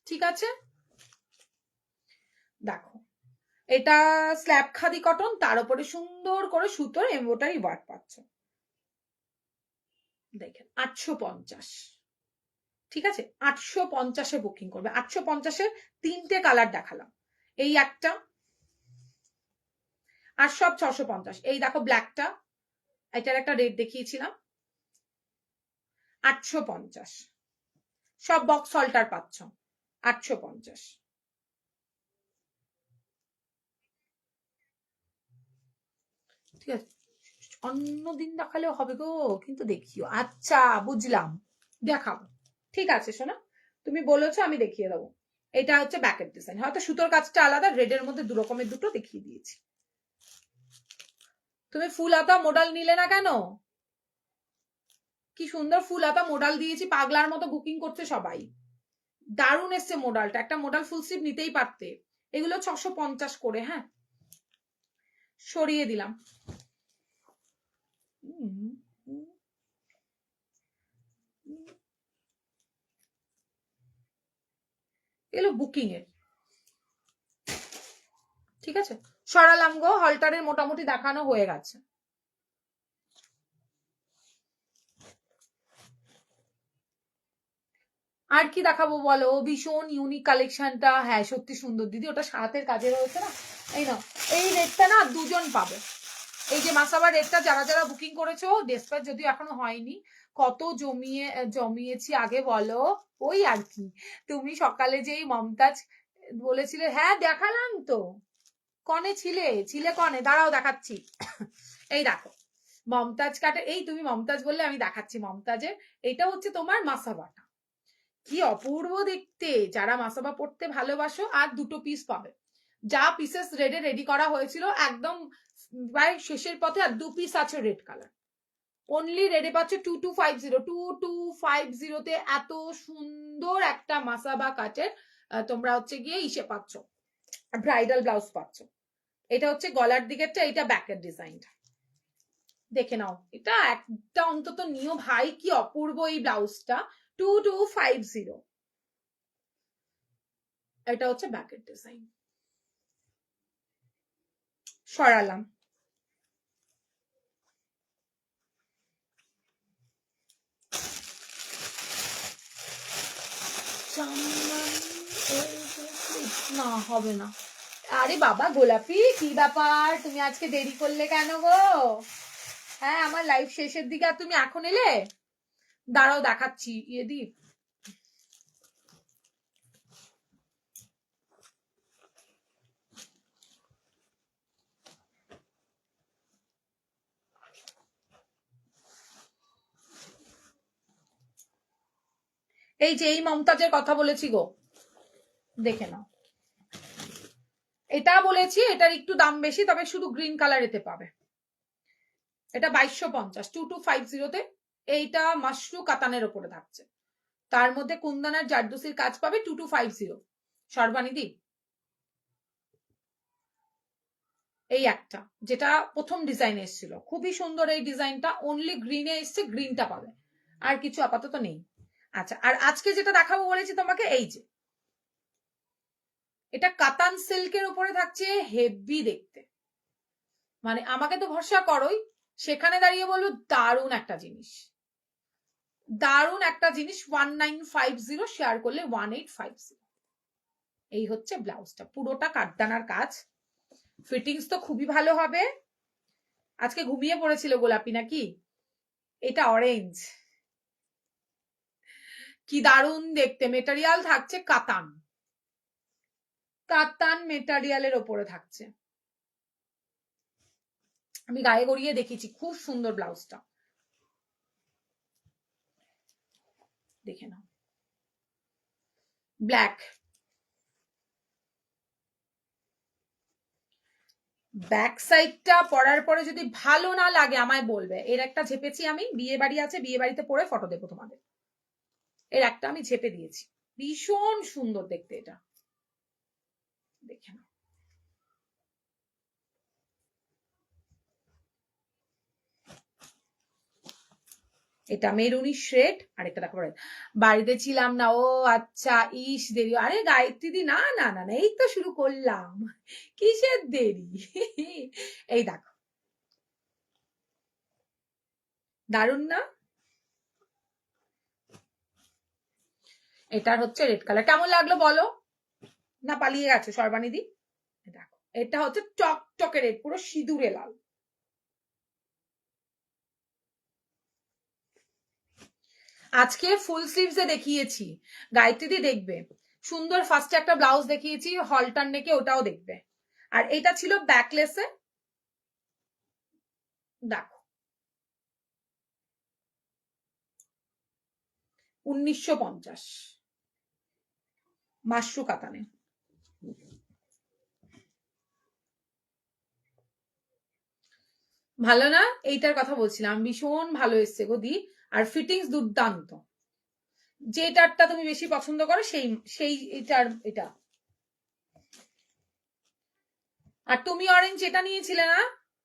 ঠিক আছে দেখো, এটা স্ল্যাব খাদি কটন, তার উপরে সুন্দর করে সুতোর এমব্রয়ডারি ওয়ার্ক পাচ্ছ, দেখেন 850, ঠিক আছে 850-এ বুকিং করবে। 850-এর 3টে কালার দেখালাম, এই একটা, আর সব 650। এই দেখো ব্ল্যাকটা, এটার একটা রেট দেখিয়েছিলাম 850, সব বক্স হলটার পাচ্ছ 850। ঠিক আছে, অন্যদিন দেখালেও হবে গো, কিন্তু দেখিও। আচ্ছা বুঝলাম, দেখাবো, ঠিক আছে শোনা, তুমি বলেছো আমি দেখিয়ে দেবো। এটা হচ্ছে ব্যাকেট ডিজাইন, হয়তো সুতোর কাজটা আলাদা, রেডের মধ্যে দু রকমের দুটো দেখিয়ে দিয়েছি। তুমি ফুল হাতা মডেল নিলে না কেন? কি সুন্দর ফুল হাতা মডেল দিয়েছি, পাগলার মতো বুকিং করছে সবাই। দারুণ এসছে মডেলটা, একটা মডেল ফুল স্লিভ নিতেই পারতে। এগুলো 650 করে। হ্যাঁ, সরিয়ে দিলাম। এগুলো বুকিং এর, ঠিক আছে, সরালাম গো। হলটারের মোটামুটি দেখানো হয়ে গেছে। আর কি দেখাবো বলো? ভীষণ ইউনিক কালেকশনটা, হ্যাঁ সত্যি সুন্দর দিদি, ওটা হাতের কাজে রয়েছে না। এই নাও, এই রেটটা না দুজন পাবে। এই যে মাসাবার রেটটা যারা যারা বুকিং করেছো, ডেসপ্যাচ যদিও এখনো হয়নি, কত জমিয়েছি আগে বলো। ওই আর কি, তুমি সকালে যেই মমতাজ বলেছিলে, হ্যাঁ দেখালাম তো। কনে ছিলে কনে, দাঁড়াও দেখাচ্ছি। এই দেখো মমতাজ কাটে, এই তুমি মমতাজ বললে আমি দেখাচ্ছি মমতাজের। এটা হচ্ছে তোমার মাসাবাটা, কি অপূর্ব দেখতে। যারা মাসাবা পড়তে ভালোবাসো, আর দুটো পিস পাবে। যা পিসেস রেডি করা হয়েছিল একদম প্রায় শেষের পথে, আর দু পিস আছে রেড কালার। অনলি রেডে পাচ্ছ 2250 এত সুন্দর একটা মাসাবা কাটের তোমরা হচ্ছে গিয়ে ইসে পাচ্ছ, ব্রাইডাল ব্লাউজ পাচ্ছ। এটা হচ্ছে গলার দিকেরটা, এটা ব্যাকের ডিজাইনটা দেখে নাও। এটা একটা অন্তত নিও ভাই, কি অপূর্ব এই ব্লাউজটা। 2250, এটা হচ্ছে ব্যাকের ডিজাইন। সরালাম। না হবে না। আরে বাবা গোলাপি, কি ব্যাপার, তুমি আজকে দেরি করলে কেন গো? হ্যাঁ, আমার লাইফ শেষের দিকে, আর তুমি এখন এলে? দাঁড়াও দেখাচ্ছি। ইয়েদি, এই যে এই মমতাজের কথা বলেছি গো, দেখে নাও। এটা বলেছি, এটার একটু দাম বেশি, তবে শুধু গ্রিন কালার এতে পাবে। এটা 2250, 2250 এইটা মাশরু কাতানের ওপরে থাকছে, তার মধ্যে কুন্দানার জারদুসির কাজ পাবে 2250। সর্বানিধি এই একটা, যেটা প্রথম ডিজাইন এসেছিল, খুবই সুন্দর এই ডিজাইনটা, অনলি গ্রিনে এসছে, গ্রিনটা পাবে, আর কিছু আপাতত নেই। আচ্ছা, আর আজকে যেটা দেখাবো বলেছি তোমাকে, এই যে এটা কাতান সিল্কের উপরে থাকছে, হেভি দেখতে। মানে আমাকে তো ভরসা করোই, সেখানে দাঁড়িয়ে বলবো দারুণ একটা জিনিস, দারুণ একটা জিনিস। 1950 শেয়ার করলে 1850। এই হচ্ছে ব্লাউজটা, পুরোটা কাঠদানার কাজ, ফিটিংস তো খুবই ভালো হবে। আজকে ঘুমিয়ে পড়েছিল গোলাপি নাকি? এটা অরেঞ্জ, কি দারুণ দেখতে। মেটেরিয়াল থাকছে কাতান, কাতান মেটেরিয়ালের ওপরে থাকছে। আমি গায়ে গড়িয়ে দেখেছি, খুব সুন্দর ব্লাউজটা, দেখে নাও। ব্ল্যাক, ব্যাক সাইডটা পরার পরে যদি ভালো না লাগে আমায় বলবে। এর একটা ঝেপেছি আমি, বিয়ে বাড়ি আছে, বিয়ে বাড়িতে পরে ফটো দেবো তোমাদের। এর একটা আমি ঝেপে দিয়েছি, ভীষণ সুন্দর দেখতে এটা, দেখে নাও। এটা মেরুনি শ্রেড, আর একটা দেখো বাড়িতে ছিলাম না। ও আচ্ছা, ইস দেরি। আরে গায়ত্রী দি, না না না, এই তো শুরু করলাম, কিসের দেরি। এই দেখো, দারুণ না? এটার হচ্ছে রেড কালার, কেমন লাগলো বলো? না পালিয়ে গেছো সর্বানিধি? দেখো, এটা হচ্ছে টকটকে রেড, পুরো সিঁদুরে লাল। আজকে ফুল স্লিভস এ দেখিয়েছি, গায়ত্রী দেখবে। সুন্দর ফার্স্টে একটা ব্লাউজ দেখিয়েছি হলটার নেকে, ওটাও দেখবে। আর এটা ছিল ব্যাকলেসে, দেখো 1950 মাশরু কাতানে। ভালো না? এইটার কথা বলছিলাম, ভীষণ ভালো এসছে গো দি। আর ফিটিংস দুর্দান্ত। যেটারটা তুমি বেশি পছন্দ করো সেই সেই এটার এটা। আর তুমি অরেঞ্জ এটা নিয়েছিলে না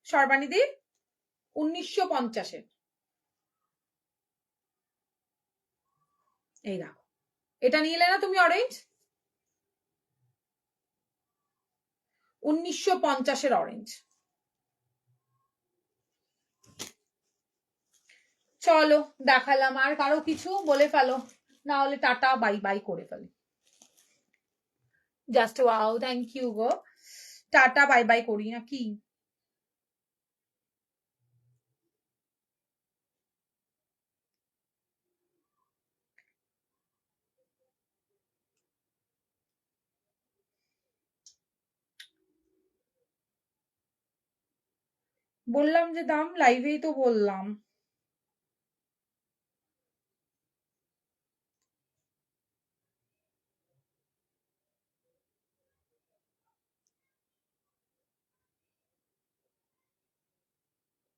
সর্বানিদি, 1950-এর। এই দেখো, এটা নিলে না তুমি অরেঞ্জ, 1950-এর অরেঞ্জ। চলো দেখালাম, আর কারো কিছু বলে ফেলো, না হলে টাটা বাই বাই করে ফেলো। জাস্ট ওয়াও, থ্যাংক ইউ গো। টাটা বাই বাই করি নাকি? বললাম যে দাম, লাইভেই তো বললাম।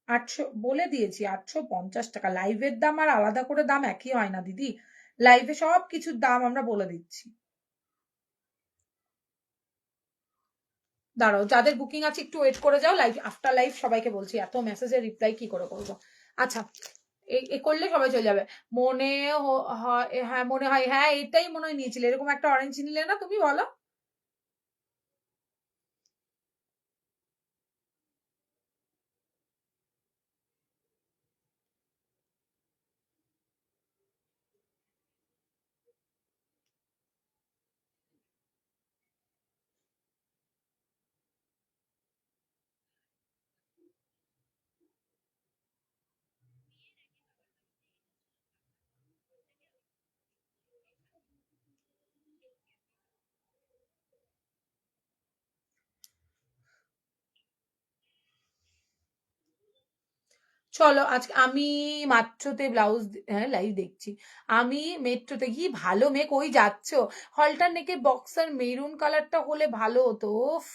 আটশো বলে দিয়েছি, 850 টাকা। লাইভের দাম আর আলাদা করে দাম একই হয় না দিদি, লাইভে সব কিছুর দাম আমরা বলে দিচ্ছি। দাঁড়াও, যাদের বুকিং আছে একটু ওয়েট করে যাও, লাইভ আফটার লাইভ সবাইকে বলছি, এত মেসেজের রিপ্লাই কি করে করবো। আচ্ছা, এ করলে সবাই চলে যাবে। মনে হয়, হ্যাঁ মনে হয়, হ্যাঁ এটাই মনে হয় নিয়েছিলে, এরকম একটা অরেঞ্জ নিলে না তুমি, বলো। চলো আজকে আমি মাত্রতে ব্লাউজ, হ্যাঁ লাইভ দেখছি। আমি মেট্রোতে, কি ভালো মেয়ে, কই যাচ্ছ? হলটার নেকের বক্সার মেরুন কালারটা হলে ভালো হতো। উফ,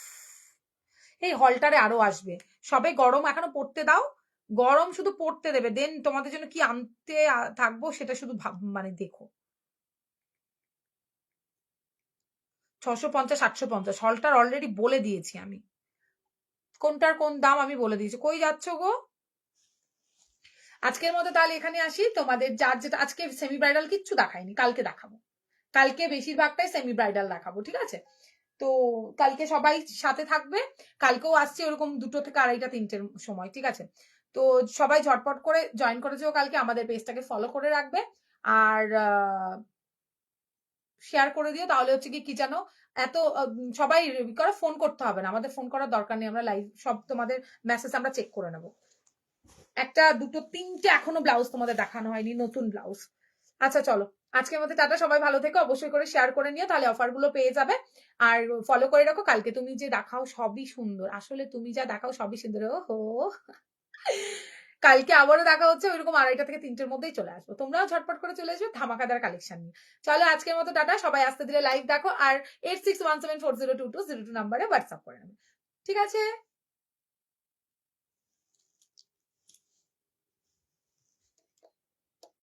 এই হলটারে আরো আসবে। সবে গরম এখনো পড়তে দাও, গরম শুধু পড়তে দেবে, দেন তোমাদের জন্য কি আনতে থাকবো সেটা শুধু মানে দেখো। 650, 850 হলটার অলরেডি বলে দিয়েছি আমি, কোনটার কোন দাম আমি বলে দিয়েছি। কই যাচ্ছ গো? আজকের মতো তাহলে এখানে আসি, তোমাদের যার যেটা, আজকে সেমি ব্রাইডাল কিচ্ছু দেখায়নি, কালকে দেখাবো। কালকে বেশিরভাগটাই সেমি ব্রাইডাল দেখাবো, ঠিক আছে? তো কালকে সবাই সাথে থাকবে। কালকেও আসছে ওরকম 2টো থেকে 2:30, 3টের সময়, ঠিক আছে? তো সবাই ঝটপট করে জয়েন করে যেও কালকে, আমাদের পেজটাকে ফলো করে রাখবে। আর শেয়ার করে দিও, তাহলে হচ্ছে কি জানো, এত সবাই করো, ফোন করতে হবে না, আমাদের ফোন করার দরকার নেই, আমরা লাইভ সব তোমাদের মেসেজ আমরা চেক করে নেবো। একটা, দুটো, 3টে এখনো ব্লাউজ তোমাদের দেখানো হয়নি, নতুন ব্লাউজ। আচ্ছা চলো, আজকের মধ্যে টাটা, সবাই ভালো থেকো, অবশ্যই করে শেয়ার করে নিও, তাহলে অফার গুলো পেয়ে যাবে। আর ফলো করে রাখো, কালকে তুমি যে দেখাও সবই সুন্দর, আসলে তুমি যা দেখাও সবই সুন্দর। ওহো, কালকে আবারও দেখা হচ্ছে ওইরকম 2:30 থেকে 3টের মধ্যেই চলে আসবো, তোমরাও ঝটপট করে চলে আসবে ধামাকাদার কালেকশন নিয়ে। চলো আজকের মতো টাটা, সবাই আসতে দিলে লাইভ দেখো, আর 8617402202 নাম্বারে হোয়াটসঅ্যাপ করে নেবে, ঠিক আছে?